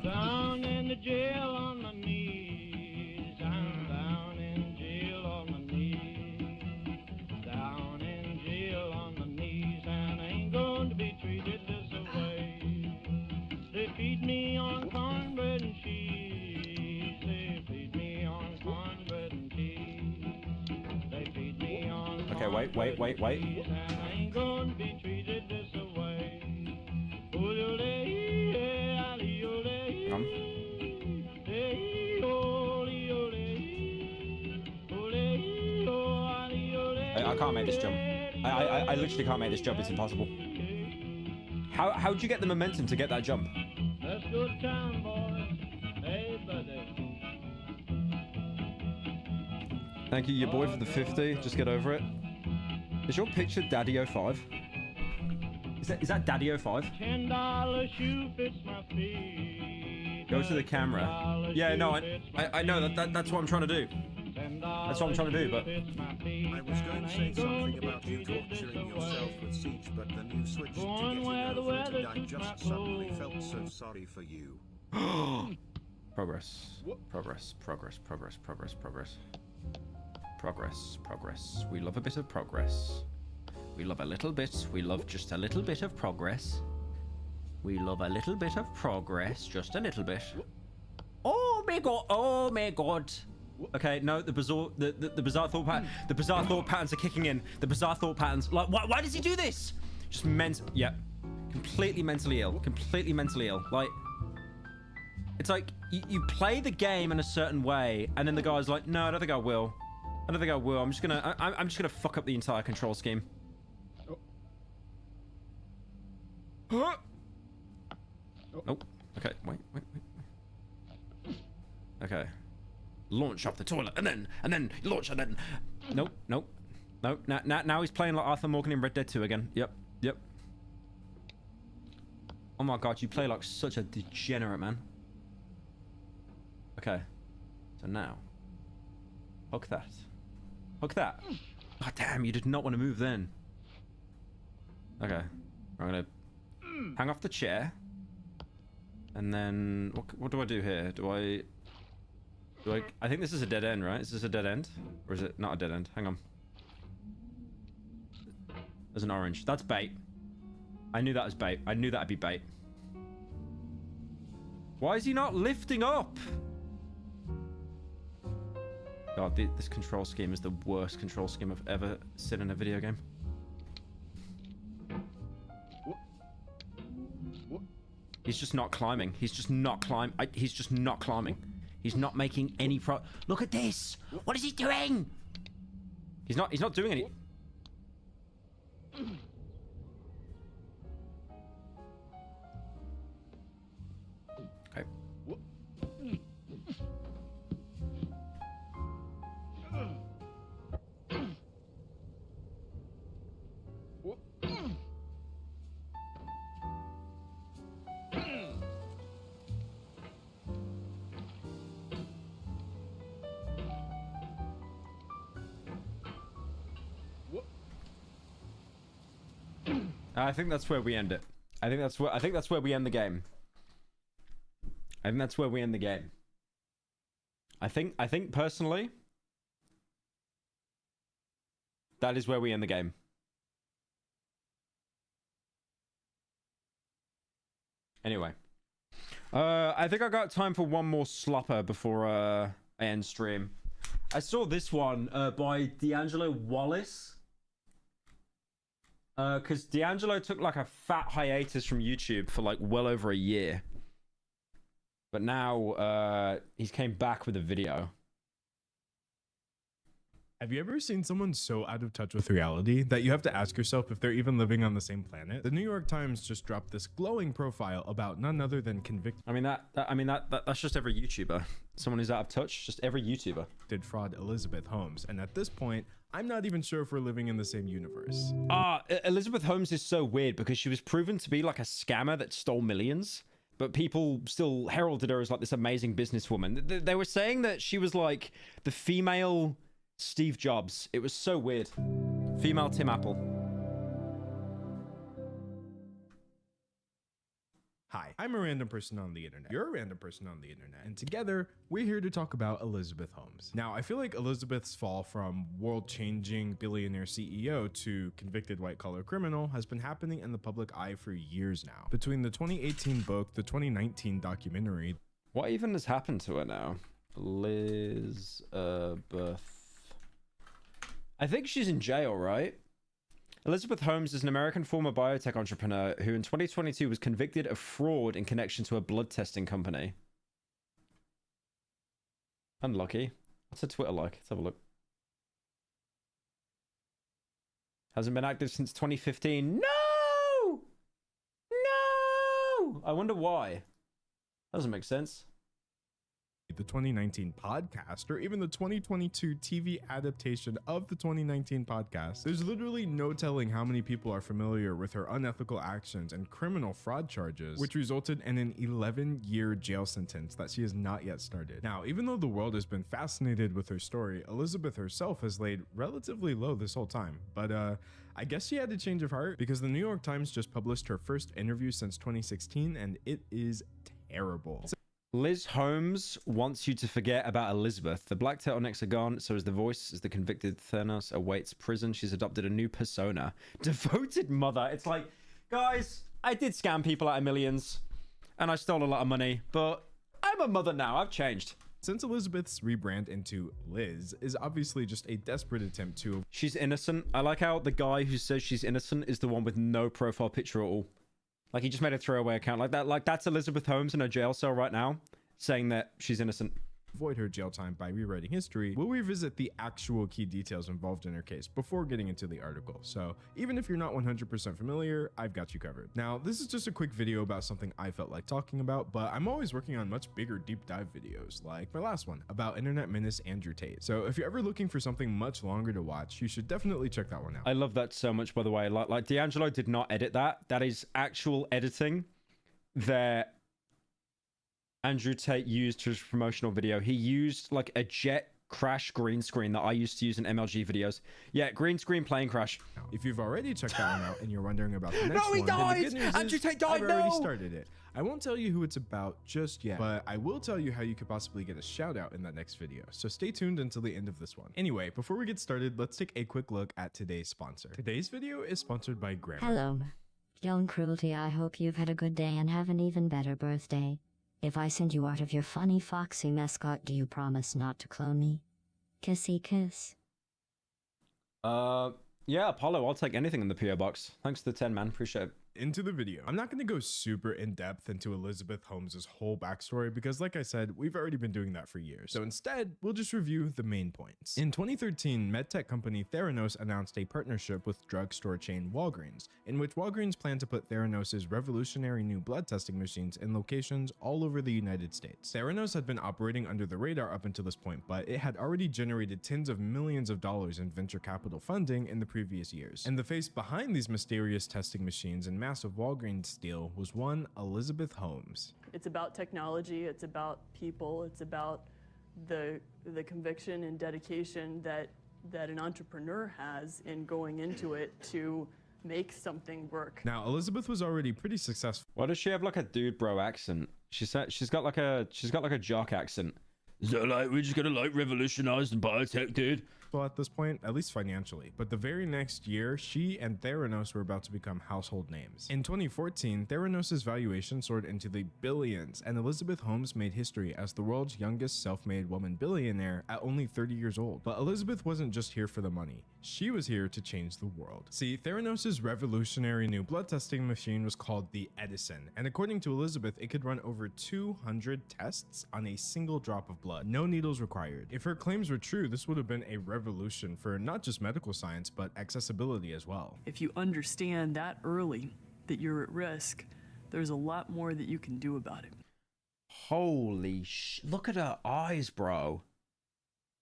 Down in the jail on my knees. I'm down in jail on my knees. Down in jail on my knees, and I ain't going to be treated this way. They feed me on cornbread and cheese. They feed me on cornbread and cheese. They feed me on. Okay, wait. And I ain't going to be treated this way. I can't make this jump. I literally can't make this jump. It's impossible. How'd you get the momentum to get that jump? Let's go to town, boys. Hey, buddy. Thank you, your boy, for the 50. Just get over it. Is your picture Daddy05? Is that Daddy05? $10 shoe fits my feet. Go to the camera. Yeah, no, I know that's what I'm trying to do. That's what I'm trying to do, but I was going to say something about you torturing yourself with Siege, but then you switched to getting over it, and I just suddenly felt so sorry for you. Progress. Progress. Progress. Progress. Progress. Progress. Progress. Progress. We love a bit of progress. We love a little bit. We love just a little bit of progress. We love a little bit of progress. Just a little bit. Oh my god. Oh my god. Okay, no, the bizarre thought pattern. The bizarre thought patterns are kicking in. The bizarre thought patterns. Like, why does he do this? Just yeah, completely mentally ill. Completely mentally ill. Like, it's like you play the game in a certain way, and then the guy's like, no, I don't think I will. I don't think I will. I'm just gonna fuck up the entire control scheme. Oh. Nope. Okay, wait. Okay. Launch off the toilet, and then launch, and then nope. Now he's playing like Arthur Morgan in Red Dead 2 again. Yep. Oh my god, you play like such a degenerate, man. Okay, so now hook that. Oh damn, you did not want to move then. Okay, I'm gonna hang off the chair, and then what do I do here? I think this is a dead end, right? Is this a dead end? Or is it not a dead end? Hang on. There's an orange. That's bait. I knew that was bait. I knew that'd be bait. Why is he not lifting up? God, this control scheme is the worst control scheme I've ever seen in a video game. He's just not climbing. He's just not climbing. He's not making any Look at this! What is he doing? He's not doing any. Okay. I think that's where we end it. I think that's where we end the game. I think that's where we end the game. I think personally, that is where we end the game. Anyway, I think I got time for one more slopper before I end stream. I saw this one by D'Angelo Wallace. Because D'Angelo took like a fat hiatus from YouTube for like well over a year. But now he's came back with a video. Have you ever seen someone so out of touch with reality that you have to ask yourself if they're even living on the same planet? The New York Times just dropped this glowing profile about none other than convicted. That's just every YouTuber. Someone who's out of touch, just every YouTuber. Did fraud Elizabeth Holmes, and at this point, I'm not even sure if we're living in the same universe. Elizabeth Holmes is so weird because she was proven to be like a scammer that stole millions, but people still heralded her as like this amazing businesswoman. They were saying that she was like the female Steve Jobs. It was so weird. Female Tim Apple. Hi, I'm a random person on the internet. You're a random person on the internet. And together, we're here to talk about Elizabeth Holmes. Now, I feel like Elizabeth's fall from world-changing billionaire CEO to convicted white-collar criminal has been happening in the public eye for years now. Between the 2018 book, the 2019 documentary. What even has happened to her now? Elizabeth. I think she's in jail, right? Elizabeth Holmes is an American former biotech entrepreneur who in 2022 was convicted of fraud in connection to a blood testing company. Unlucky. What's her Twitter like? Let's have a look. Hasn't been active since 2015. No! No! I wonder why. Doesn't make sense. The 2019 podcast, or even the 2022 TV adaptation of the 2019 podcast. There's literally no telling how many people are familiar with her unethical actions and criminal fraud charges, which resulted in an 11-year jail sentence that she has not yet started. Now, even though the world has been fascinated with her story, Elizabeth herself has laid relatively low this whole time. But I guess she had a change of heart because the New York Times just published her first interview since 2016, and it is terrible. Liz Holmes wants you to forget about Elizabeth. The black turtlenecks are gone, so is the voice as the convicted Thanos awaits prison. She's adopted a new persona. Devoted mother. It's like, guys, I did scam people out of millions, and I stole a lot of money, but I'm a mother now. I've changed. Since Elizabeth's rebrand into Liz is obviously just a desperate attempt to... She's innocent. I like how the guy who says she's innocent is the one with no profile picture at all. Like, he just made a throwaway account like that. Like, that's Elizabeth Holmes in a jail cell right now saying that she's innocent. Avoid her jail time by rewriting history, we'll revisit the actual key details involved in her case before getting into the article. So even if you're not 100% familiar, I've got you covered. Now, this is just a quick video about something I felt like talking about, but I'm always working on much bigger deep dive videos, like my last one about internet menace Andrew Tate. So if you're ever looking for something much longer to watch, you should definitely check that one out. I love that so much, by the way. Like D'Angelo did not edit that. That is actual editing that Andrew Tate used for his promotional video. He used like a jet crash green screen that I used to use in MLG videos. Yeah, green screen plane crash. If you've already checked that one out and you're wondering about the next no, he one, died! Then the good news Andrew is Tate died, I've already no! started it. I won't tell you who it's about just yet, but I will tell you how you could possibly get a shout out in that next video. So stay tuned until the end of this one. Anyway, before we get started, let's take a quick look at today's sponsor. Today's video is sponsored by Grammar. Hello. Don't Cruelty, I hope you've had a good day and have an even better birthday. If I send you art of your funny foxy mascot, do you promise not to clone me? Kissy kiss. Yeah, Apollo, I'll take anything in the PO box. Thanks to the 10, man. Appreciate it. Into the video. I'm not going to go super in depth into Elizabeth Holmes' whole backstory because, like I said, we've already been doing that for years. So instead, we'll just review the main points. In 2013, medtech company Theranos announced a partnership with drugstore chain Walgreens, in which Walgreens planned to put Theranos' revolutionary new blood testing machines in locations all over the United States. Theranos had been operating under the radar up until this point, but it had already generated tens of millions of dollars in venture capital funding in the previous years. And the face behind these mysterious testing machines and massive Walgreens deal was one Elizabeth Holmes. It's about technology, it's about people, it's about the conviction and dedication that an entrepreneur has in going into it to make something work. Now, Elizabeth was already pretty successful. Why does she have like a dude bro accent? She's got like a jock accent. So like we're just gonna like revolutionize the biotech, dude. At this point, at least financially, but the very next year, she and Theranos were about to become household names. In 2014, Theranos' valuation soared into the billions, and Elizabeth Holmes made history as the world's youngest self-made woman billionaire at only 30 years old. But Elizabeth wasn't just here for the money. She was here to change the world. See, Theranos' revolutionary new blood testing machine was called the Edison, and according to Elizabeth, it could run over 200 tests on a single drop of blood, no needles required. If her claims were true, this would have been a revolution for not just medical science, but accessibility as well. If you understand that early that you're at risk, there's a lot more that you can do about it. Holy look at her eyes, bro.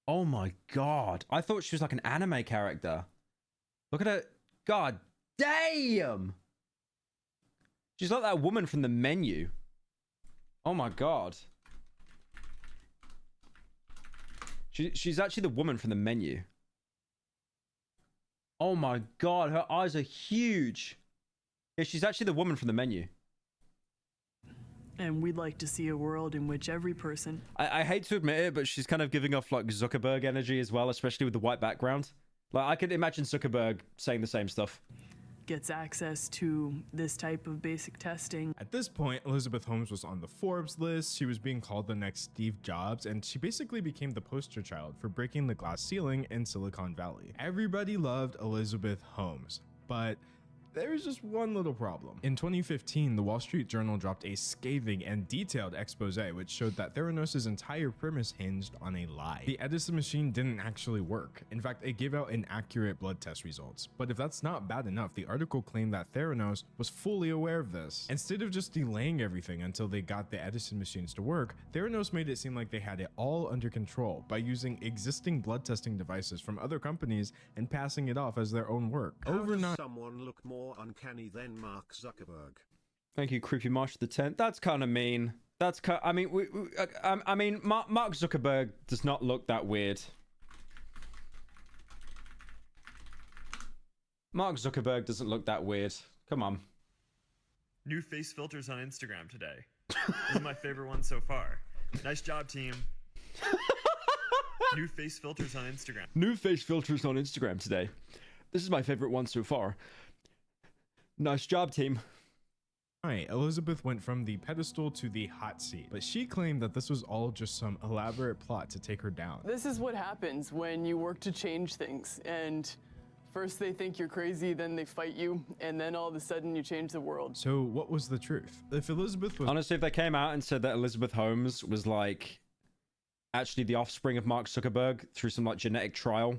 Oh my god. I thought she was like an anime character. Look at her. God damn. She's like that woman from the menu. Oh my god. She's actually the woman from the menu. Oh my god, her eyes are huge. Yeah, she's actually the woman from the menu. And we'd like to see a world in which every person... I hate to admit it, but she's kind of giving off like Zuckerberg energy as well, especially with the white background. Like I could imagine Zuckerberg saying the same stuff. Gets access to this type of basic testing. At this point, Elizabeth Holmes was on the Forbes list, she was being called the next Steve Jobs, and she basically became the poster child for breaking the glass ceiling in Silicon Valley. Everybody loved Elizabeth Holmes, but there was just one little problem. In 2015, the Wall Street Journal dropped a scathing and detailed expose which showed that Theranos' entire premise hinged on a lie. The Edison machine didn't actually work. In fact, it gave out inaccurate blood test results. But if that's not bad enough, the article claimed that Theranos was fully aware of this. Instead of just delaying everything until they got the Edison machines to work, Theranos made it seem like they had it all under control by using existing blood testing devices from other companies and passing it off as their own work. Overnight, someone look more uncanny than Mark Zuckerberg. Thank you, Creepy Marsh the 10th. That's kind of mean. That's I mean, Mark Zuckerberg does not look that weird. Mark Zuckerberg doesn't look that weird. Come on. New face filters on Instagram today. This is my favorite one so far. Nice job, team. New face filters on Instagram. New face filters on Instagram today. This is my favorite one so far. Nice job, team. Right, Elizabeth went from the pedestal to the hot seat, but she claimed that this was all just some elaborate plot to take her down. This is what happens when you work to change things, and first they think you're crazy, then they fight you, and then all of a sudden you change the world. So what was the truth? If Elizabeth was... Honestly, if they came out and said that Elizabeth Holmes was like actually the offspring of Mark Zuckerberg through some like genetic trial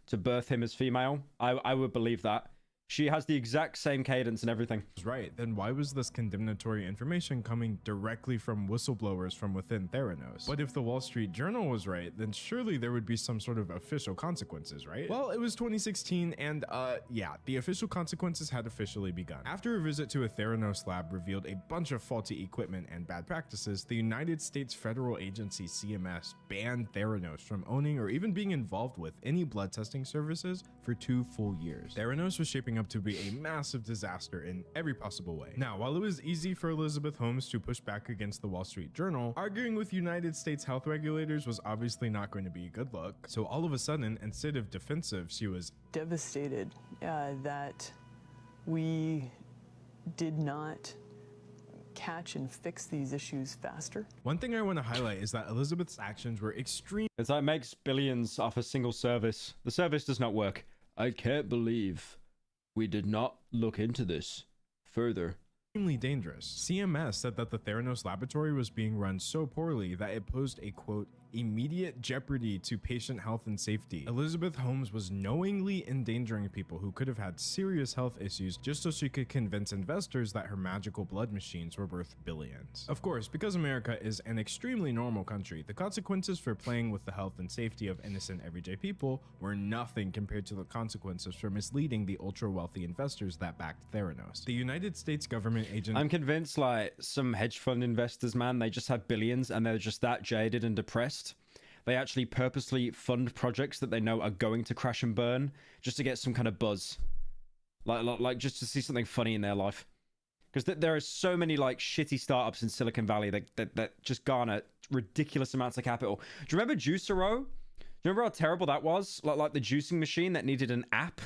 to birth him as female, I would believe that. She has the exact same cadence and everything. Right, then why was this condemnatory information coming directly from whistleblowers from within Theranos? But if the Wall Street Journal was right, then surely there would be some sort of official consequences, right? Well, it was 2016 and yeah, the official consequences had officially begun. After a visit to a Theranos lab revealed a bunch of faulty equipment and bad practices, the United States federal agency CMS banned Theranos from owning or even being involved with any blood testing services for 2 full years. Theranos was shaping up to be a massive disaster in every possible way. Now, while it was easy for Elizabeth Holmes to push back against the Wall Street Journal, arguing with United States health regulators was obviously not going to be a good look. So all of a sudden, instead of defensive, she was devastated that we did not catch and fix these issues faster. One thing I want to highlight is that Elizabeth's actions were extreme. It's like makes billions off a single service. The service does not work. I can't believe we did not look into this further. Extremely dangerous. CMS said that the Theranos laboratory was being run so poorly that it posed a quote immediate jeopardy to patient health and safety. Elizabeth Holmes was knowingly endangering people who could have had serious health issues just so she could convince investors that her magical blood machines were worth billions. Of course, because America is an extremely normal country, the consequences for playing with the health and safety of innocent everyday people were nothing compared to the consequences for misleading the ultra wealthy investors that backed Theranos. The United States government agent... I'm convinced like some hedge fund investors, man, they just have billions and they're just that jaded and depressed. They actually purposely fund projects that they know are going to crash and burn just to get some kind of buzz. like just to see something funny in their life. Because there are so many like shitty startups in Silicon Valley that just garner ridiculous amounts of capital. Do you remember Juicero? Do you remember how terrible that was? Like the juicing machine that needed an app.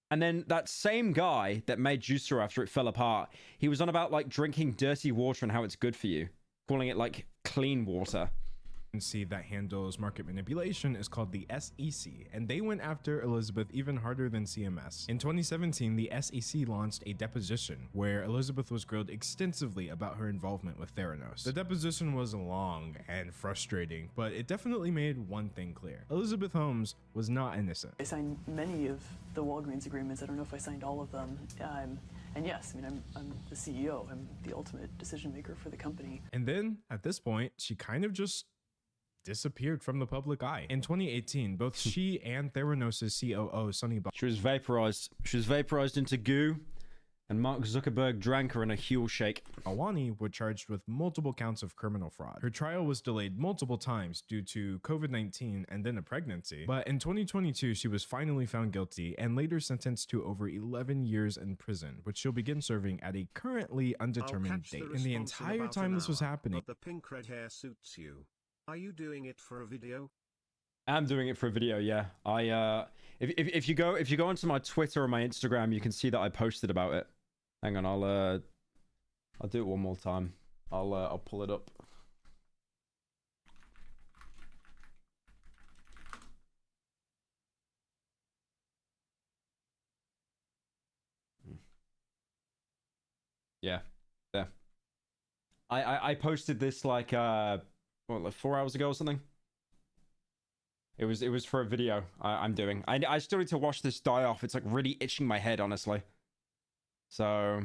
And then that same guy that made Juicero after it fell apart, he was on about like drinking dirty water and how it's good for you, calling it like clean water. Agency that handles market manipulation is called the SEC, and they went after Elizabeth even harder than CMS. In 2017, the SEC launched a deposition where Elizabeth was grilled extensively about her involvement with Theranos. The deposition was long and frustrating, but it definitely made one thing clear. Elizabeth Holmes was not innocent. I signed many of the Walgreens agreements. I don't know if I signed all of them. And yes, I mean, I'm the CEO. I'm the ultimate decision maker for the company. And then, at this point, she kind of just disappeared from the public eye. In 2018, both she and Theranos' COO, Sonny Bob, she was vaporized. She was vaporized into goo, and Mark Zuckerberg drank her in a Huel shake. Awani were charged with multiple counts of criminal fraud. Her trial was delayed multiple times due to COVID-19 and then a pregnancy. But in 2022, she was finally found guilty and later sentenced to over 11 years in prison, which she'll begin serving at a currently undetermined date. In the entire time this was happening, but the pink red hair suits you. Are you doing it for a video? I'm doing it for a video, yeah. If you go onto my Twitter or my Instagram, you can see that I posted about it. Hang on, I'll do it one more time. I'll pull it up. Yeah, yeah. I posted this like what, like 4 hours ago or something. It was for a video I'm doing. I still need to watch this die off. It's like really itching my head, honestly. So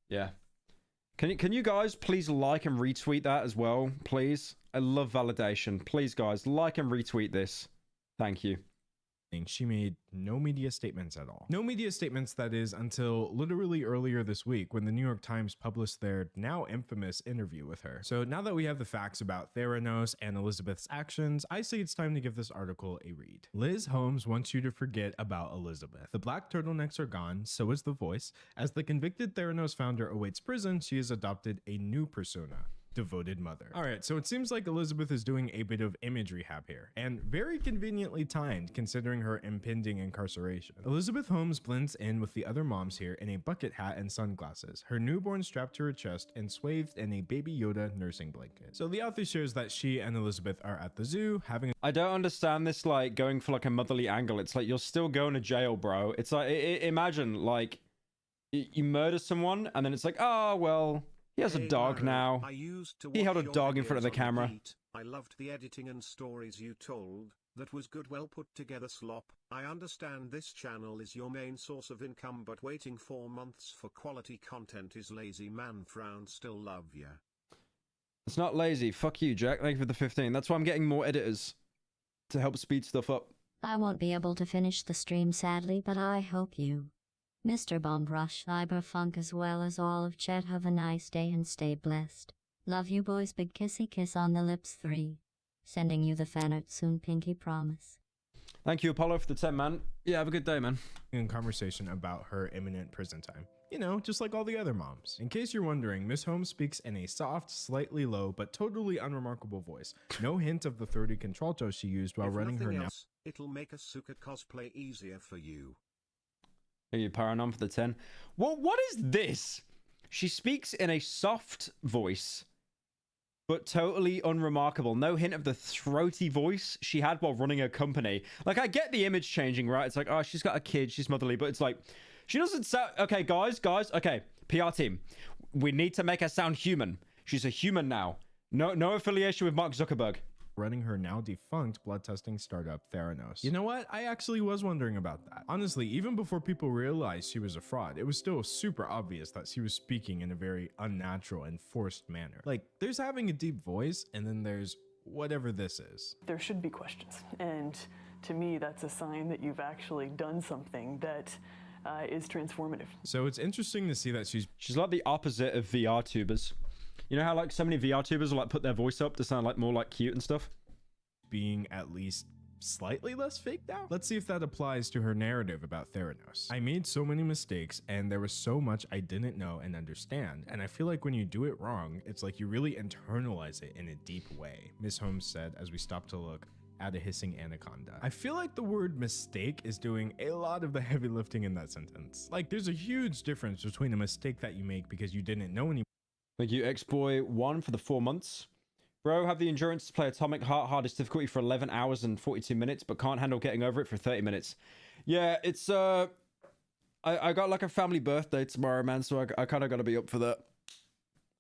yeah. Can you guys please like and retweet that as well, please? I love validation. Please guys, like and retweet this. Thank you. She made no media statements at all. No media statements, that is, until literally earlier this week when the New York Times published their now infamous interview with her. So now that we have the facts about Theranos and Elizabeth's actions, I say it's time to give this article a read. Liz Holmes wants you to forget about Elizabeth. The black turtlenecks are gone, so is the voice. As the convicted Theranos founder awaits prison, she has adopted a new persona: devoted mother. All right, so it seems like Elizabeth is doing a bit of image rehab here, and very conveniently timed considering her impending incarceration. Elizabeth Holmes blends in with the other moms here in a bucket hat and sunglasses, her newborn strapped to her chest and swathed in a Baby Yoda nursing blanket. So the author shows that she and Elizabeth are at the zoo having I don't understand this, like, going for like a motherly angle. It's like, you're still going to jail, bro. It's like, imagine, like, you murder someone and then it's like, oh, well, he has a dog now. He held a dog in front of the camera. I loved the editing and stories you told. That was good, well put together, Slop. I understand this channel is your main source of income, but waiting 4 months for quality content is lazy. Man frown, still love ya. It's not lazy. Fuck you, Jack. Thank you for the 15. That's why I'm getting more editors to help speed stuff up. I won't be able to finish the stream sadly, but I hope you, Mr. Bombrush, Cyberfunk, as well as all of chat, have a nice day and stay blessed. Love you boys, big kissy kiss on the lips 3. Sending you the fan art soon, pinky promise. Thank you, Apollo, for the 10, man. Yeah, have a good day, man. In conversation about her imminent prison time. You know, just like all the other moms. In case you're wondering, Miss Holmes speaks in a soft, slightly low, but totally unremarkable voice. No hint of the 30 contralto she used while running her now. It'll make a Suka cosplay easier for you. Thank you, Paranom, for the 10. What is this? She speaks in a soft voice, but totally unremarkable. No hint of the throaty voice she had while running her company. Like, I get the image changing, right? It's like, oh, she's got a kid, she's motherly, but it's like, she doesn't sound... Okay, guys, okay, PR team. We need to make her sound human. She's a human now. No affiliation with Mark Zuckerberg. Running her now defunct blood testing startup, Theranos. You know what? I actually was wondering about that. Honestly, even before people realized she was a fraud, it was still super obvious that she was speaking in a very unnatural and forced manner. Like, there's having a deep voice, and then there's whatever this is. There should be questions, and to me, that's a sign that you've actually done something that is transformative. So it's interesting to see that she's like the opposite of VR tubers. You know how like so many VR tubers will like put their voice up to sound like more like cute and stuff? Being at least slightly less fake now? Let's see if that applies to her narrative about Theranos. I made so many mistakes and there was so much I didn't know and understand, and I feel like when you do it wrong, it's like you really internalize it in a deep way, Miss Holmes said as we stopped to look at a hissing anaconda. I feel like the word mistake is doing a lot of the heavy lifting in that sentence. Like, there's a huge difference between a mistake that you make because you didn't know any. Thank you, Xboy1 for the 4 months. Bro, have the endurance to play Atomic Heart hardest difficulty for 11 hours and 42 minutes, but can't handle getting over it for 30 minutes. Yeah, it's, I got like a family birthday tomorrow, man, so I kind of got to be up for that.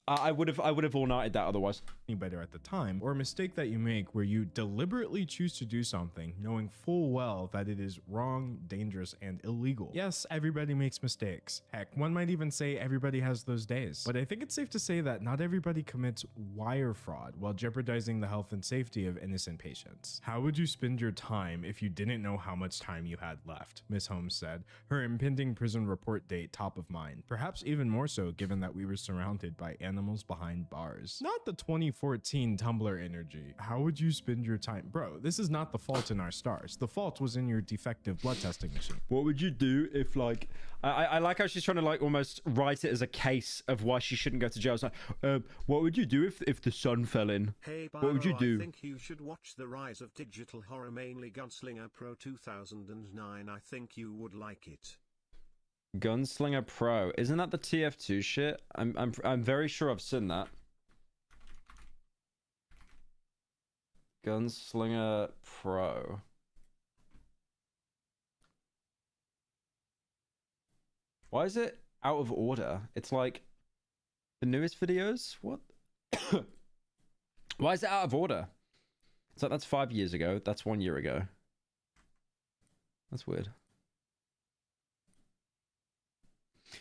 I would have all-nighted that otherwise. Better at the time, or a mistake that you make where you deliberately choose to do something knowing full well that it is wrong, dangerous, and illegal. Yes, everybody makes mistakes. Heck, one might even say everybody has those days. But I think it's safe to say that not everybody commits wire fraud while jeopardizing the health and safety of innocent patients. How would you spend your time if you didn't know how much time you had left? Miss Holmes said, her impending prison report date top of mind. Perhaps even more so given that we were surrounded by animals behind bars. Not the 2014 Tumblr energy. How would you spend your time? Bro, this is not the fault in our stars. The fault was in your defective blood testing machine. What would you do if, like, I like how she's trying to, like, almost write it as a case of why she shouldn't go to jail. It's like, what would you do if the sun fell in? Hey, what would you do? I think you should watch The Rise of Digital Horror, mainly Gunslinger Pro 2009. I think you would like it. Gunslinger Pro, isn't that the TF2 shit? I'm very sure I've seen that. Gunslinger Pro. Why is it out of order? It's like the newest videos. What? Why is it out of order? It's like that's 5 years ago. That's 1 year ago. That's weird.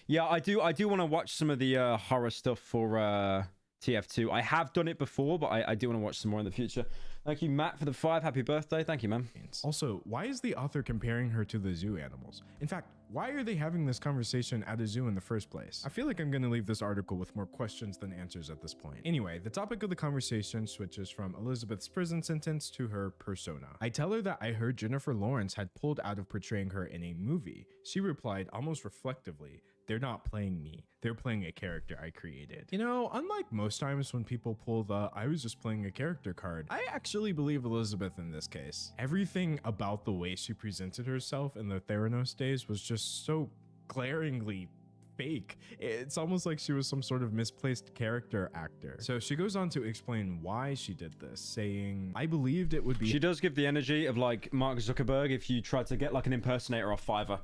Yeah, I do want to watch some of the horror stuff for TF2. I have done it before, but I do want to watch some more in the future. Thank you, Matt, for the 5. Happy birthday. Thank you, man. Also, why is the author comparing her to the zoo animals? In fact, why are they having this conversation at a zoo in the first place? I feel like I'm going to leave this article with more questions than answers at this point. Anyway, the topic of the conversation switches from Elizabeth's prison sentence to her persona. I tell her that I heard Jennifer Lawrence had pulled out of portraying her in a movie. She replied almost reflectively, "They're not playing me. They're playing a character I created." You know, unlike most times when people pull the "I was just playing a character" card, I actually believe Elizabeth in this case. Everything about the way she presented herself in the Theranos days was just so glaringly fake. It's almost like she was some sort of misplaced character actor. So she goes on to explain why she did this, saying, "I believed it would be..." She does give the energy of like Mark Zuckerberg if you try to get like an impersonator off Fiverr.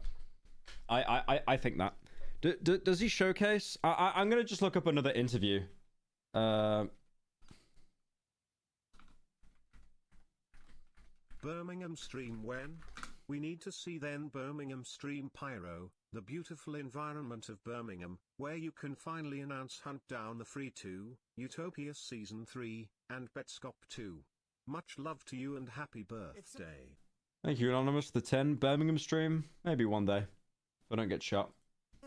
I think that. Does he showcase? I'm gonna just look up another interview. Birmingham stream when? We need to see then Birmingham stream Pyro, the beautiful environment of Birmingham, where you can finally announce Hunt Down the Free 2, Utopia Season 3, and Betscop 2. Much love to you and happy birthday. Thank you, Anonymous. The 10 Birmingham stream. Maybe one day. If I don't get shot.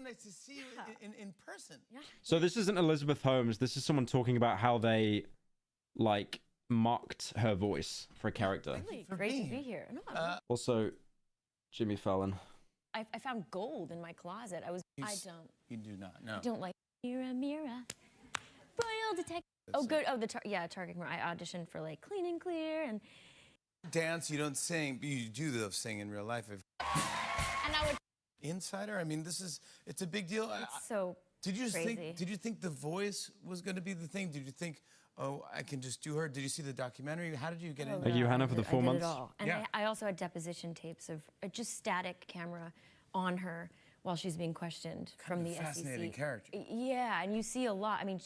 Nice to see you in person. Yeah. So this isn't Elizabeth Holmes. This is someone talking about how they, like, mocked her voice for a character. Really great to be here. No, Also, Jimmy Fallon. I found gold in my closet. I don't. You do not. No. I don't like Mira. Royal detective. Oh, good. Oh, Target. I auditioned for like Clean and Clear and. Dance. You don't sing, but you do though sing in real life. And I would. Insider. I mean, it's a big deal. It's so crazy. Did you think the voice was going to be the thing? Did you think, oh, I can just do her? Did you see the documentary? How did you get into it? Thank you, Hannah, for the 4 months. I did it all. And I also had deposition tapes of just static camera on her while she's being questioned from the SEC. Fascinating character. Yeah, and you see a lot. I mean,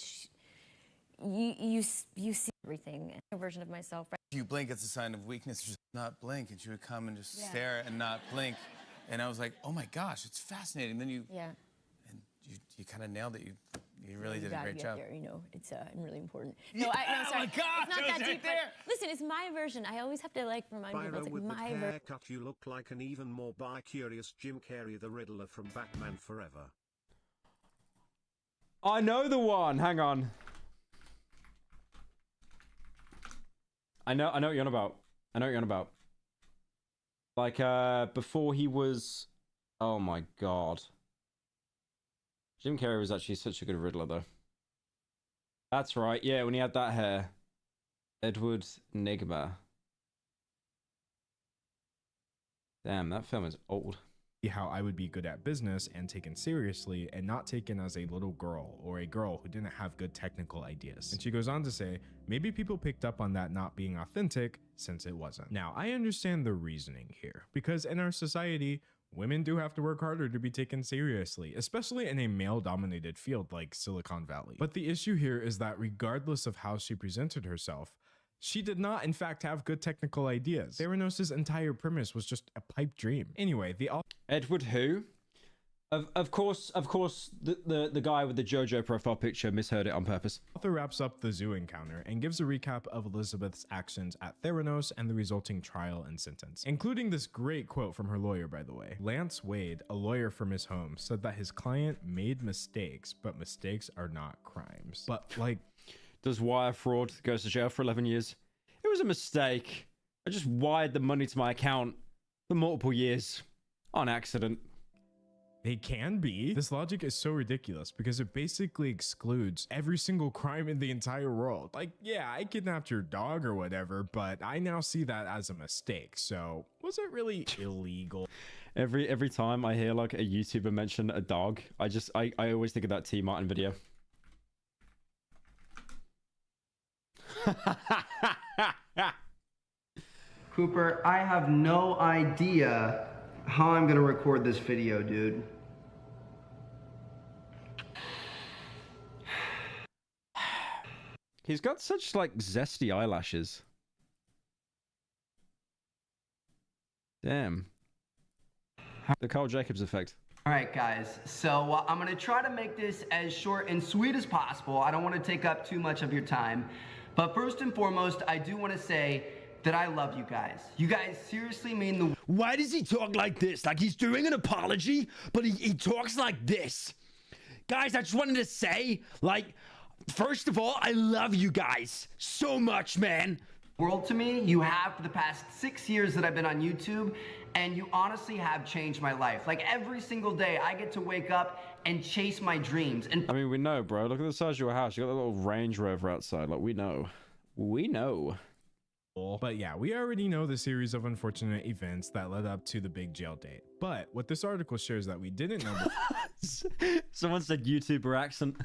you see everything. A version of myself. Right? If you blink, it's a sign of weakness. Just not blink, and she would come and just stare and not blink. And I was like, oh my gosh, it's fascinating. Then you kind of nailed it. You really did a great job. There, you know, it's really important. No, sorry. Oh my God, it's not that deep. Listen, it's my version. I always have to like remind people it's like my version. Haircut, you look like an even more bi-curious Jim Carrey, the Riddler from Batman Forever. I know the one. Hang on. I know what you're on about. Like, before he was... Oh my god. Jim Carrey was actually such a good Riddler, though. That's right, yeah, when he had that hair. Edward Nigma. Damn, that film is old. How I would be good at business and taken seriously and not taken as a little girl or a girl who didn't have good technical ideas. And she goes on to say, maybe people picked up on that not being authentic since it wasn't. Now, I understand the reasoning here because in our society, women do have to work harder to be taken seriously, especially in a male-dominated field like Silicon Valley. But the issue here is that regardless of how she presented herself, she did not, in fact, have good technical ideas. Theranos' entire premise was just a pipe dream. Anyway, the Edward who? Of course, the guy with the JoJo profile picture misheard it on purpose. Author wraps up the zoo encounter and gives a recap of Elizabeth's actions at Theranos and the resulting trial and sentence, including this great quote from her lawyer, by the way. Lance Wade, a lawyer for Miss Holmes, said that his client made mistakes, but mistakes are not crimes. But like... Does wire fraud, goes to jail for 11 years. It was a mistake. I just wired the money to my account for multiple years on accident. They can be. This logic is so ridiculous because it basically excludes every single crime in the entire world. Like, yeah, I kidnapped your dog or whatever, but I now see that as a mistake. So was it really illegal? Every time I hear like a YouTuber mention a dog, I always think of that T Martin video. Cooper, I have no idea how I'm gonna record this video, dude. He's got such like zesty eyelashes. Damn. The Carl Jacobs effect. All right, guys, so I'm gonna try to make this as short and sweet as possible. I don't want to take up too much of your time. But first and foremost, I do want to say that I love you guys. You guys seriously mean the... Why does he talk like this? Like he's doing an apology, but he talks like this. Guys, I just wanted to say, like, first of all, I love you guys so much, man. World to me, you have for the past 6 years that I've been on YouTube, and you honestly have changed my life. Like every single day, I get to wake up and chase my dreams. And I mean, we know, bro. Look at the size of your house. You got a little Range Rover outside. Like, we know. We know. But yeah, we already know the series of unfortunate events that led up to the big jail date. But what this article shares that we didn't know before... Someone said YouTuber accent.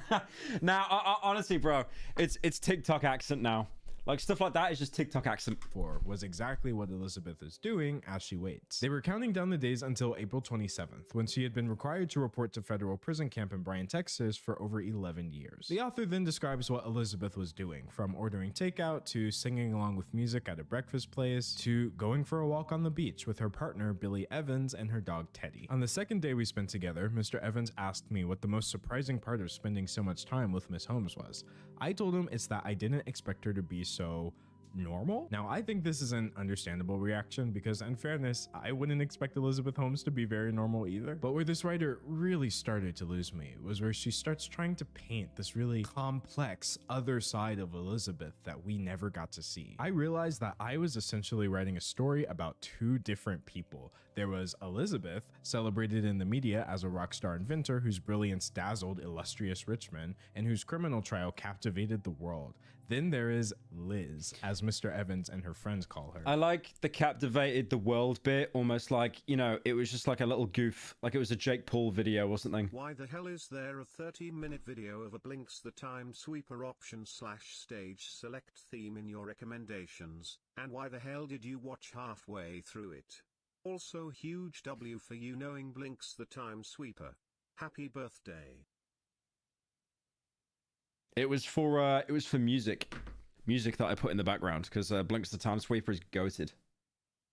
Now, honestly, bro, it's TikTok accent now. Like, stuff like that is just TikTok accent. Was exactly what Elizabeth is doing as she waits. They were counting down the days until April 27th, when she had been required to report to federal prison camp in Bryan, Texas for over 11 years. The author then describes what Elizabeth was doing, from ordering takeout to singing along with music at a breakfast place to going for a walk on the beach with her partner Billy Evans and her dog Teddy. On the second day we spent together, Mr. Evans asked me what the most surprising part of spending so much time with Miss Holmes was. I told him it's that I didn't expect her to be so normal. Now, I think this is an understandable reaction because, in fairness, I wouldn't expect Elizabeth Holmes to be very normal either. But where this writer really started to lose me was where she starts trying to paint this really complex other side of Elizabeth that we never got to see. I realized that I was essentially writing a story about two different people. There was Elizabeth, celebrated in the media as a rock star inventor whose brilliance dazzled illustrious rich men and whose criminal trial captivated the world. Then there is Liz, as Mr. Evans and her friends call her. I like the captivated the world bit, almost like, you know, it was just like a little goof, like it was a Jake Paul video or something. Why the hell is there a 30-minute video of a Blinks the Time Sweeper option/stage select theme in your recommendations, and why the hell did you watch halfway through it? Also, huge W for you knowing Blinks the Time Sweeper. Happy birthday. It was for music that I put in the background because Blinks the Time Sweeper is goated.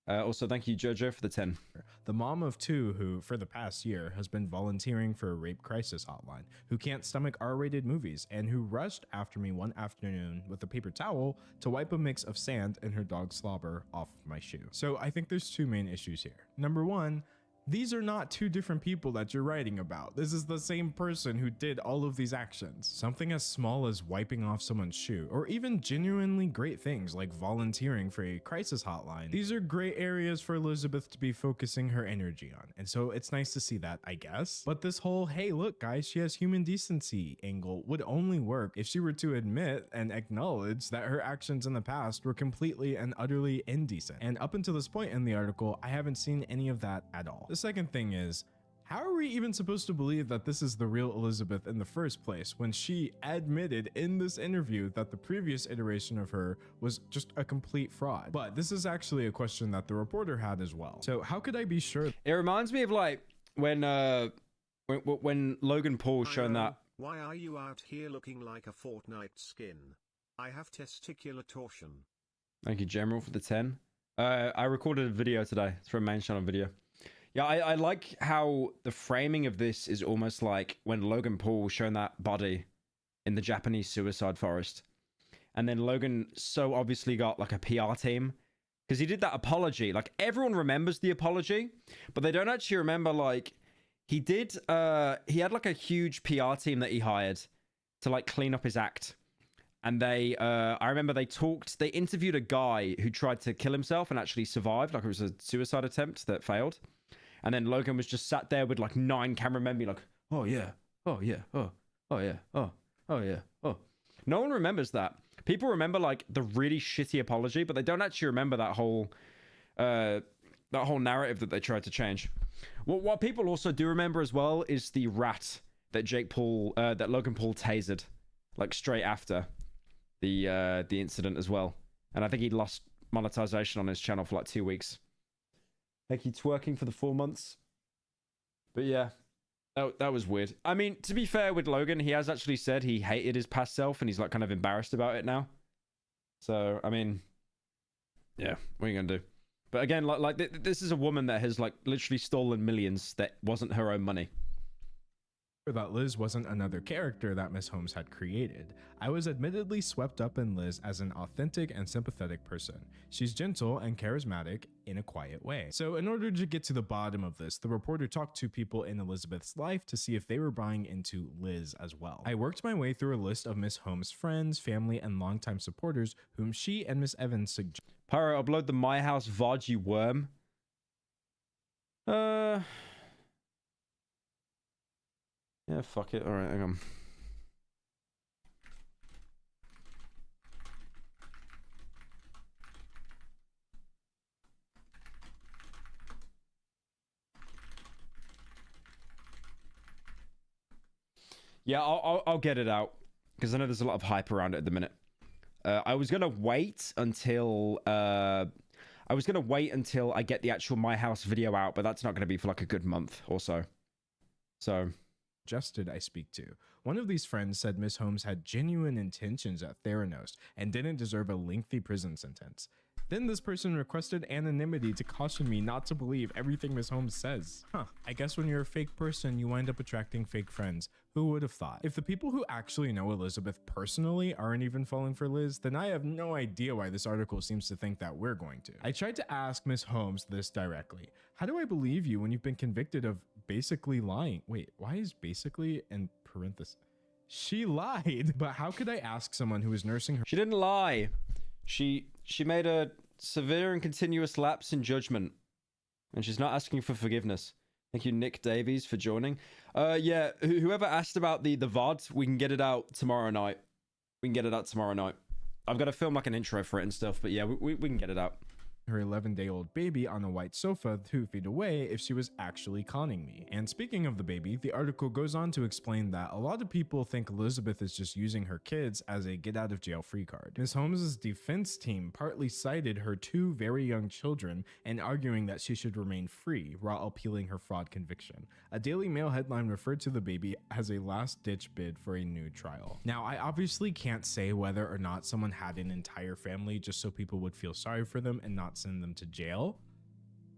Also, thank you, Jojo, for the 10. The mom of two who, for the past year, has been volunteering for a rape crisis hotline, who can't stomach R-rated movies, and who rushed after me one afternoon with a paper towel to wipe a mix of sand and her dog's slobber off my shoe. So I think there's two main issues here. Number one, These are not two different people that you're writing about. This is the same person who did all of these actions. Something as small as wiping off someone's shoe, or even genuinely great things like volunteering for a crisis hotline. These are great areas for Elizabeth to be focusing her energy on, and so it's nice to see that, I guess. But this whole, hey look guys, she has human decency angle would only work if she were to admit and acknowledge that her actions in the past were completely and utterly indecent. And up until this point in the article, I haven't seen any of that at all. The second thing is, how are we even supposed to believe that this is the real Elizabeth in the first place when she admitted in this interview that the previous iteration of her was just a complete fraud? But this is actually a question that the reporter had as well. So how could I be sure? It reminds me of like when Logan Paul shown that. Why are you out here looking like a Fortnite skin? I have testicular torsion. Thank you, General, for the 10. I recorded a video today. It's from main channel video. Yeah, I like how the framing of this is almost like when Logan Paul shown that body in the Japanese suicide forest. And then Logan so obviously got like a PR team because he did that apology. Like everyone remembers the apology, but they don't actually remember like he had like a huge PR team that he hired to like clean up his act. And they, I remember they interviewed a guy who tried to kill himself and actually survived. Like it was a suicide attempt that failed. And then Logan was just sat there with like 9 cameramen being like, oh yeah, oh yeah, oh yeah, oh yeah, oh. No one remembers that. People remember like the really shitty apology, but they don't actually remember that whole narrative that they tried to change. What people also do remember as well is the rat that that Logan Paul tasered like straight after the incident as well. And I think he lost monetization on his channel for like 2 weeks. Like he's twerking for the 4 months. But yeah, that was weird. I mean, to be fair with Logan, he has actually said he hated his past self and he's like kind of embarrassed about it now. So, I mean, yeah, what are you gonna do? But again, this is a woman that has like literally stolen millions that wasn't her own money. That Liz wasn't another character that Miss Holmes had created. I was admittedly swept up in Liz as an authentic and sympathetic person. She's gentle and charismatic in a quiet way. So in order to get to the bottom of this, the reporter talked to people in Elizabeth's life to see if they were buying into Liz as well. I worked my way through a list of Miss Holmes' friends, family, and longtime supporters whom she and Miss Evans suggested. Pyro, upload the My House VOD, you worm. Yeah, fuck it. All right, hang on. Yeah, I'll get it out because I know there's a lot of hype around it at the minute. I was gonna wait until I get the actual My House video out, but that's not gonna be for like a good month or so. So. Suggested I speak to. One of these friends said Miss Holmes had genuine intentions at Theranos and didn't deserve a lengthy prison sentence. Then this person requested anonymity to caution me not to believe everything Miss Holmes says. I guess when you're a fake person, you wind up attracting fake friends. Who would have thought? If the people who actually know Elizabeth personally aren't even falling for Liz, then I have no idea why this article seems to think that we're going to. I tried to ask Miss Holmes this directly. How do I believe you when you've been convicted of basically lying? Wait, why is basically in parentheses? She lied, but how could I ask someone who is nursing her? She didn't lie. She made a severe and continuous lapse in judgment, and she's not asking for forgiveness. Thank you, Nick Davies, for joining. Yeah, whoever asked about the VOD, we can get it out tomorrow night. I've got to film like an intro for it and stuff, but yeah, we can get it out. Her 11-day-old baby on a white sofa 2 feet away if she was actually conning me. And speaking of the baby, the article goes on to explain that a lot of people think Elizabeth is just using her kids as a get-out-of-jail-free card. Ms. Holmes' defense team partly cited her 2 very young children and arguing that she should remain free while appealing her fraud conviction. A Daily Mail headline referred to the baby as a last-ditch bid for a new trial. Now, I obviously can't say whether or not someone had an entire family just so people would feel sorry for them and not send them to jail,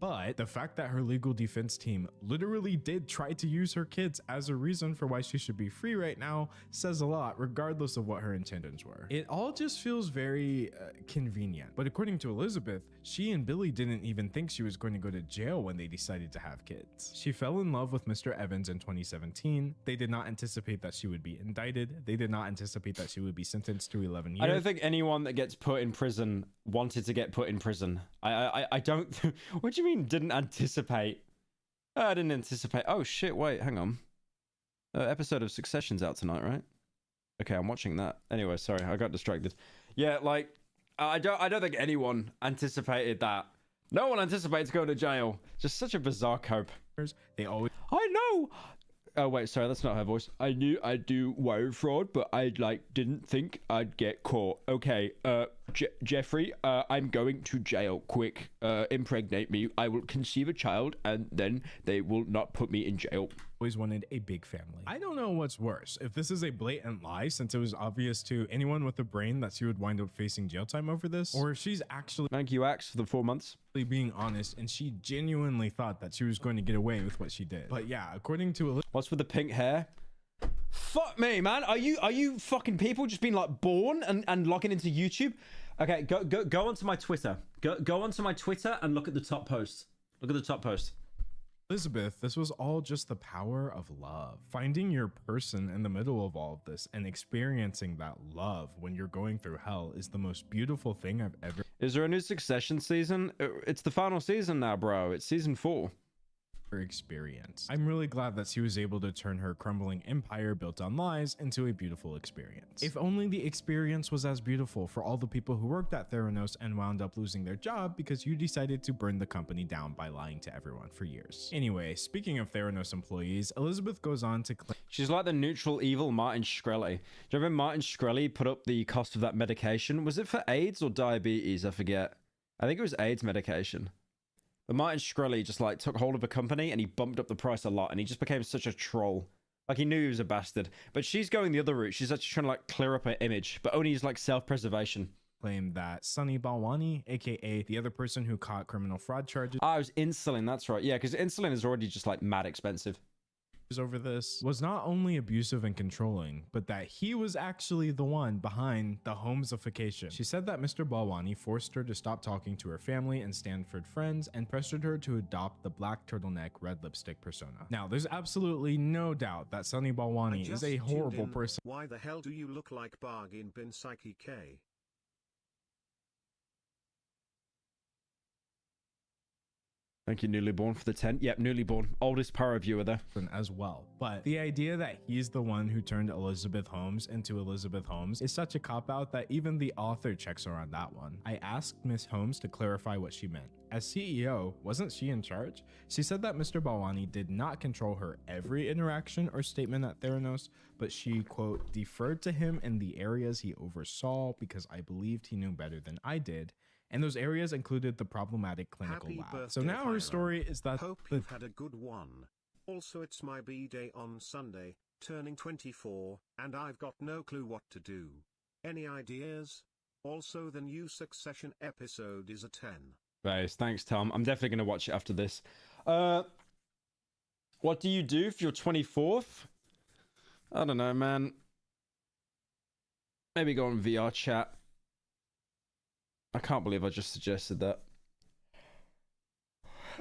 But the fact that her legal defense team literally did try to use her kids as a reason for why she should be free right now says a lot, regardless of what her intentions were. It all just feels very convenient. But according to Elizabeth, she and Billy didn't even think she was going to go to jail when they decided to have kids. She fell in love with Mr. Evans in 2017. They did not anticipate that she would be indicted. They did not anticipate that she would be sentenced to 11 years. I don't think anyone that gets put in prison wanted to get put in prison. I don't. What do you mean didn't anticipate? I didn't anticipate. Oh shit! Wait, hang on. Episode of Succession's out tonight, right? Okay, I'm watching that. Anyway, sorry, I got distracted. Yeah, like I don't think anyone anticipated that. No one anticipates going to jail. Just such a bizarre cope. They always. I know. Oh wait, sorry, that's not her voice. I knew I'd do wire fraud, but I didn't think I'd get caught. Okay, Jeffrey, I'm going to jail. Quick, impregnate me. I will conceive a child, and then they will not put me in jail. Always wanted a big family. I don't know what's worse, if this is a blatant lie, since it was obvious to anyone with a brain that she would wind up facing jail time over this, or if she's actually— Thank you, Axe, for the 4 months. Being honest, and she genuinely thought that she was going to get away with what she did. But yeah, according to what's with the pink hair? Fuck me, man. Are you fucking people just being like born and logging into YouTube? Okay, go onto my Twitter. Go onto my Twitter and look at the top post. Look at the top post. Elizabeth, this was all just the power of love. Finding your person in the middle of all of this and experiencing that love when you're going through hell is the most beautiful thing I've ever— Is there a new Succession season? It's the final season now, bro. It's season 4. Experience. I'm really glad that she was able to turn her crumbling empire built on lies into a beautiful experience. If only the experience was as beautiful for all the people who worked at Theranos and wound up losing their job because you decided to burn the company down by lying to everyone for years. Anyway, speaking of Theranos employees, Elizabeth goes on to claim— She's like the neutral evil Martin Shkreli. Do you remember Martin Shkreli put up the cost of that medication? Was it for AIDS or diabetes? I forget. I think it was AIDS medication. But Martin Shkreli just like took hold of a company and he bumped up the price a lot and he just became such a troll. Like he knew he was a bastard. But she's going the other route. She's actually trying to like clear up her image, but only as like self-preservation. Claim that Sunny Balwani, aka the other person who caught criminal fraud charges— Ah, it was insulin, that's right. Yeah, because insulin is already just like mad expensive. Over this was not only abusive and controlling, but that he was actually the one behind the homesification. She said that Mr. Balwani forced her to stop talking to her family and Stanford friends and pressured her to adopt the black turtleneck red lipstick persona. Now, there's absolutely no doubt that Sunny Balwani is a horrible person. Why the hell do you look like Bargain Bin Psyche K? Thank you, Newly Born, for the 10. Yep, Newly Born. Oldest Pyro viewer there. As well. But the idea that he's the one who turned Elizabeth Holmes into Elizabeth Holmes is such a cop-out that even the author checks her on that one. I asked Miss Holmes to clarify what she meant. As CEO, wasn't she in charge? She said that Mr. Balwani did not control her every interaction or statement at Theranos, but she, quote, deferred to him in the areas he oversaw because I believed he knew better than I did. And those areas included the problematic clinical lab. So now her story is that— Hope you've had a good one. Also, it's my B-day on Sunday, turning 24, and I've got no clue what to do. Any ideas? Also, the new Succession episode is a 10. Nice, thanks, Tom. I'm definitely going to watch it after this. What do you do for your 24th? I don't know, man. Maybe go on VR chat. I can't believe I just suggested that.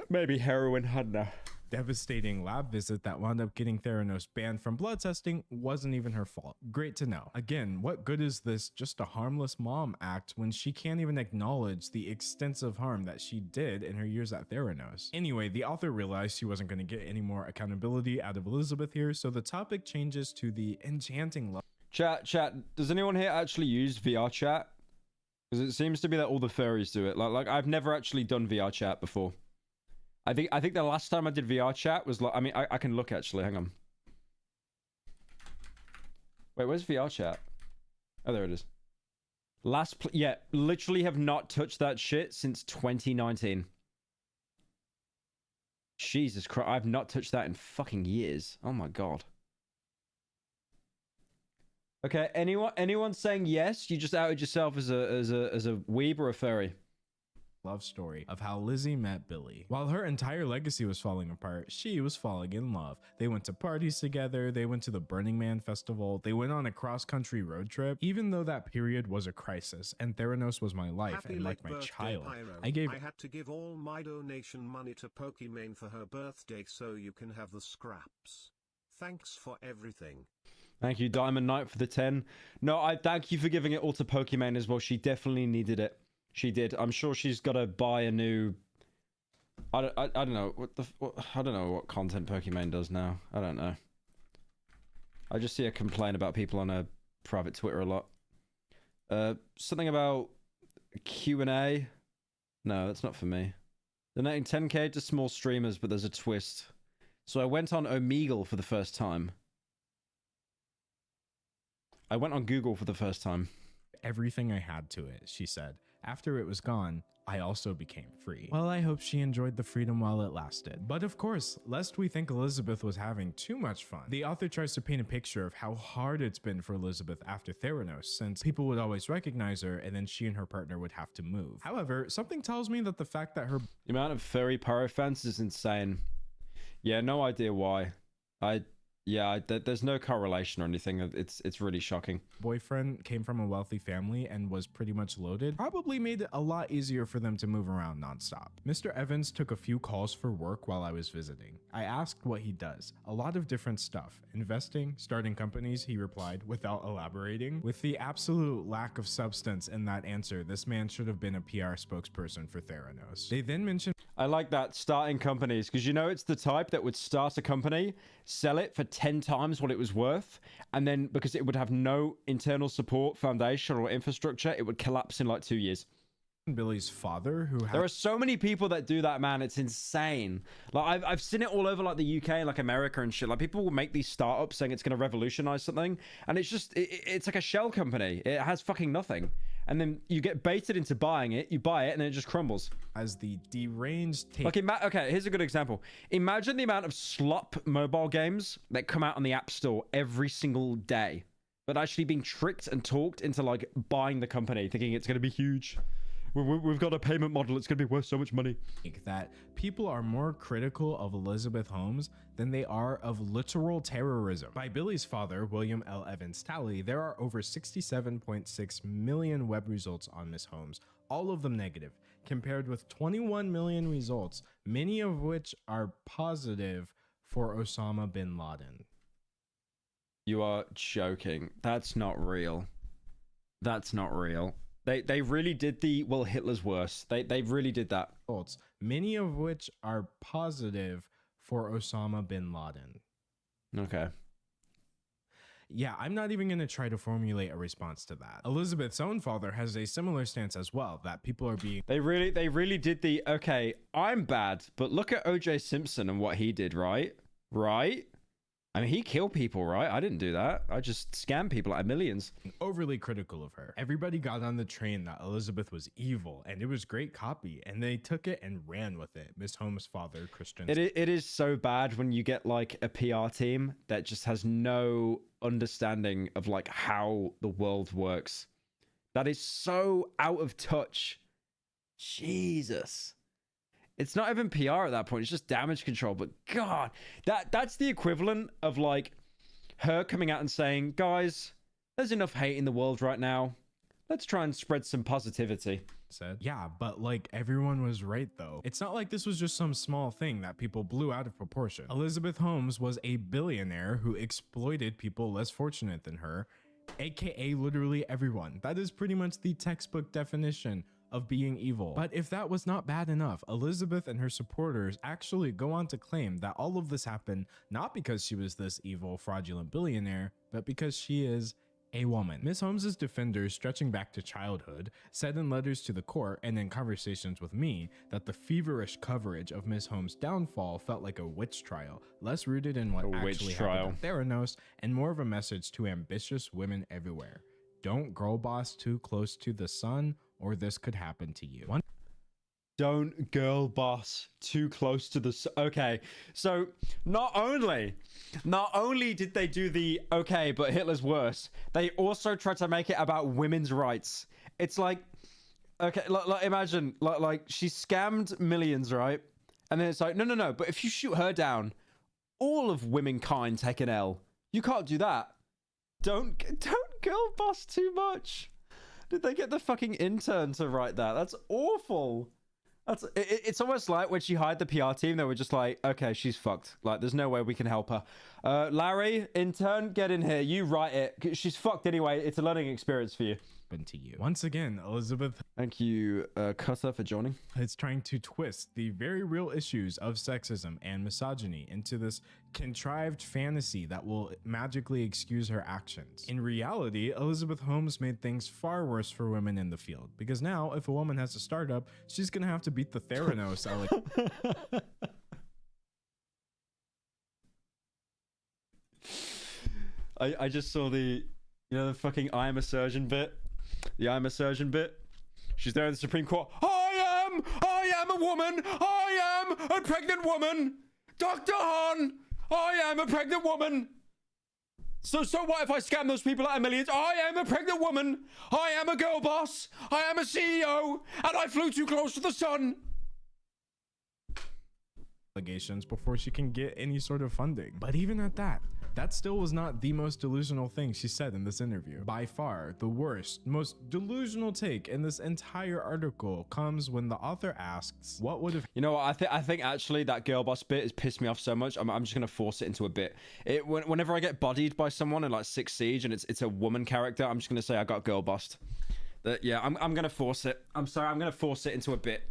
Maybe heroin, I don't know. Devastating lab visit that wound up getting Theranos banned from blood testing wasn't even her fault. Great to know. Again, what good is this just a harmless mom act when she can't even acknowledge the extensive harm that she did in her years at Theranos? Anyway, the author realized she wasn't going to get any more accountability out of Elizabeth here, so the topic changes to the enchanting love. Chat, does anyone here actually use VR chat? Because it seems to be that all the furries do it. Like I've never actually done VR chat before. I think the last time I did VR chat was like, I mean, I can look actually. Hang on. Wait, where's VR chat? Oh, there it is. Yeah, literally have not touched that shit since 2019. Jesus Christ, I've not touched that in fucking years. Oh my god. Okay, anyone saying yes? You just outed yourself as a weeb or a furry? love story of how Lizzie met Billy. While her entire legacy was falling apart, she was falling in love. They went to parties together, they went to the Burning Man festival, they went on a cross-country road trip. Even though that period was a crisis and Theranos was my life Happy and like late my birthday, child, Pyro. I had to give all my donation money to Pokimane for her birthday so you can have the scraps. Thanks for everything. Thank you, Diamond Knight, for the 10. No, I thank you for giving it all to Pokimane as well. She definitely needed it. She did. I'm sure she's got to buy a new... I don't know. I don't know what content Pokimane does now. I don't know. I just see her complain about people on her private Twitter a lot. Something about Q&A. No, that's not for me. Donating 10k to small streamers, but there's a twist. So I went on Omegle for the first time. I went on Google for the first time. Everything I had to it, she said. After it was gone, I also became free. Well, I hope she enjoyed the freedom while it lasted. But of course, lest we think Elizabeth was having too much fun, the author tries to paint a picture of how hard it's been for Elizabeth after Theranos, since people would always recognize her and then she and her partner would have to move. However, something tells me that the fact that the amount of furry Pyro fans is insane. Yeah, no idea why. There's no correlation or anything. It's really shocking. Boyfriend came from a wealthy family and was pretty much loaded, probably made it a lot easier for them to move around nonstop. Mr. Evans took a few calls for work while I was visiting. I asked what he does. A lot of different stuff. Investing, starting companies, he replied without elaborating. With the absolute lack of substance in that answer, this man should have been a PR spokesperson for Theranos. They then mentioned... I like that, starting companies, because you know it's the type that would start a company, sell it for 10 times what it was worth, and then because it would have no internal support, foundation, or infrastructure, it would collapse in like 2 years. Billy's father, who there are so many people that do that, man. It's insane. Like I've seen it all over like the UK, like America and shit. Like people will make these startups saying it's going to revolutionize something, and it's just it's like a shell company. It has fucking nothing, and then you get baited into buying it. You buy it, and then it just crumbles. As the deranged tape. Okay, here's a good example. Imagine the amount of slop mobile games that come out on the App Store every single day, but actually being tricked and talked into like buying the company, thinking it's going to be huge. We've got a payment model. It's going to be worth so much money. That people are more critical of Elizabeth Holmes than they are of literal terrorism. By Billy's father, William L. Evans tally, there are over 67.6 million web results on Miss Holmes, all of them negative, compared with 21 million results, many of which are positive for Osama bin Laden. You are joking. That's not real. That's not real. They really did the, well, Hitler's worse. They really did that. Many of which are positive for Osama bin Laden. Okay. Yeah, I'm not even going to try to formulate a response to that. Elizabeth's own father has a similar stance as well, that people are being... They really did the, okay, I'm bad, but look at O.J. Simpson and what he did, right? Right? I mean, he killed people, right? I didn't do that. I just scammed people out of millions. Overly critical of her. Everybody got on the train that Elizabeth was evil, and it was great copy, and they took it and ran with it. Miss Holmes' father, Christian. It is so bad when you get like a PR team that just has no understanding of like how the world works. That is so out of touch. Jesus. It's not even PR at that point. It's just damage control. But God, that's the equivalent of like her coming out and saying, guys, there's enough hate in the world right now. Let's try and spread some positivity. Said, yeah, but like everyone was right though. It's not like this was just some small thing that people blew out of proportion. Elizabeth Holmes was a billionaire who exploited people less fortunate than her, aka literally everyone. That is pretty much the textbook definition of being evil. But if that was not bad enough, Elizabeth and her supporters actually go on to claim that all of this happened not because she was this evil, fraudulent billionaire, but because she is a woman. Miss Holmes's defenders, stretching back to childhood, said in letters to the court and in conversations with me that the feverish coverage of Miss Holmes' downfall felt like a witch trial, less rooted in what actually happened at Theranos and more of a message to ambitious women everywhere. Don't girl boss too close to the sun, or this could happen to you. Don't girl boss too close to the... Okay, so not only did they do the, okay, but Hitler's worse, they also tried to make it about women's rights. It's like, okay, like imagine, like she scammed millions, right? And then it's like, no. But if you shoot her down, all of womankind take an L. You can't do that. Don't girl boss too much. Did they get the fucking intern to write that? That's awful. It's almost like when she hired the PR team, they were just like, okay, she's fucked. Like, there's no way we can help her. Larry, intern, get in here. You write it. She's fucked anyway. It's a learning experience for you. To you. Once again, Elizabeth. Thank you, Cutter, for joining. It's trying to twist the very real issues of sexism and misogyny into this contrived fantasy that will magically excuse her actions. In reality, Elizabeth Holmes made things far worse for women in the field, because now if a woman has a startup, she's gonna have to beat the Theranos. I just saw the, the fucking I am a surgeon bit. The I'm a surgeon bit. She's there in the Supreme Court. I am a woman. I am a pregnant woman. Dr. Hahn, I am a pregnant woman. So what if I scam those people out of millions? I am a pregnant woman. I am a girl boss. I am a CEO. And I flew too close to the sun. Allegations before she can get any sort of funding. But even at that still was not the most delusional thing she said in this interview. By far, the worst, most delusional take in this entire article comes when the author asks, what would have... You know what, I think actually that girl boss bit has pissed me off so much, I'm just going to force it into a bit. Whenever I get bodied by someone in like Six Siege and it's a woman character, I'm just going to say I got girl bossed. Yeah, I'm going to force it. I'm sorry, I'm going to force it into a bit.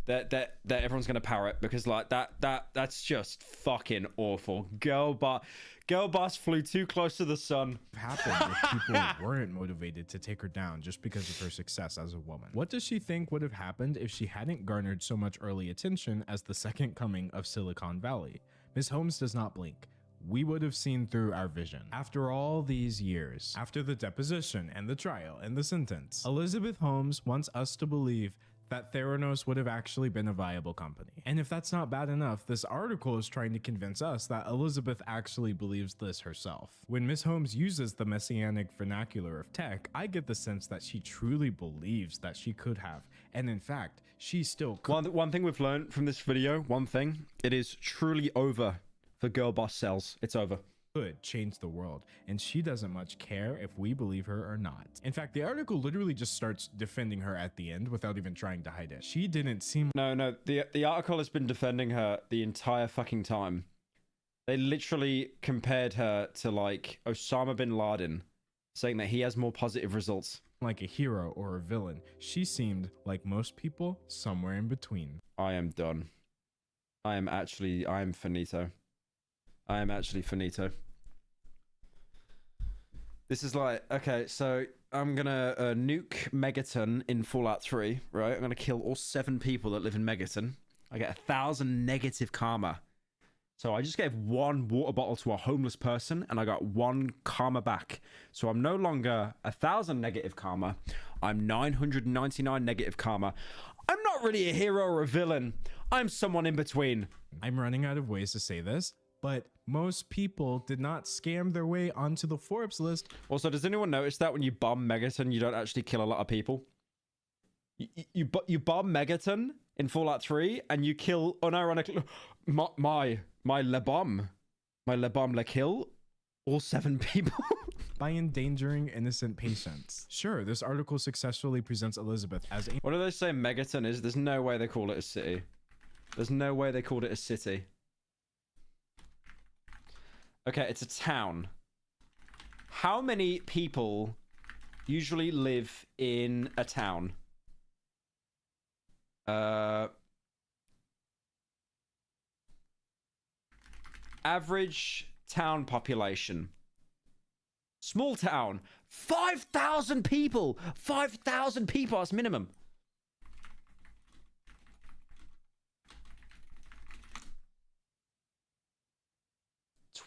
That everyone's gonna parrot, because like that's just fucking awful. Girl boss flew too close to the sun. Happened if people weren't motivated to take her down just because of her success as a woman? What does she think would have happened if she hadn't garnered so much early attention as the second coming of Silicon Valley? Ms. Holmes does not blink. We would have seen through our vision. After all these years, after the deposition and the trial and the sentence, Elizabeth Holmes wants us to believe that Theranos would have actually been a viable company. And if that's not bad enough, this article is trying to convince us that Elizabeth actually believes this herself. When Ms. Holmes uses the messianic vernacular of tech, I get the sense that she truly believes that she could have. And in fact, she still could. One thing we've learned from this video, it is truly over for girl boss cells. It's over. Could change the world, and she doesn't much care if we believe her or not. In fact, the article literally just starts defending her at the end without even trying to hide it. She didn't seem... No, the article has been defending her the entire fucking time. They literally compared her to like Osama bin Laden, saying that he has more positive results. Like a hero or a villain. She seemed like most people, somewhere in between. I am done. I am finito. I am actually finito. This is like, okay, so I'm gonna nuke Megaton in Fallout 3, right? I'm gonna kill all 7 people that live in Megaton. I get 1,000 negative karma. So I just gave 1 water bottle to a homeless person and I got 1 karma back. So I'm no longer 1,000 negative karma. I'm 999 negative karma. I'm not really a hero or a villain. I'm someone in between. I'm running out of ways to say this, but most people did not scam their way onto the Forbes list. Also, does anyone notice that when you bomb Megaton, you don't actually kill a lot of people? You bomb Megaton in Fallout 3 and you kill, unironically, my le bomb le kill all 7 people. By endangering innocent patients. Sure, this article successfully presents Elizabeth as a... What do they say Megaton is? There's no way they call it a city. There's no way they called it a city. Okay, it's a town. How many people usually live in a town? Average town population. Small town. 5,000 people. 5,000 people. That's minimum.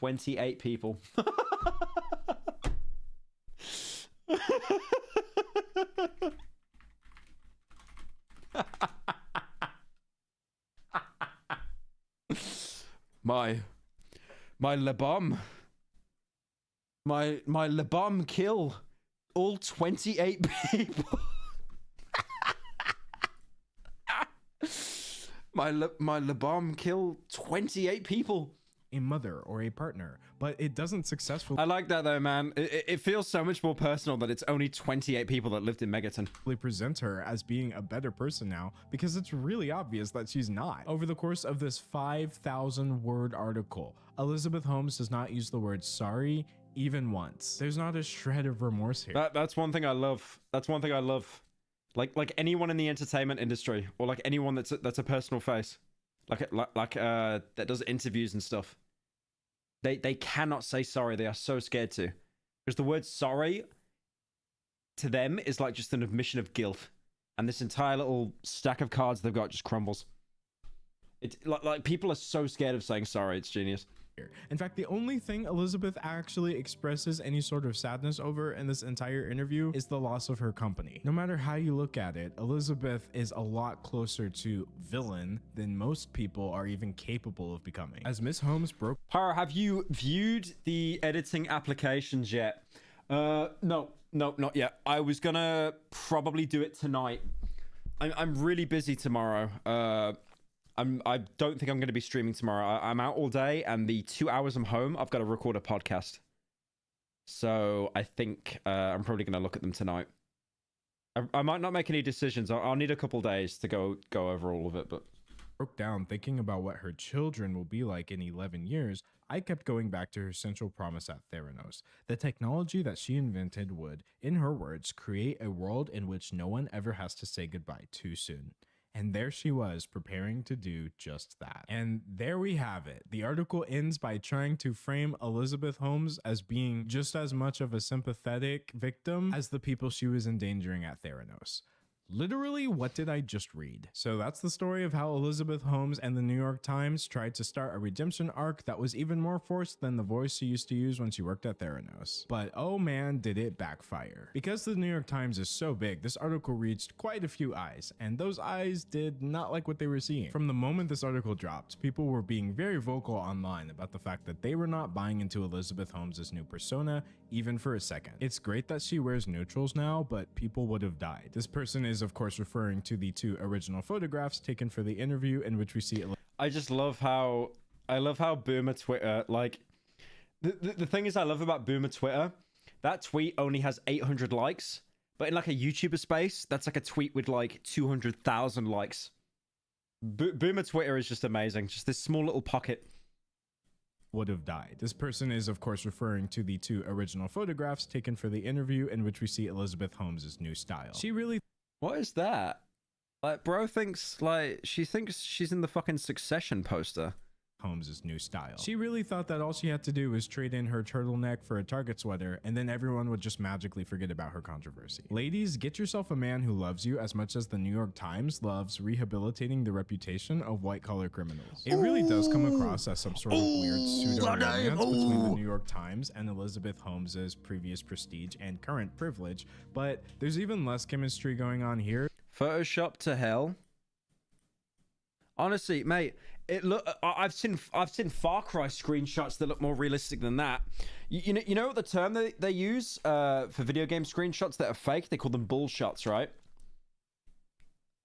$28 people. My le bomb. My le bomb kill all 28 people. My Le Bomb killed 28 people. A mother or a partner, but it doesn't successfully. I like that though, man. It feels so much more personal that it's only 28 people that lived in Megaton. Presents her as being a better person now because it's really obvious that she's not. Over the course of this 5,000 word article, Elizabeth Holmes does not use the word sorry even once. There's not a shred of remorse here. That's one thing I love. That's one thing I love. Like anyone in the entertainment industry, or like anyone that's a personal face, that does interviews and stuff. They cannot say sorry. They are so scared to, because the word sorry to them is like just an admission of guilt, and this entire little stack of cards they've got just crumbles. It's like people are so scared of saying sorry. It's genius. In fact, the only thing Elizabeth actually expresses any sort of sadness over in this entire interview is the loss of her company. No matter how you look at it, Elizabeth is a lot closer to villain than most people are even capable of becoming. As Miss Holmes broke... Pyro, have you viewed the editing applications yet? No, not yet. I was gonna probably do it tonight. I'm really busy tomorrow. I don't think I'm going to be streaming tomorrow. I'm out all day, and the 2 hours I'm home, I've got to record a podcast. So I think I'm probably going to look at them tonight. I might not make any decisions. I'll need a couple days to go over all of it, but... Broke down thinking about what her children will be like in 11 years, I kept going back to her central promise at Theranos. The technology that she invented would, in her words, create a world in which no one ever has to say goodbye too soon. And there she was, preparing to do just that. And there we have it. The article ends by trying to frame Elizabeth Holmes as being just as much of a sympathetic victim as the people she was endangering at Theranos. Literally, what did I just read? So that's the story of how Elizabeth Holmes and the New York Times tried to start a redemption arc that was even more forced than the voice she used to use when she worked at Theranos. But oh man, did it backfire. Because the New York Times is so big, this article reached quite a few eyes, and those eyes did not like what they were seeing. From the moment this article dropped, people were being very vocal online about the fact that they were not buying into Elizabeth Holmes' new persona, even for a second. It's great that she wears neutrals now, but people would have died. This person is of course referring to the 2 original photographs taken for the interview in which we see... I just love how... I love how Boomer Twitter, like... The thing is I love about Boomer Twitter, that tweet only has 800 likes, but in like a YouTuber space, that's like a tweet with like 200,000 likes. Boomer Twitter is just amazing. Just this small little pocket. Would have died. This person is of course referring to the 2 original photographs taken for the interview in which we see Elizabeth Holmes' new style. She really... What is that? Like, bro thinks, like, she thinks she's in the fucking Succession poster. Holmes' new style. She really thought that all she had to do was trade in her turtleneck for a Target sweater, and then everyone would just magically forget about her controversy. Ladies, get yourself a man who loves you as much as the New York Times loves rehabilitating the reputation of white-collar criminals. It really does come across as some sort of weird pseudo-romance between the New York Times and Elizabeth Holmes' previous prestige and current privilege, but there's even less chemistry going on here. Photoshop to hell. Honestly, mate, I've seen Far Cry screenshots that look more realistic than that. You know what the term they use for video game screenshots that are fake? They call them bullshots, right?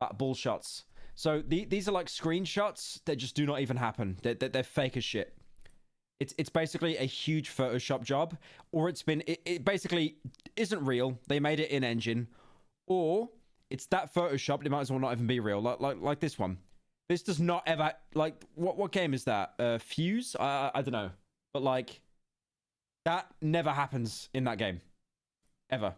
Bullshots. So these are like screenshots that just do not even happen. They're fake as shit. It's basically a huge Photoshop job, or it basically isn't real. They made it in engine, or it's that Photoshopped. It might as well not even be real. Like this one. This does not ever, like, what game is that? Fuse? I don't know. But, like, that never happens in that game. Ever.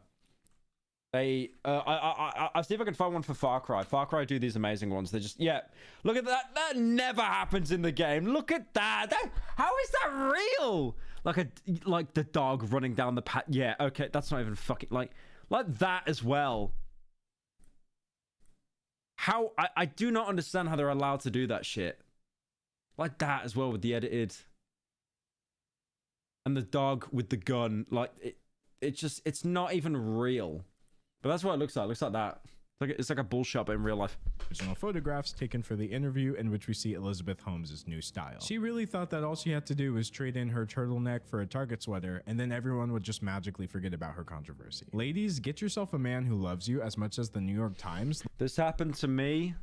I'll see if I can find one for Far Cry. Far Cry do these amazing ones. They're just, yeah. Look at that. That never happens in the game. Look at that. How is that real? Like the dog running down the path. Yeah, okay. That's not even fucking, like that as well. How I do not understand how they're allowed to do that shit. Like that as well with the edited. And the dog with the gun. Like it's not even real. But that's what it looks like. It looks like that. It's like a bullshit but in real life. Original photographs taken for the interview in which we see Elizabeth Holmes' new style. She really thought that all she had to do was trade in her turtleneck for a Target sweater, and then everyone would just magically forget about her controversy. Ladies, get yourself a man who loves you as much as the New York Times. This happened to me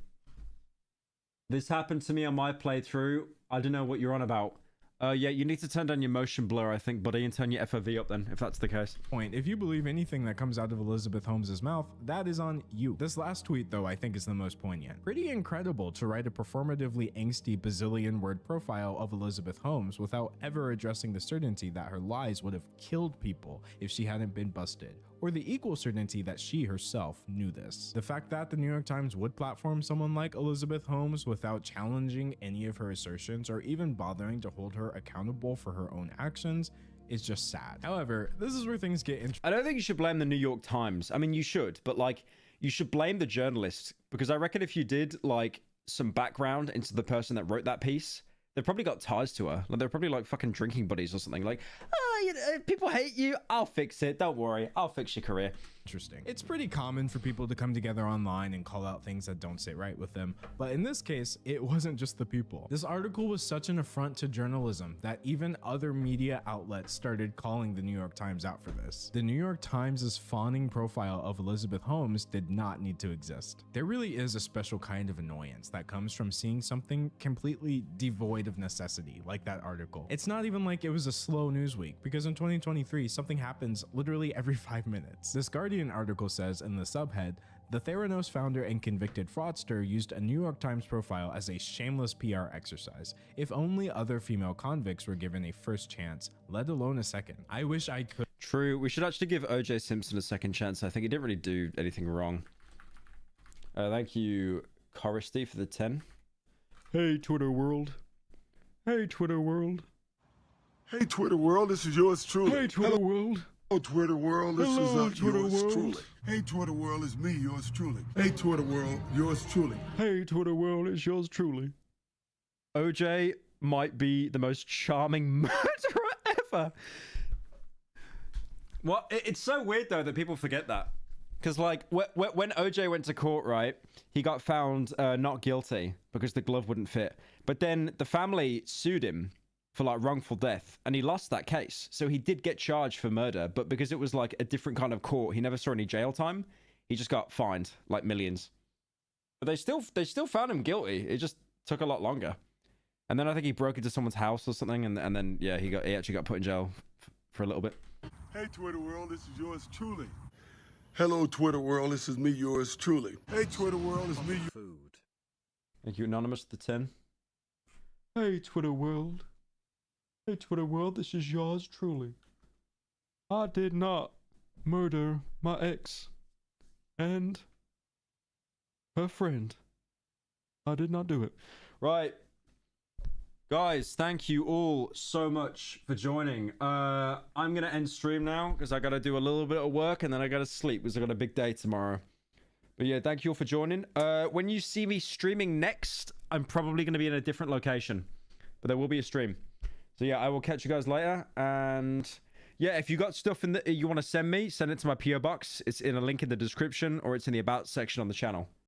This happened to me on my playthrough. I don't know what you're on about. Yeah, you need to turn down your motion blur, I think, buddy, and turn your FOV up then, if that's the case. Point. If you believe anything that comes out of Elizabeth Holmes's mouth, that is on you. This last tweet, though, I think is the most poignant. Pretty incredible to write a performatively angsty bazillion-word profile of Elizabeth Holmes without ever addressing the certainty that her lies would have killed people if she hadn't been busted, or the equal certainty that she herself knew this. The fact that the New York Times would platform someone like Elizabeth Holmes without challenging any of her assertions or even bothering to hold her accountable for her own actions is just sad. However, this is where things get interesting. I don't think you should blame the New York Times. I mean, you should, but like, you should blame the journalists, because I reckon if you did like some background into the person that wrote that piece, they've probably got ties to her. Like, they're probably like fucking drinking buddies or something. Like, you know, if people hate you, I'll fix it. Don't worry. I'll fix your career. Interesting. It's pretty common for people to come together online and call out things that don't sit right with them, but in this case, it wasn't just the people. This article was such an affront to journalism that even other media outlets started calling the New York Times out for this. The New York Times' fawning profile of Elizabeth Holmes did not need to exist. There really is a special kind of annoyance that comes from seeing something completely devoid of necessity, like that article. It's not even like it was a slow news week, because in 2023, something happens literally every 5 minutes. This Guardian article says in the subhead, the Theranos founder and convicted fraudster used a New York Times profile as a shameless PR exercise. If only other female convicts were given a first chance, let alone a second. I wish I could. True. We should actually give OJ Simpson a second chance. I think he didn't really do anything wrong. Thank you, Coristy, for the 10. Hey, Twitter world. Hey, Twitter world. Hey, Twitter world, this is yours truly. Hey, Twitter world. Hello, Twitter world, this Hello, is Twitter yours world. truly. Hey, Twitter world, it's me, yours truly. Hey, Twitter world, yours truly. Hey, Twitter world, it's yours truly. OJ might be the most charming murderer ever. Well, it's so weird, though, that people forget that. Because, like, when OJ went to court, right, he got found not guilty because the glove wouldn't fit. But then the family sued him for like wrongful death, and he lost that case. So he did get charged for murder, but because it was like a different kind of court, he never saw any jail time. He just got fined like millions. But they still found him guilty. It just took a lot longer. And then I think he broke into someone's house or something, and then yeah, he actually got put in jail for a little bit. Hey, Twitter world, this is yours truly. Hello, Twitter world, this is me, yours truly. Hey, Twitter world, it's me. Food. Thank you, Anonymous, the 10. Hey, Twitter world. Hey, Twitter world, this is yours truly. I did not murder my ex and her friend. I did not do it. Right. Guys, thank you all so much for joining. I'm going to end stream now because I got to do a little bit of work and then I got to sleep because I got a big day tomorrow. But yeah, thank you all for joining. When you see me streaming next, I'm probably going to be in a different location. But there will be a stream. So yeah, I will catch you guys later. And yeah, if you got stuff in you want to send me, send it to my PO box. It's in a link in the description or it's in the about section on the channel.